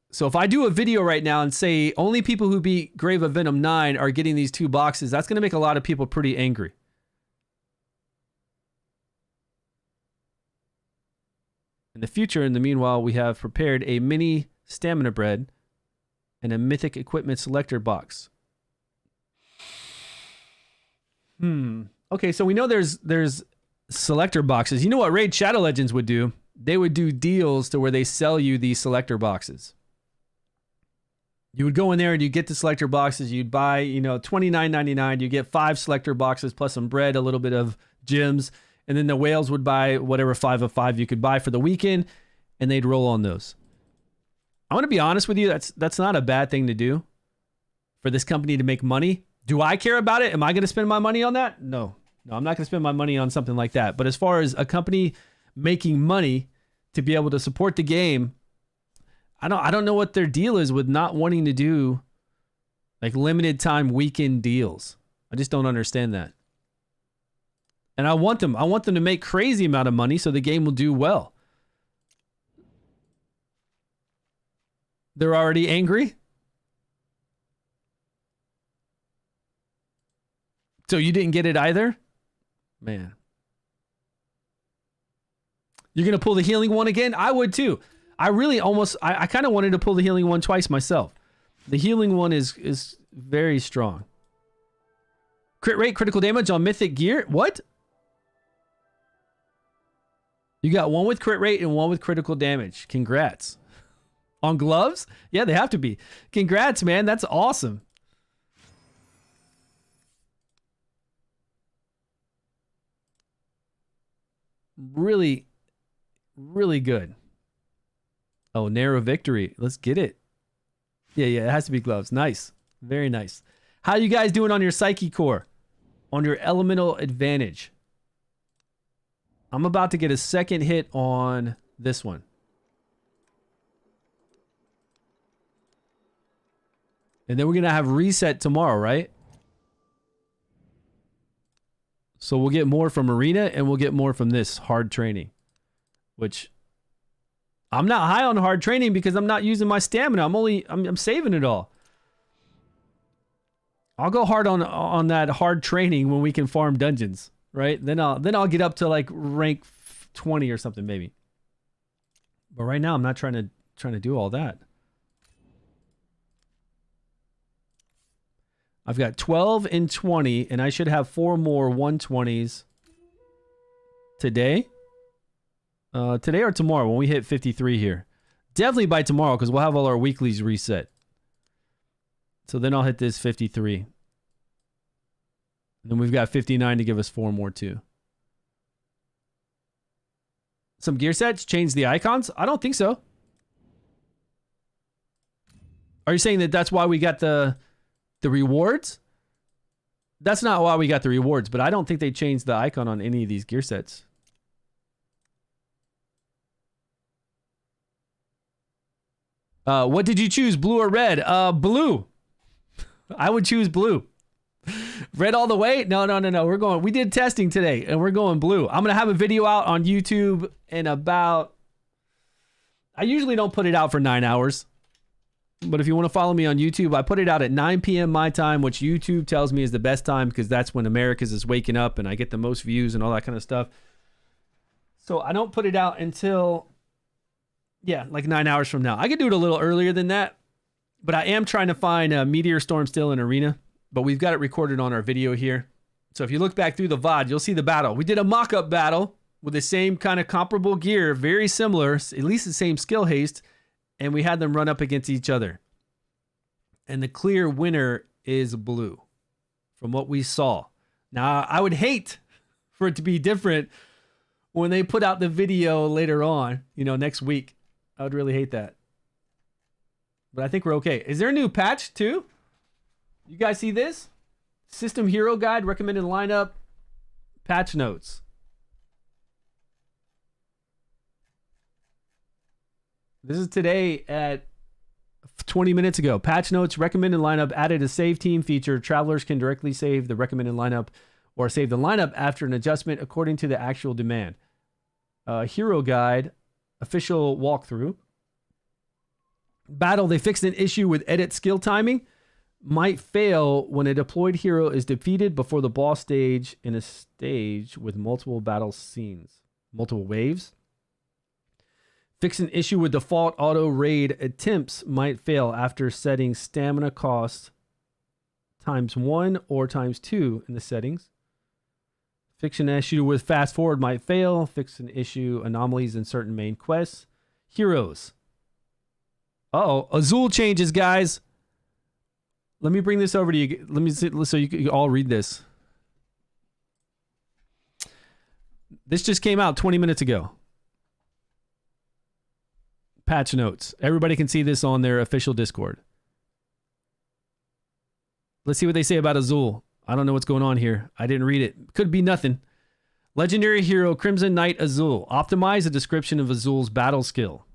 So if I do a video right now and say only people who beat Grave of Venom 9 are getting these 2 boxes, that's going to make a lot of people pretty angry. In the future, in the meanwhile, we have prepared a mini stamina bread and a mythic equipment selector box. Okay, so we know there's selector boxes. You know what Raid Shadow Legends would do? They would do deals to where they sell you these selector boxes. You would go in there and you get the selector boxes. You'd buy, $29.99. You get 5 selector boxes plus some bread, a little bit of gems. And then the whales would buy whatever 5 of 5 you could buy for the weekend. And they'd roll on those. I want to be honest with you. That's not a bad thing to do for this company to make money. Do I care about it? Am I going to spend my money on that? No, I'm not going to spend my money on something like that. But as far as a company making money to be able to support the game. I don't know what their deal is with not wanting to do like limited time weekend deals. I just don't understand that. And I want them to make crazy amount of money so the game will do well. They're already angry? So you didn't get it either? Man. You're going to pull the healing one again? I would too. I really I kind of wanted to pull the healing one twice myself. The healing one is very strong. Crit rate, critical damage on mythic gear? What? You got one with crit rate and one with critical damage. Congrats. On gloves? Yeah, they have to be. Congrats, man. That's awesome. Really, really good. Oh, narrow victory. Let's get it. Yeah, it has to be gloves. Nice. Very nice. How you guys doing on your Psyche core? On your elemental advantage? I'm about to get a second hit on this one. And then we're going to have reset tomorrow, right? So we'll get more from Arena and we'll get more from this hard training. Which I'm not high on hard training because I'm not using my stamina. I'm saving it all. I'll go hard on that hard training when we can farm dungeons, right? Then I'll get up to like rank 20 or something maybe. But right now I'm not trying to do all that. I've got 12 and 20 and I should have 4 more 120s today. Today or tomorrow when we hit 53 here. Definitely by tomorrow because we'll have all our weeklies reset. So then I'll hit this 53. And then we've got 59 to give us 4 more too. Some gear sets change the icons? I don't think so. Are you saying that that's why we got the rewards? That's not why we got the rewards, but I don't think they changed the icon on any of these gear sets. What did you choose, blue or red? Blue. I would choose blue. Red all the way? No. We did testing today and we're going blue. I'm going to have a video out on YouTube in about... I usually don't put it out for 9 hours. But if you want to follow me on YouTube, I put it out at 9 p.m. my time, which YouTube tells me is the best time because that's when America's is waking up and I get the most views and all that kind of stuff. So I don't put it out until... yeah, like 9 hours from now. I could do it a little earlier than that, but I am trying to find a Meteor Storm still in Arena, but we've got it recorded on our video here. So if you look back through the VOD, you'll see the battle. We did a mock-up battle with the same kind of comparable gear, very similar, at least the same skill haste, and we had them run up against each other. And the clear winner is blue from what we saw. Now, I would hate for it to be different when they put out the video later on, next week. I would really hate that. But I think we're okay. Is there a new patch too? You guys see this? System Hero Guide, recommended lineup, patch notes. This is today at 20 minutes ago. Patch notes, recommended lineup, added a save team feature. Travelers can directly save the recommended lineup or save the lineup after an adjustment according to the actual demand. Hero Guide, official walkthrough. Battle, they fixed an issue with edit skill timing. Might fail when a deployed hero is defeated before the boss stage in a stage with multiple battle scenes. Multiple waves. Fix an issue with default auto raid attempts might fail after setting stamina cost ×1 or ×2 in the settings. Fix an issue with fast forward might fail. Fix an issue anomalies in certain main quests. Heroes. Uh-oh. Azul changes, guys. Let me bring this over to you. Let me see, so you can all read this. This just came out 20 minutes ago. Patch notes. Everybody can see this on their official Discord. Let's see what they say about Azul. I don't know what's going on here. I didn't read it. Could be nothing. Legendary hero Crimson Knight Azul. Optimize a description of Azul's battle skill.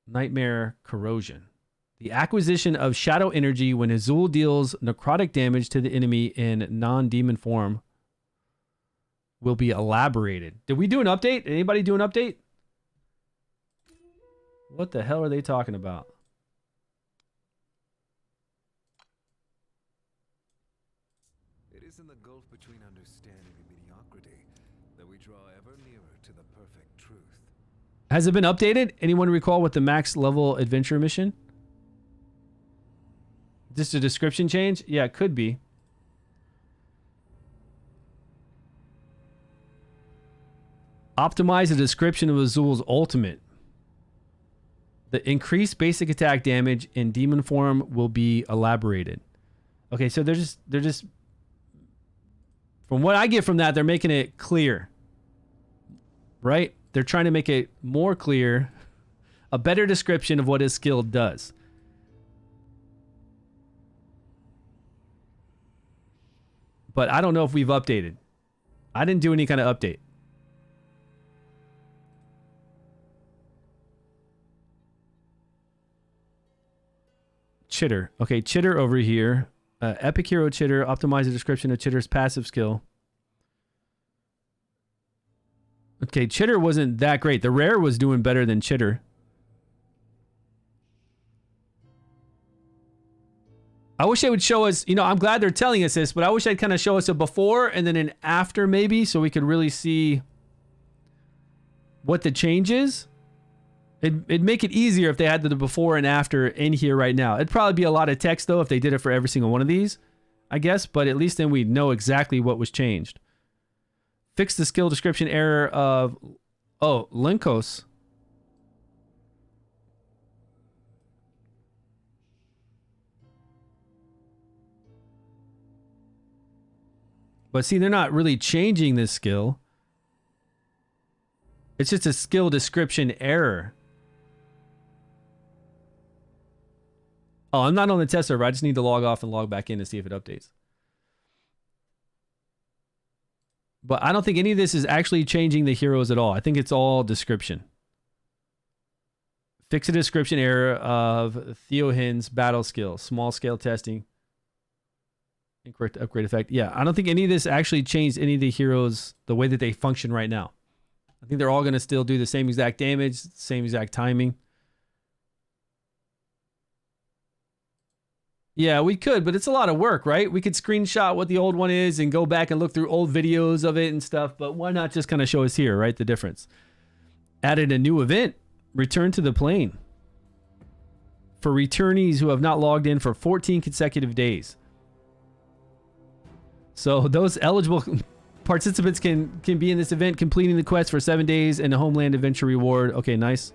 Nightmare Corrosion. The acquisition of shadow energy when Azul deals necrotic damage to the enemy in non-demon form will be elaborated. Did we do an update? Anybody do an update? What the hell are they talking about? It is in the gulf between understanding and mediocrity that we draw ever nearer to the perfect truth. Has it been updated? Anyone recall what the max level adventure mission? Just a description change? Yeah, it could be. Optimize a description of Azul's ultimate. The increased basic attack damage in demon form will be elaborated. Okay, so they're just from what I get from that, they're making it clear. Right? They're trying to make it more clear, a better description of what his skill does. But I don't know if we've updated. I didn't do any kind of update. Chitter. Okay, Chitter over here. Epic Hero Chitter. Optimize the description of Chitter's passive skill. Okay, Chitter wasn't that great. The rare was doing better than Chitter. I wish they would show us, you know, I'm glad they're telling us this, but I wish they'd kind of show us a before and then an after maybe so we could really see what the change is. It'd make it easier if they had the before and after in here right now. It'd probably be a lot of text though if they did it for every single one of these, I guess, but at least then we'd know exactly what was changed. Fix the skill description error of, oh, Linkos. But see, they're not really changing this skill. It's just a skill description error. Oh, I'm not on the test server. I just need to log off and log back in to see if it updates. But I don't think any of this is actually changing the heroes at all. I think it's all description. Fix a description error of Theohin's battle skill. Small scale testing. Incorrect upgrade effect. Yeah, I don't think any of this actually changed any of the heroes the way that they function right now. I think they're all going to still do the same exact damage, same exact timing. Yeah, we could, but it's a lot of work, right? We could screenshot what the old one is and go back and look through old videos of it and stuff, but why not just kind of show us here, right? The difference. Added a new event. Return to the plane. For returnees who have not logged in for 14 consecutive days. So those eligible participants can be in this event, completing the quest for 7 days and a Homeland Adventure reward. Okay, nice.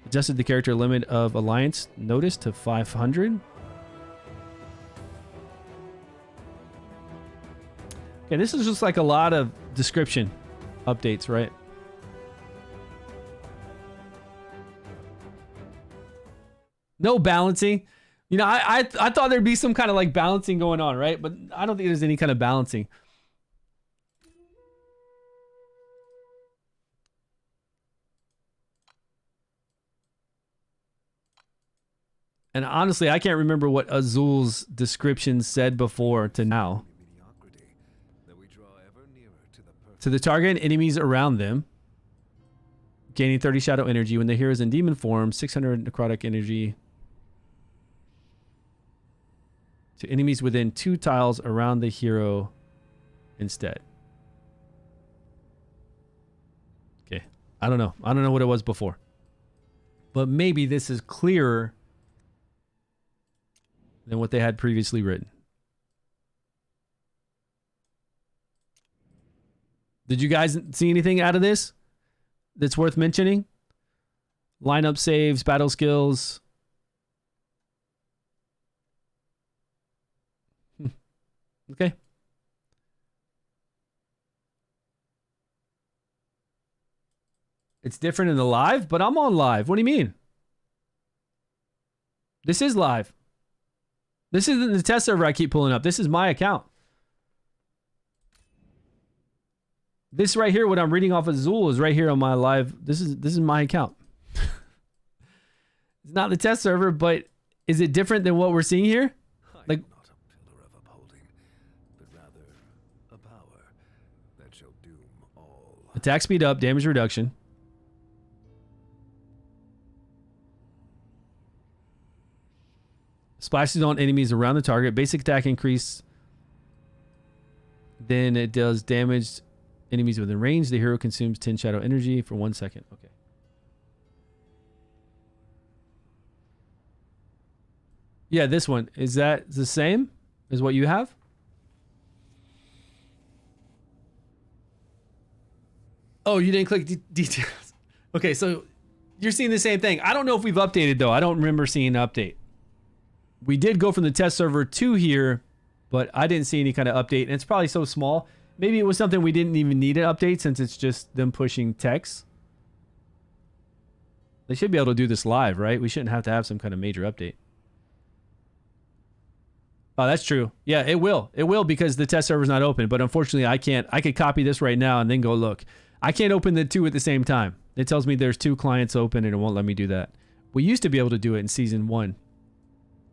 Adjusted the character limit of Alliance notice to 500. Okay, this is just like a lot of description updates, right? No balancing. You know, I thought there'd be some kind of like balancing going on, right? But I don't think there's any kind of balancing. And honestly, I can't remember what Azul's description said before to now. To the target and enemies around them. Gaining 30 shadow energy when the hero is in demon form. 600 necrotic energy. To enemies within 2 tiles around the hero instead. Okay. I don't know. I don't know what it was before. But maybe this is clearer than what they had previously written. Did you guys see anything out of this that's worth mentioning? Lineup saves, battle skills. Okay. It's different in the live, but I'm on live. What do you mean? This is live. This isn't the test server I keep pulling up. This is my account. This right here, what I'm reading off of Zool is right here on my live. This is my account. It's not the test server, but is it different than what we're seeing here? Like, Not a pillar of upholding, but rather a power that shall doom all. attack speed up, damage reduction. Splashes on enemies around the target. Basic attack increase. Then it does damage enemies within range. The hero consumes 10 shadow energy for 1 second. Okay. Yeah, this one. Is that the same as what you have? Oh, you didn't click details. Okay, so you're seeing the same thing. I don't know if we've updated, though. I don't remember seeing an update. We did go from the test server to here, but I didn't see any kind of update. And it's probably so small. Maybe it was something we didn't even need an update since it's just them pushing text. They should be able to do this live, right? We shouldn't have to have some kind of major update. Oh, that's true. Yeah, it will. It will because the test server's not open. But unfortunately, I can't. I could copy this right now and then go look. I can't open the two at the same time. It tells me there's 2 clients open and it won't let me do that. We used to be able to do it in season 1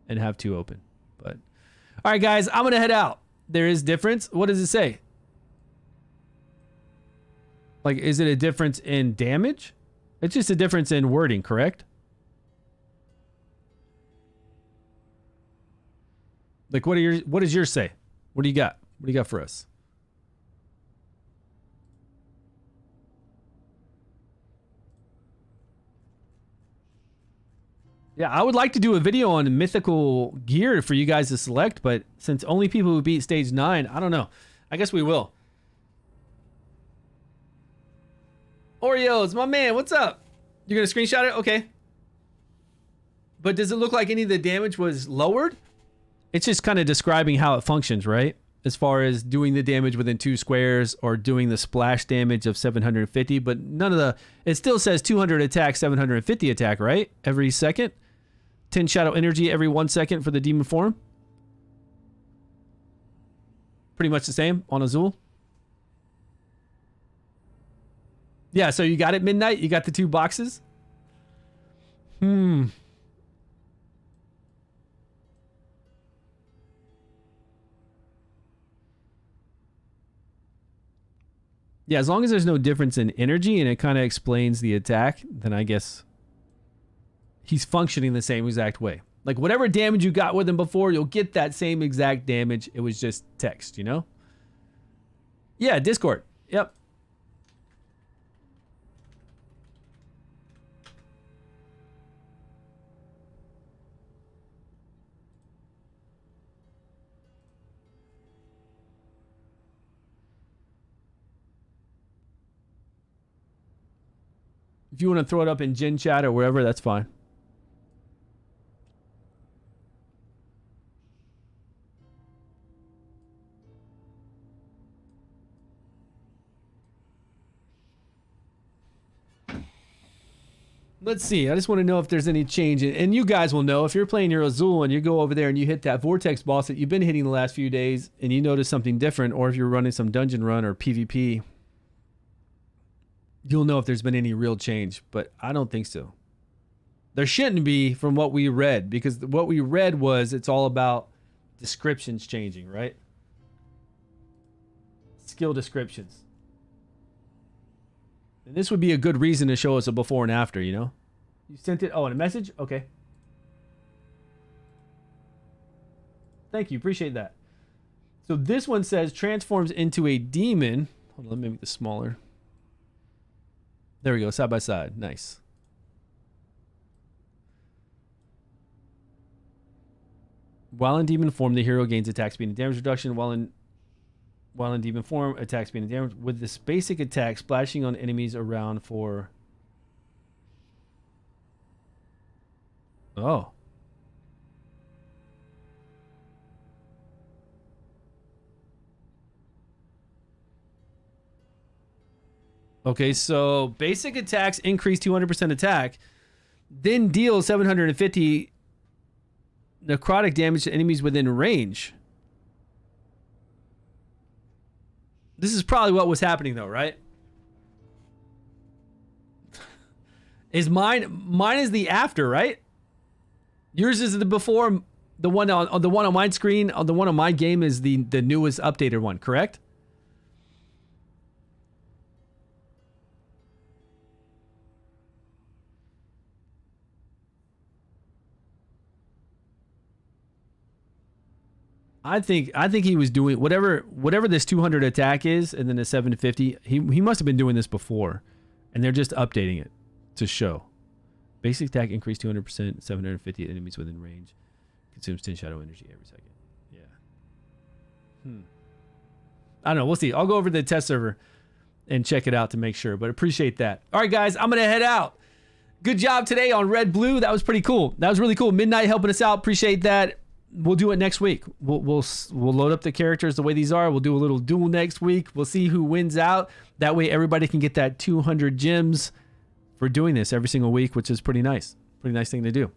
and have 2 open. But all right, guys, I'm going to head out. There is difference. What does it say? Like, is it a difference in damage? It's just a difference in wording, correct? Like, what does yours say? What do you got? What do you got for us? Yeah, I would like to do a video on mythical gear for you guys to select, but since only people who beat stage 9, I don't know. I guess we will. Oreos, my man, what's up? You're going to screenshot it? Okay. But does it look like any of the damage was lowered? It's just kind of describing how it functions, right? As far as doing the damage within 2 squares or doing the splash damage of 750, but none of the... It still says 200 attack, 750 attack, right? Every second. 10 shadow energy every 1 second for the demon form. Pretty much the same on Azul. Yeah, so you got it, Midnight? You got the 2 boxes? Yeah, as long as there's no difference in energy and it kind of explains the attack, then I guess he's functioning the same exact way. Like whatever damage you got with him before, you'll get that same exact damage. It was just text, you know? Yeah, Discord. Yep. If you want to throw it up in Gen Chat or wherever, that's fine. Let's see. I just want to know if there's any change. And you guys will know if you're playing your Azul and you go over there and you hit that Vortex boss that you've been hitting the last few days and you notice something different, or if you're running some dungeon run or PvP, you'll know if there's been any real change, but I don't think so. There shouldn't be from what we read, because what we read was it's all about descriptions changing, right? Skill descriptions. And this would be a good reason to show us a before and after, you know? You sent it, oh, in a message? Okay. Thank you, appreciate that. So this one says transforms into a demon. Hold on, let me make this smaller. There we go, side by side. Nice. While in demon form, the hero gains attack speed and damage reduction. While in demon form, attack speed and damage. With this basic attack, splashing on enemies around for... Oh. Okay, so basic attacks increase 200% attack, then deal 750 necrotic damage to enemies within range. This is probably what was happening though, right? Is mine is the after, right? Yours is the before. The one on my screen, the one on my game is the newest updated one, correct? I think he was doing whatever this 200 attack is, and then the 750. He must have been doing this before, and they're just updating it to show. Basic attack increase 200%, 750 enemies within range. Consumes 10 shadow energy every second. Yeah. I don't know. We'll see. I'll go over to the test server and check it out to make sure, but appreciate that. All right, guys, I'm going to head out. Good job today on Red Blue. That was pretty cool. That was really cool. Midnight helping us out. Appreciate that. We'll do it next week. We'll load up the characters the way these are. We'll do a little duel next week. We'll see who wins out. That way everybody can get that 200 gems for doing this every single week, which is pretty nice. Pretty nice thing to do.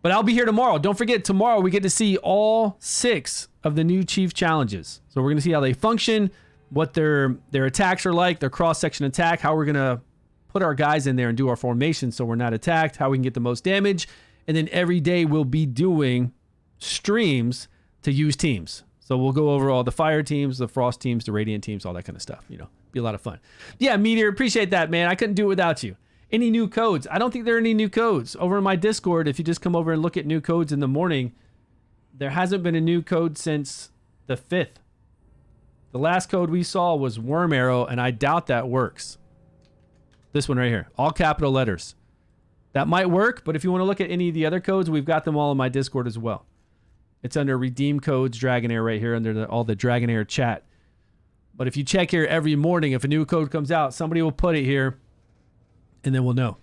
But I'll be here tomorrow. Don't forget, tomorrow we get to see all 6 of the new Chief challenges. So we're going to see how they function, what their attacks are like, their cross-section attack, how we're going to put our guys in there and do our formation so we're not attacked, how we can get the most damage. And then every day we'll be doing streams to use teams. So we'll go over all the fire teams, the frost teams, the radiant teams, all that kind of stuff. You know, be a lot of fun. Yeah, Meteor, appreciate that, man. I couldn't do it without you. Any new codes? I don't think there are any new codes. Over in my Discord, if you just come over and look at new codes in the morning, there hasn't been a new code since the 5th. The last code we saw was Wyrmarrow, and I doubt that works. This one right here, all capital letters. That might work, but if you want to look at any of the other codes, we've got them all in my Discord as well. It's under Redeem Codes Dragonheir right here under all the Dragonheir chat. But if you check here every morning, if a new code comes out, somebody will put it here, and then we'll know.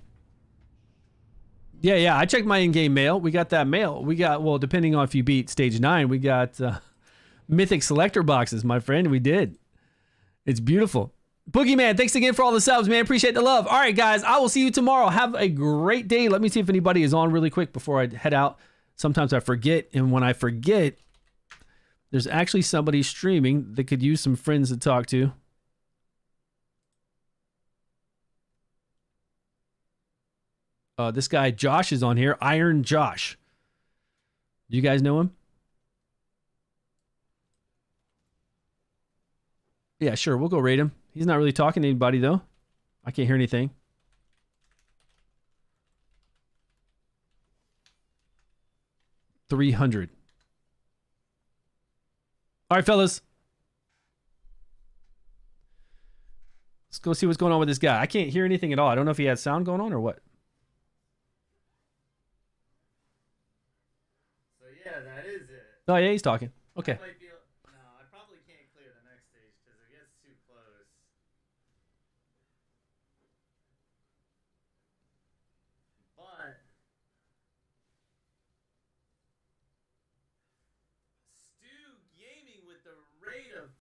Yeah, I checked my in-game mail. We got that mail. We got, well, depending on if you beat Stage 9, we got Mythic Selector boxes, my friend. We did. It's beautiful. Boogeyman, thanks again for all the subs, man. Appreciate the love. All right, guys, I will see you tomorrow. Have a great day. Let me see if anybody is on really quick before I head out. Sometimes I forget, and when I forget, there's actually somebody streaming that could use some friends to talk to. This guy, Josh, is on here. Iron Josh. Do you guys know him? Yeah, sure. We'll go raid him. He's not really talking to anybody, though. I can't hear anything. $300. All right, fellas. Let's go see what's going on with this guy. I can't hear anything at all. I don't know if he has sound going on or what. So yeah, that is it. Oh, yeah, he's talking. Okay. Might be